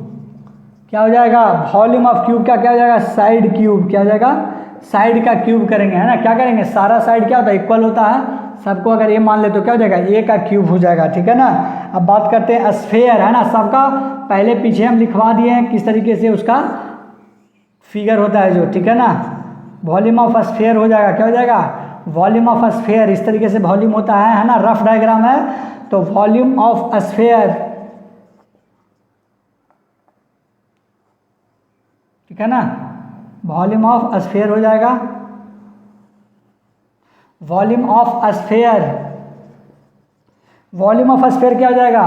क्या हो जाएगा, वॉल्यूम ऑफ क्यूब का क्या हो जाएगा, साइड क्यूब, क्या हो जाएगा, साइड का क्यूब करेंगे, है ना। क्या करेंगे, सारा साइड क्या होता है, इक्वल होता है सबको, अगर ये मान ले तो क्या हो जाएगा, ए का क्यूब हो जाएगा, ठीक है ना। अब बात करते हैं स्फेयर, है ना। सबका पहले पीछे हम लिखवा दिए हैं किस तरीके से उसका फिगर होता है जो, ठीक है ना। वॉल्यूम ऑफ स्फेयर हो जाएगा, क्या हो जाएगा, वॉल्यूम ऑफ स्फेयर, इस तरीके से वॉल्यूम होता है ना। रफ डायग्राम है, तो वॉल्यूम ऑफ स्फेयर, ठीक है ना, वॉल्यूम ऑफ स्फेयर हो जाएगा, volume of sphere, volume of sphere क्या हो जाएगा,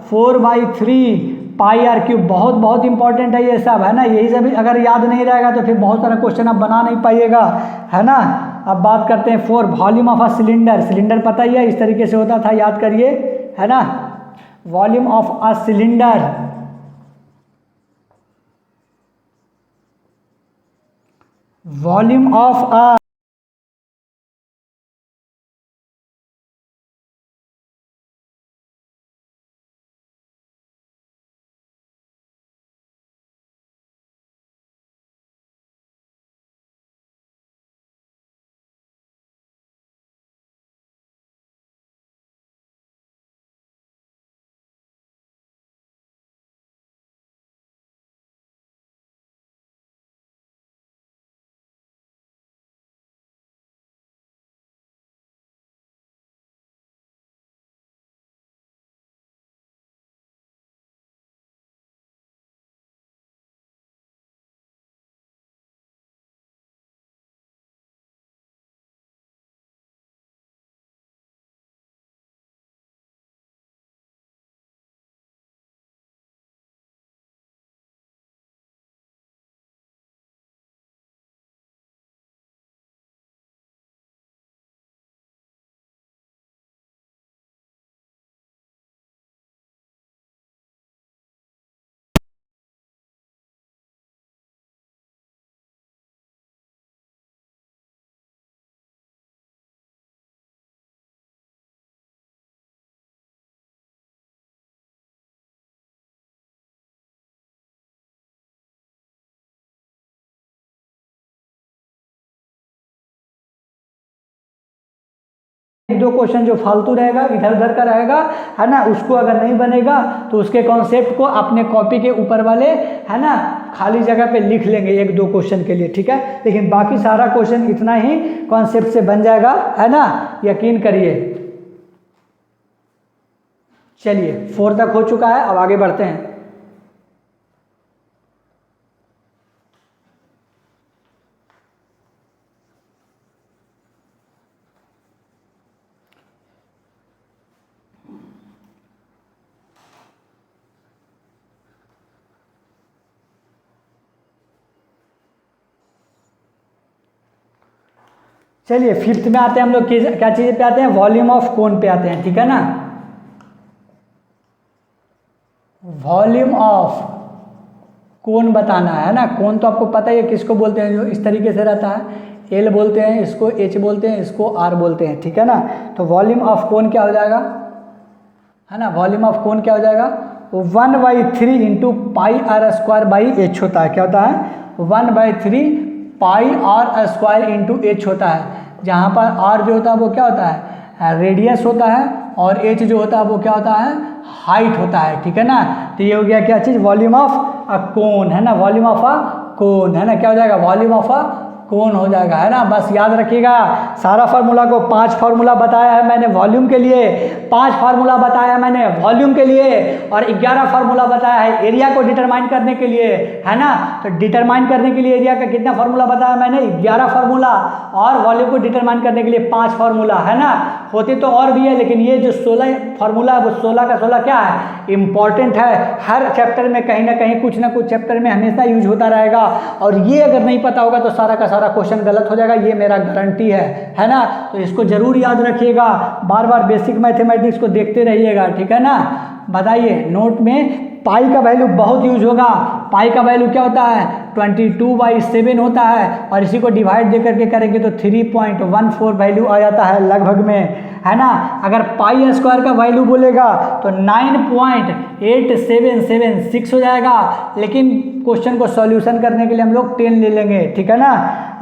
4/3 पाई आर क्यूब, बहुत बहुत इंपॉर्टेंट है ये सब, है ना। यही सब अगर याद नहीं रहेगा तो फिर बहुत सारा क्वेश्चन आप बना नहीं पाइएगा, है ना। अब बात करते हैं 4, volume of a cylinder. Cylinder पता ही है, इस तरीके से होता था, याद करिए, है ना। Volume of a cylinder, volume of a एक दो क्वेश्चन जो फालतू रहेगा, इधर उधर का रहेगा, है ना, उसको अगर नहीं बनेगा तो उसके कॉन्सेप्ट को अपने कॉपी के ऊपर वाले, है ना, खाली जगह पे लिख लेंगे एक दो क्वेश्चन के लिए, ठीक है। लेकिन बाकी सारा क्वेश्चन इतना ही कॉन्सेप्ट से बन जाएगा, है ना, यकीन करिए। चलिए 4 तक हो चुका है, अब आगे बढ़ते हैं। चलिए 5th में आते हैं हम लोग, क्या चीज़ पे आते हैं, वॉल्यूम ऑफ कोन पे आते हैं, ठीक है ना। वॉल्यूम ऑफ कोन बताना है ना। कोन तो आपको पता ही है किसको बोलते हैं, जो इस तरीके से रहता है, एल बोलते हैं इसको, एच बोलते हैं इसको, आर बोलते हैं, ठीक है ना। तो वॉल्यूम ऑफ कोन क्या हो जाएगा, है ना, वॉल्यूम ऑफ कोन क्या हो जाएगा, 1/3 into pi r square by h होता है। क्या होता है, 1/3 pi r square into h होता है, जहाँ पर आर जो होता है वो क्या होता है, रेडियस होता है, और एच जो होता है वो क्या होता है, हाइट होता है, ठीक है ना। तो ये हो गया क्या चीज़, वॉल्यूम ऑफ अ कोन, है ना, वॉल्यूम ऑफ अ कोन, है ना, क्या हो जाएगा, वॉल्यूम ऑफ अ कोन हो जाएगा, है ना। बस याद रखिएगा, सारा फार्मूला को 5 फार्मूला बताया है मैंने वॉल्यूम के लिए, 5 फार्मूला बताया है मैंने वॉल्यूम के लिए, और 11 फार्मूला बताया है एरिया को डिटरमाइन करने के लिए, है ना। तो डिटरमाइन करने के लिए एरिया का कितना फार्मूला बताया मैंने, 11 फार्मूला, और वॉल्यूम को डिटरमाइन करने के लिए 5 फार्मूला, है ना। होते तो और भी है, लेकिन ये जो 16 फार्मूला है वो 16 का 16 क्या है, इंपॉर्टेंट है। हर चैप्टर में कहीं ना कहीं, कुछ ना कुछ चैप्टर में हमेशा यूज होता रहेगा, और ये अगर नहीं पता होगा तो सारा का सारा क्वेश्चन गलत हो जाएगा, ये मेरा गारंटी है ना। तो इसको जरूर याद रखिएगा, बार बार बेसिक मैथमेटिक्स को देखते रहिएगा, ठीक है ना। बताइए नोट में, पाई का वैल्यू बहुत यूज होगा। पाई का वैल्यू क्या होता है, 22/7 होता है, और इसी को डिवाइड दे करके करेंगे तो 3.14 वैल्यू आ जाता है लगभग में, है ना। अगर पाई स्क्वायर का वैल्यू बोलेगा तो 9.8776 हो जाएगा, लेकिन क्वेश्चन को सॉल्यूशन करने के लिए हम लोग 10 ले लेंगे, ठीक है ना।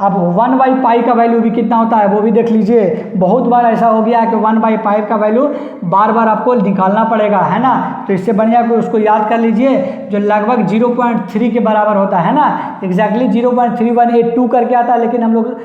अब 1/पाई का वैल्यू भी कितना होता है वो भी देख लीजिए। बहुत बार ऐसा हो गया है कि 1/पाई का वैल्यू बार बार आपको निकालना पड़ेगा, है ना। तो इससे बढ़िया को उसको याद कर लीजिए, जो लगभग 0.3 के बराबर होता है ना, एग्जैक्टली 0.3182 करके आता है, लेकिन हम लोग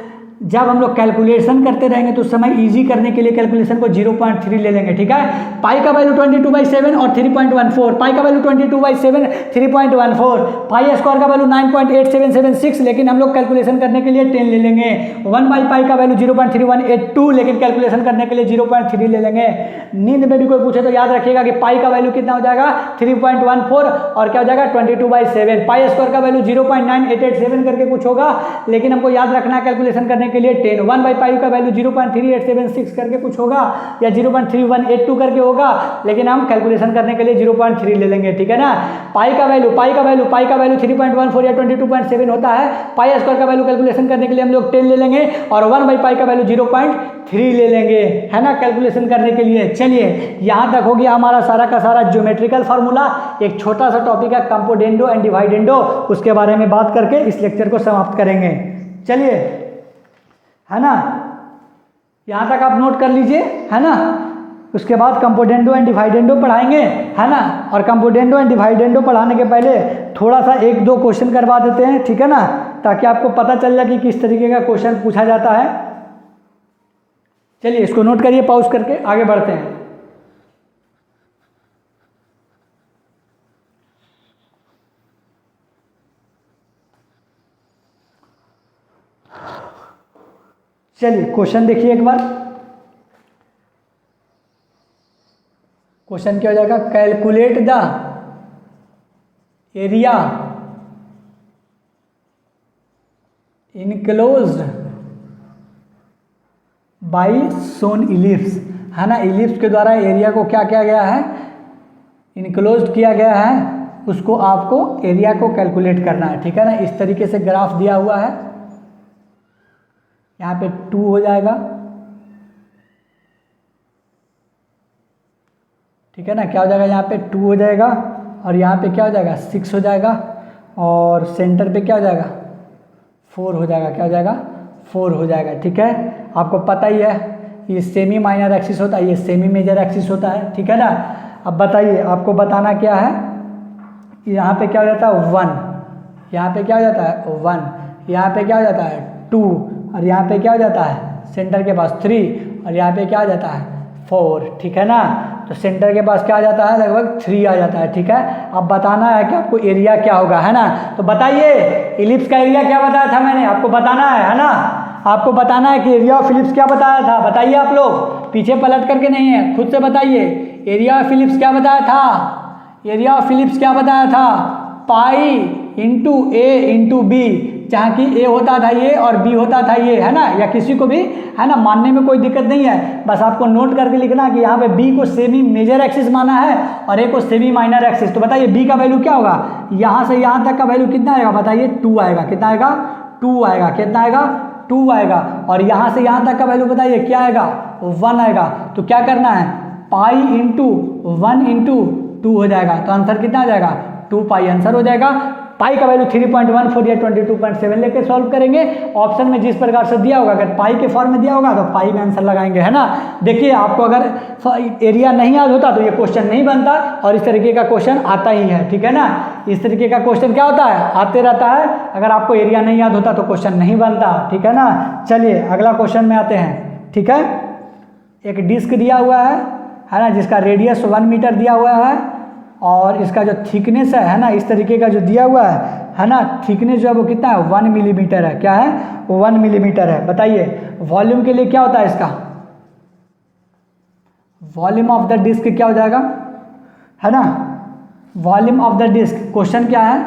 जब हम लोग कैलकुलेशन करते रहेंगे तो उस समय इजी करने के लिए कैलकुलेशन को 0.3 ले लेंगे, ठीक है। पाई का वैल्यू 22/7 और 3.14, पाई का वैल्यू 22/7 3.14, पाई स्क्वायर का वैल्यू 9.8776, लेकिन हम लोग कैलकुलेशन करने के लिए 10 ले लेंगे। 1/पाई का वैल्यू 0.3182, लेकिन कैलकुलेशन करने के लिए 0.3 ले लेंगे। नींद में भी कोई पूछे तो याद रखिएगा कि पाई का वैल्यू कितना हो जाएगा 3.14 और क्या हो जाएगा 22/7। पाई स्क्वायर का वैल्यू 0.9887 करके कुछ होगा, लेकिन हमको याद रखना है कैलकुलेशन करने के लिए 10। 1/पाई का वैल्यू 0.3876 करके कुछ होगा या 0.3182 करके होगा, लेकिन हम कैलकुलेशन करने के लिए 0.3 ले लेंगे, ठीक है ना। पाई का वैल्यू 3.14 या 22.7 होता है। पाई स्क्वायर का वैल्यू कैलकुलेशन करने के लिए हम लोग 10 ले लेंगे और 1/पाई का वैल्यू 0.3 ले लेंगे, है ना, कैलकुलेशन करने के लिए। चलिए यहाँ तक हो गया हमारा सारा का सारा ज्योमेट्रिकल फार्मूला। एक छोटा सा टॉपिक है कंपोनेंडो एंड डिवाइडेंडो, उसके बारे में बात करके इस लेक्चर को समाप्त करेंगे। चलिए, है ना, यहाँ तक आप नोट कर लीजिए, है ना। उसके बाद कंपोनेंडो एंड डिवाइडेंडो पढ़ाएंगे, है ना। और कंपोनेंडो एंड डिवाइडेंडो पढ़ाने के पहले थोड़ा सा 1-2 क्वेश्चन करवा देते हैं, ठीक है ना, ताकि आपको पता चल जाए कि किस तरीके का क्वेश्चन पूछा जाता है। चलिए इसको नोट करिए, पॉज करके आगे बढ़ते हैं। चलिए क्वेश्चन देखिए एक बार। क्वेश्चन क्या हो जाएगा, calculate the area enclosed by son ellipse, है ना। इलिप्स के द्वारा एरिया को क्या किया गया है, इनक्लोज्ड किया गया है, उसको आपको एरिया को कैलकुलेट करना है, ठीक है ना। इस तरीके से ग्राफ दिया हुआ है, यहाँ पे 2 हो जाएगा, ठीक है ना। क्या हो जाएगा, यहाँ पे 2 हो जाएगा और यहाँ पे क्या हो जाएगा 6 हो जाएगा और सेंटर पे क्या हो जाएगा 4 हो जाएगा। क्या हो जाएगा 4 हो जाएगा, ठीक है। आपको पता ही है ये सेमी माइनर एक्सिस होता है, ये सेमी मेजर एक्सिस होता है, ठीक है ना। अब बताइए आपको बताना क्या है, यहाँ पे क्या हो जाता है 1, यहाँ पे क्या हो जाता है 1, यहाँ पे क्या हो जाता है 2 और यहाँ पे क्या हो जाता है सेंटर के पास 3 और यहाँ पे क्या आ जाता है 4, ठीक है ना। तो सेंटर के पास क्या आ जाता है, लगभग 3 आ जाता है, ठीक है। अब बताना है कि आपको एरिया क्या होगा, है ना। तो बताइए इलिप्स का एरिया क्या बताया था मैंने, आपको बताना है ना। आपको बताना है कि एरिया ऑफ इलिप्स क्या बताया था, बताइए आप लोग, पीछे पलट करके नहीं है, खुद से बताइए। एरिया ऑफ इलिप्स क्या बताया था, एरिया ऑफ इलिप्स क्या बताया था, पाई इंटू ए इंटू बी, जहाँ की ए होता था ये और बी होता था ये, है ना। या किसी को भी, है ना, मानने में कोई दिक्कत नहीं है, बस आपको नोट करके लिखना कि यहाँ पे बी को सेमी मेजर एक्सिस माना है और ए को सेमी माइनर एक्सिस। तो बताइए बी का वैल्यू क्या होगा, यहाँ से यहाँ तक का वैल्यू कितना आएगा, बताइए 2 आएगा। कितना आएगा 2 आएगा, कितना आएगा 2 आएगा। और यहाँ से यहाँ तक का वैल्यू बताइए क्या आएगा 1 आएगा। तो क्या करना है, पाई इंटू 1 इंटू 2 हो जाएगा, तो आंसर कितना आ जाएगा 2 पाई आंसर हो जाएगा। पाई का वैल्यू 3.14 या 22.7 लेके सॉल्व करेंगे। ऑप्शन में जिस प्रकार से दिया होगा, अगर पाई के फॉर्म में दिया होगा तो पाई में आंसर लगाएंगे, है ना। देखिए आपको अगर एरिया नहीं याद होता तो ये क्वेश्चन नहीं बनता और इस तरीके का क्वेश्चन आता ही है, ठीक है ना। इस तरीके का क्वेश्चन क्या होता है, आते रहता है। अगर आपको एरिया नहीं याद होता तो क्वेश्चन नहीं बनता, ठीक है ना। चलिए अगला क्वेश्चन में आते हैं, ठीक है। एक डिस्क दिया हुआ है ना, जिसका रेडियस 1 मीटर दिया हुआ है और इसका जो थिकनेस है ना, इस तरीके का जो दिया हुआ है ना, थिकनेस जो है वो कितना है 1 मिलीमीटर है। क्या है 1 मिलीमीटर है। बताइए वॉल्यूम के लिए क्या होता है इसका, वॉल्यूम ऑफ द डिस्क क्या हो जाएगा, है ना, volume of the disc. Question क्या है,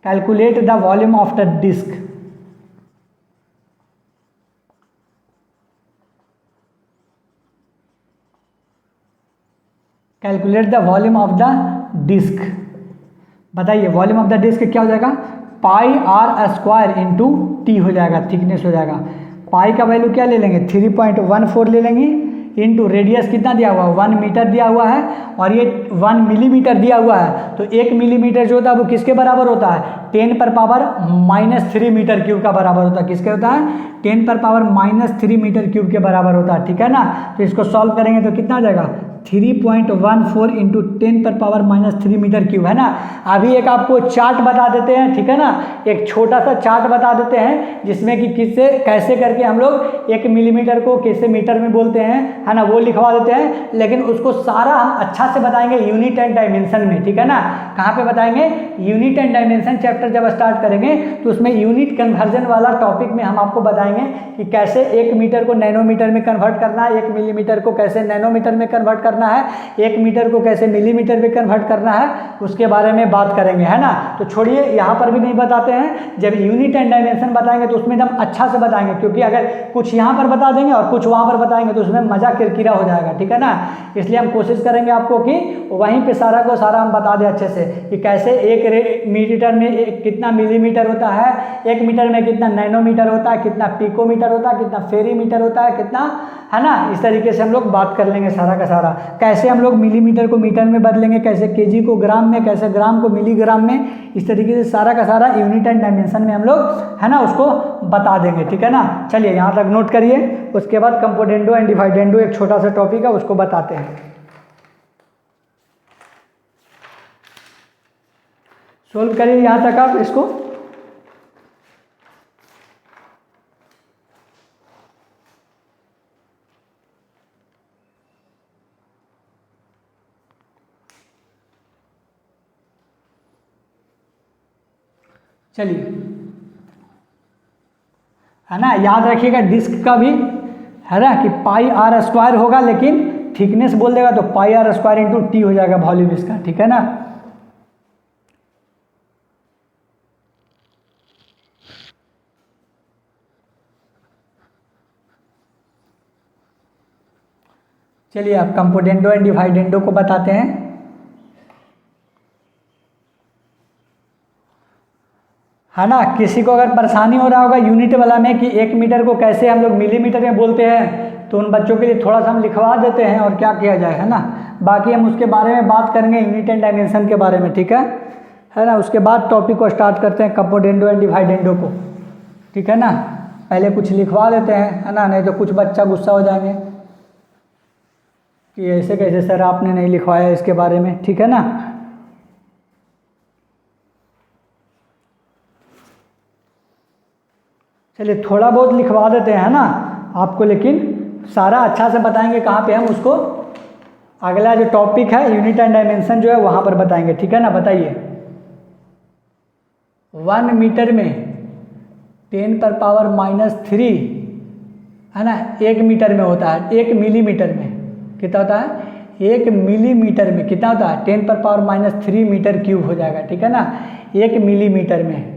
calculate the volume of the disc. Calculate the volume of the disc. बताइए वॉल्यूम ऑफ द डिस्क क्या हो जाएगा, pi r square into t हो जाएगा, थिकनेस हो जाएगा। पाई का वैल्यू क्या ले लेंगे 3.14 ले लेंगे इंटू रेडियस कितना दिया हुआ है 1 मीटर दिया हुआ है और ये 1 मिलीमीटर दिया हुआ है। तो 1 मिलीमीटर जो होता है वो किसके बराबर होता है 10⁻³ मीटर क्यूब का बराबर होता है। किसके होता है 10⁻³ मीटर क्यूब के बराबर होता है, ठीक है ना। तो इसको सॉल्व करेंगे तो कितना आ जाएगा 3.14 इंटू 10⁻³ मीटर क्यूब, है ना। अभी एक आपको चार्ट बता देते हैं, ठीक है ना, एक छोटा सा चार्ट बता देते हैं जिसमें कि किससे कैसे करके हम लोग 1 मिलीमीटर को कैसे मीटर में बोलते हैं, है ना, वो लिखवा देते हैं। लेकिन उसको सारा हम अच्छा से बताएंगे यूनिट एंड डायमेंशन में, ठीक है ना। कहाँ पे बताएंगे? यूनिट एंड डायमेंशन चैप्टर जब स्टार्ट करेंगे तो उसमें यूनिट कन्वर्जन वाला टॉपिक में हम आपको बताएंगे कि कैसे 1 मीटर को नैनोमीटर में कन्वर्ट करना है, 1 मिलीमीटर को कैसे नैनोमीटर में कन्वर्ट करना है, 1 मीटर को कैसे मिलीमीटर में कन्वर्ट करना है, उसके बारे में बात करेंगे, है ना। तो छोड़िए, यहाँ पर भी नहीं बताते हैं। जब यूनिट एंड डायमेंशन बताएंगे तो उसमें एकदम अच्छा से बताएंगे, क्योंकि अगर कुछ यहाँ पर बता देंगे और कुछ वहाँ पर बताएंगे तो उसमें मजा किरकिरा हो जाएगा, ठीक है ना। इसलिए हम कोशिश करेंगे आपको कि वहीं पे सारा को सारा हम बता दें अच्छे से कि कैसे 1 मीटर में कितना मिलीमीटर होता है, 1 मीटर में कितना नैनोमीटर होता है, कितना पिकोमीटर होता है, कितना फेरीमीटर होता है, कितना, है ना। इस तरीके से हम लोग बात कर लेंगे सारा का सारा। कैसे हम लोग मिलीमीटर को मीटर में बदलेंगे, कैसे केजी को ग्राम में, कैसे ग्राम को मिलीग्राम में, इस तरीके से सारा का सारा यूनिट एंड डायमेंशन में हम लोग, है ना, उसको बता देंगे, ठीक है ना। चलिए यहाँ तक नोट करिए। उसके बाद कंपोनेंडो एंड डिवाइडेंडो एक छोटा सा टॉपिक है, उसको बताते हैं। सोल्व करिए यहाँ तक आप इसको। चलिए, है ना, याद रखिएगा डिस्क का भी, है ना, कि πr² होगा, लेकिन थिकनेस बोल देगा तो πr² इंटू टी हो जाएगा वॉल्यूम इसका, ठीक है ना। चलिए अब कंपोनेंडो एंड डिवाइडेंडो को बताते हैं। है ना, किसी को अगर परेशानी हो रहा होगा यूनिट वाला में कि 1 मीटर को कैसे हम लोग मिलीमीटर में बोलते हैं, तो उन बच्चों के लिए थोड़ा सा हम लिखवा देते हैं और क्या किया जाए, है ना। बाकी हम उसके बारे में बात करेंगे यूनिट एंड डायमेंशन के बारे में, ठीक है ना। उसके बाद टॉपिक को स्टार्ट करते हैं कंपोनेंडो एंड डिवाइडेंडो को, ठीक है ना। पहले कुछ लिखवा देते हैं, है ना, नहीं तो कुछ बच्चा गुस्सा हो जाएंगे कि ऐसे कैसे सर आपने नहीं लिखवाया इसके बारे में, ठीक है ना। चलिए थोड़ा बहुत लिखवा देते हैं, है ना आपको, लेकिन सारा अच्छा से बताएंगे कहाँ पे हम उसको। अगला जो टॉपिक है यूनिट एंड डायमेंशन जो है वहाँ पर बताएंगे, ठीक है ना। बताइए 1 मीटर में 10⁻³ है ना, 1 मीटर में होता है। 1 मिलीमीटर में कितना होता है? 1 मिलीमीटर में कितना होता है? 10⁻³ मीटर क्यूब हो जाएगा, ठीक है ना। 1 मिलीमीटर में,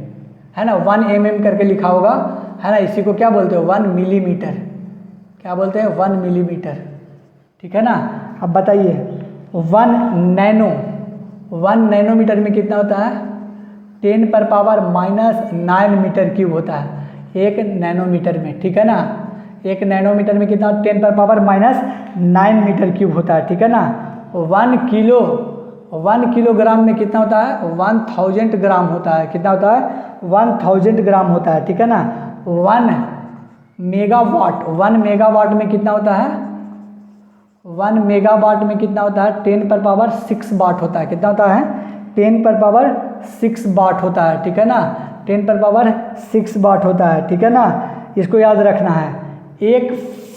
है ना, 1 mm करके लिखा होगा, है ना। इसी को क्या बोलते हो? 1 मिलीमीटर। क्या बोलते हैं? 1 मिलीमीटर, ठीक है ना। अब बताइए 1 नैनोमीटर में कितना होता है? 10⁻⁹ मीटर क्यूब होता है 1 नैनोमीटर में, ठीक है ना। 1 नैनोमीटर में कितना? 10⁻⁹ मीटर क्यूब होता है, ठीक है ना। 1 किलोग्राम में कितना होता है? 1000 ग्राम होता है। कितना होता है? 1000 ग्राम होता है, ठीक है ना। 1 मेगावाट में कितना होता है? 1 मेगावाट में कितना होता है? 10⁻6 वाट होता है। कितना होता है? 10⁻6 वाट होता है, ठीक है ना। 10⁻6 वाट होता है, ठीक है ना। इसको याद रखना है। 1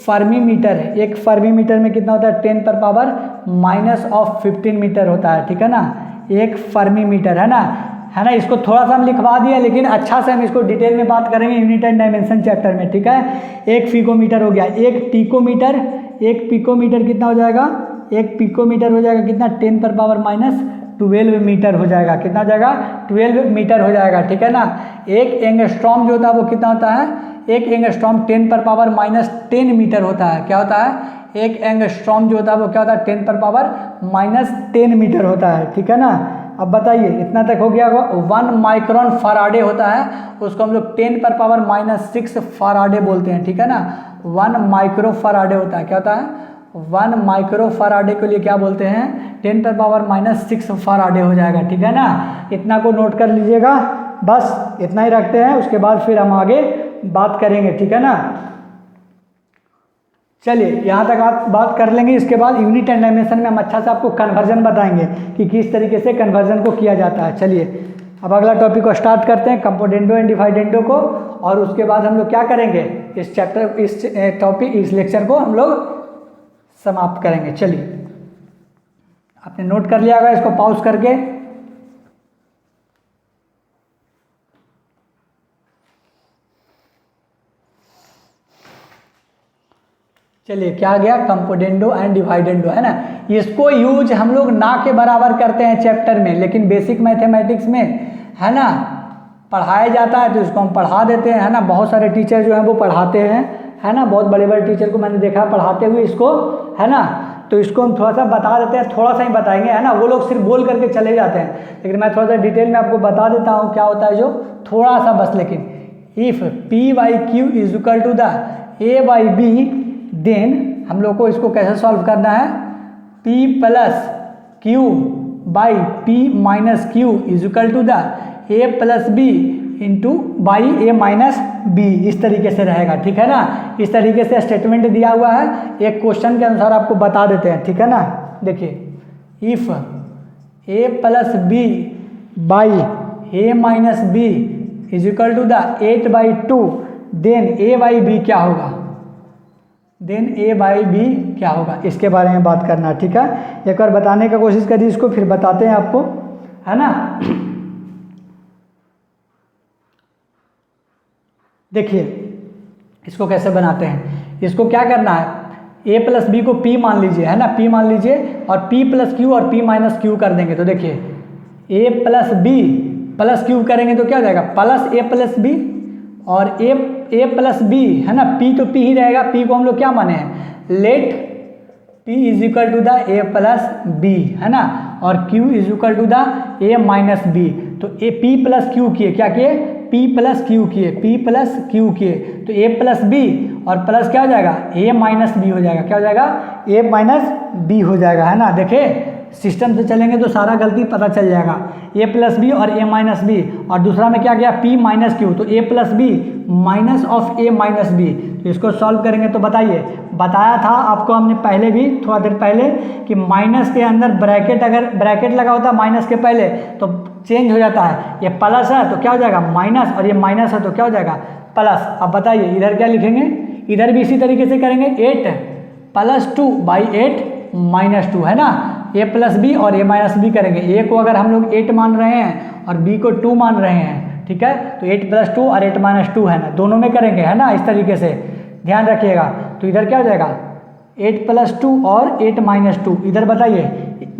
फर्मी मीटर में कितना होता है? 10⁻⁻15 मीटर होता है, ठीक है ना। 1 फर्मी मीटर, है ना। इसको थोड़ा सा हम लिखवा दिया, लेकिन अच्छा से हम इसको डिटेल में बात करेंगे यूनिट एंड डायमेंशन चैप्टर में, ठीक है। 1 पिकोमीटर हो गया। 1 पिकोमीटर कितना हो जाएगा? 1 पिकोमीटर हो जाएगा कितना? 10⁻12 मीटर हो जाएगा। कितना हो जाएगा? 12 मीटर हो जाएगा, ठीक है ना। 1 एंगस्ट्रॉम जो होता है वो कितना होता है? 1 एंगस्ट्रॉम 10⁻10 मीटर होता है। क्या होता है? 1 एंगस्ट्रॉम जो होता है वो क्या होता है? 10⁻10 मीटर होता है, ठीक है ना। अब बताइए इतना तक हो गया होगा। 1 माइक्रोन फराडे होता है, उसको हम लोग 10⁻6 फराडे बोलते हैं, ठीक है ना। 1 माइक्रो फराडे होता है। क्या होता है? 1 माइक्रो फराडे के लिए क्या बोलते हैं? 10⁻6 फराडे हो जाएगा, ठीक है ना। इतना को नोट कर लीजिएगा, बस इतना ही रखते हैं। उसके बाद फिर हम आगे बात करेंगे, ठीक है ना। चलिए यहाँ तक आप बात कर लेंगे। इसके बाद यूनिट एंड डायमेंशन में हम अच्छा से आपको कन्वर्जन बताएंगे कि किस तरीके से कन्वर्जन को किया जाता है। चलिए अब अगला टॉपिक को स्टार्ट करते हैं, कंपोनेंडो एंड डिवाइडेंडो को, और उसके बाद हम लोग क्या करेंगे, इस लेक्चर को हम लोग समाप्त करेंगे। चलिए आपने नोट कर लिया होगा, इसको पॉज करके। चलिए क्या आ गया, कंपोनेंडो एंड डिवाइडेंडो, है ना। इसको यूज हम लोग ना के बराबर करते हैं चैप्टर में, लेकिन बेसिक मैथमेटिक्स में, है ना, पढ़ाया जाता है तो इसको हम पढ़ा देते हैं, है ना। बहुत सारे टीचर जो हैं वो पढ़ाते हैं, है ना। बहुत बड़े बड़े टीचर को मैंने देखा पढ़ाते हुए इसको, है ना। तो इसको हम थोड़ा सा बता देते हैं, थोड़ा सा ही बताएंगे, है ना। वो लोग सिर्फ बोल करके चले जाते हैं, लेकिन मैं थोड़ा सा डिटेल में आपको बता देता हूँ क्या होता है, जो थोड़ा सा बस। लेकिन if p by q is equal to the a by b, then हम लोग को इसको कैसे सॉल्व करना है, P plus q by P minus q is equal to the A plus b into by A minus b, इस तरीके से रहेगा, ठीक है ना। इस तरीके से स्टेटमेंट दिया हुआ है, एक क्वेश्चन के अनुसार आपको बता देते हैं, ठीक है ना। देखिए if A plus B by A minus B is equal to the 8/2, then A by B क्या होगा, देन A बाई बी क्या होगा, इसके बारे में बात करना है, ठीक है। एक बार बताने का कोशिश करिए इसको, फिर बताते हैं आपको, है ना। देखिए इसको कैसे बनाते हैं, इसको क्या करना है, A प्लस बी को P मान लीजिए, है ना, P मान लीजिए, और P प्लस क्यू और P माइनस क्यू कर देंगे। तो देखिए A plus B plus Q करेंगे तो क्या हो जाएगा, प्लस A प्लस बी, और A प्लस बी, है ना, P तो P ही रहेगा, P को हम लोग क्या माने हैं, let P is equal to the A plus B, है ना, और Q is equal to the A minus B. तो P प्लस क्यू किए, क्या किए, P प्लस क्यू किए, P प्लस क्यू किए, तो A प्लस बी और प्लस क्या हो जाएगा, A माइनस बी हो जाएगा, क्या हो जाएगा, A माइनस बी हो जाएगा, है ना। देखिए सिस्टम से चलेंगे तो सारा गलती पता चल जाएगा, A प्लस बी और A माइनस बी, और दूसरा में क्या गया, P माइनस क्यू, तो A plus B minus of A minus B. तो इसको सॉल्व करेंगे तो बताइए, बताया था आपको हमने पहले भी, थोड़ा देर पहले, कि माइनस के अंदर ब्रैकेट, अगर ब्रैकेट लगा होता माइनस के पहले तो चेंज हो जाता है, ये प्लस है तो क्या हो जाएगा माइनस, और ये माइनस है तो क्या हो जाएगा प्लस। अब बताइए इधर क्या लिखेंगे, इधर भी इसी तरीके से करेंगे, 8 प्लस 2 बाई 8 माइनस 2, है ना। A प्लस बी और A माइनस बी करेंगे, A को अगर हम लोग 8 मान रहे हैं और B को 2 मान रहे हैं, ठीक है, तो 8 प्लस 2 और 8 माइनस 2, है ना, दोनों में करेंगे, है ना, इस तरीके से ध्यान रखिएगा। तो इधर क्या हो जाएगा, 8 प्लस 2 और 8 माइनस 2, इधर बताइए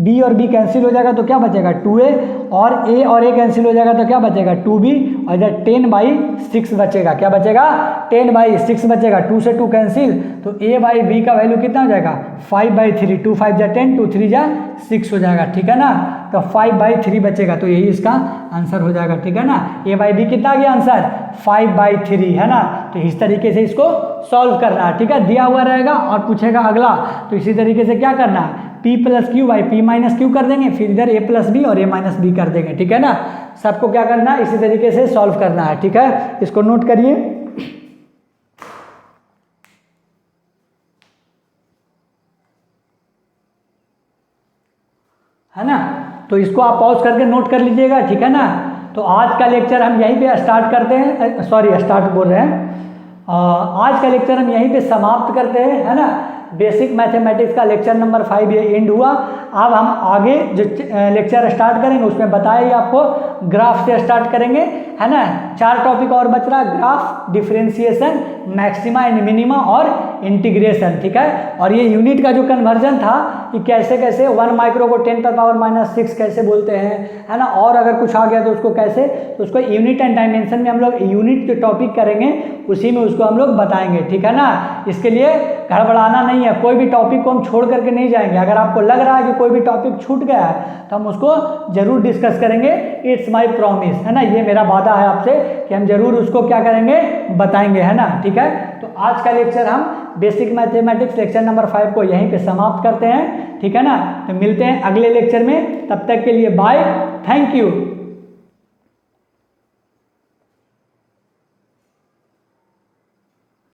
B और B कैंसिल हो जाएगा तो क्या बचेगा 2A, और A कैंसिल हो जाएगा तो क्या बचेगा 2B, और इधर 10/6 बचेगा, क्या बचेगा 10/6 बचेगा, 2 से 2 कैंसिल, तो A बाई बी का वैल्यू कितना हो जाएगा 5/3, 2 5 जा 10, 2 3 जा 6 हो जाएगा, ठीक है ना। तो 5/3 बचेगा, तो यही इसका आंसर हो जाएगा, ठीक है ना। A बाई बी कितना आ गया आंसर 5/3, है ना। तो इस तरीके से इसको सॉल्व करना है, ठीक है, दिया हुआ रहेगा और पूछेगा अगला, तो इसी तरीके से क्या करना है, P plus q by P minus Q कर देंगे, फिर इधर A प्लस बी और A माइनस बी कर देंगे, ठीक है ना। सबको क्या करना है, इसी तरीके से सॉल्व करना है, ठीक है, इसको नोट करिए। है ना, तो इसको आप पॉज करके नोट कर लीजिएगा, ठीक है ना। तो आज का लेक्चर हम यहीं पे स्टार्ट करते हैं, सॉरी स्टार्ट बोल रहे हैं, आज का लेक्चर हम यहीं पे समाप्त करते हैं, है ना। बेसिक मैथमेटिक्स का लेक्चर नंबर 5 ये एंड हुआ। अब हम आगे जो लेक्चर स्टार्ट करेंगे उसमें बताया ही आपको, ग्राफ से स्टार्ट करेंगे, है ना। 4 टॉपिक और बच रहा, graph, differentiation, maxima and minima और इंटीग्रेशन, ठीक है। और ये यूनिट का जो कन्वर्जन था कि कैसे कैसे 1 माइक्रो को 10⁻⁻6 कैसे बोलते हैं, है ना, और अगर कुछ आ गया तो उसको कैसे, तो उसको यूनिट एंड डायमेंशन में हम लोग यूनिट जो टॉपिक करेंगे उसी में उसको हम लोग बताएंगे, ठीक है ना। इसके लिए गड़बड़ाना नहीं है, कोई भी टॉपिक को हम छोड़ करके नहीं जाएंगे। अगर आपको लग रहा है कि कोई भी टॉपिक छूट गया है तो हम उसको जरूर डिस्कस करेंगे, इट्स माय प्रॉमिस, है ना, ये मेरा वादा है आपसे कि हम जरूर उसको क्या करेंगे, बताएंगे, है ना, ठीक है। तो आज का लेक्चर हम बेसिक मैथमेटिक्स लेक्चर नंबर 5 को यहीं पे समाप्त करते हैं, ठीक है ना। तो मिलते हैं अगले लेक्चर में, तब तक के लिए बाय, थैंक यू।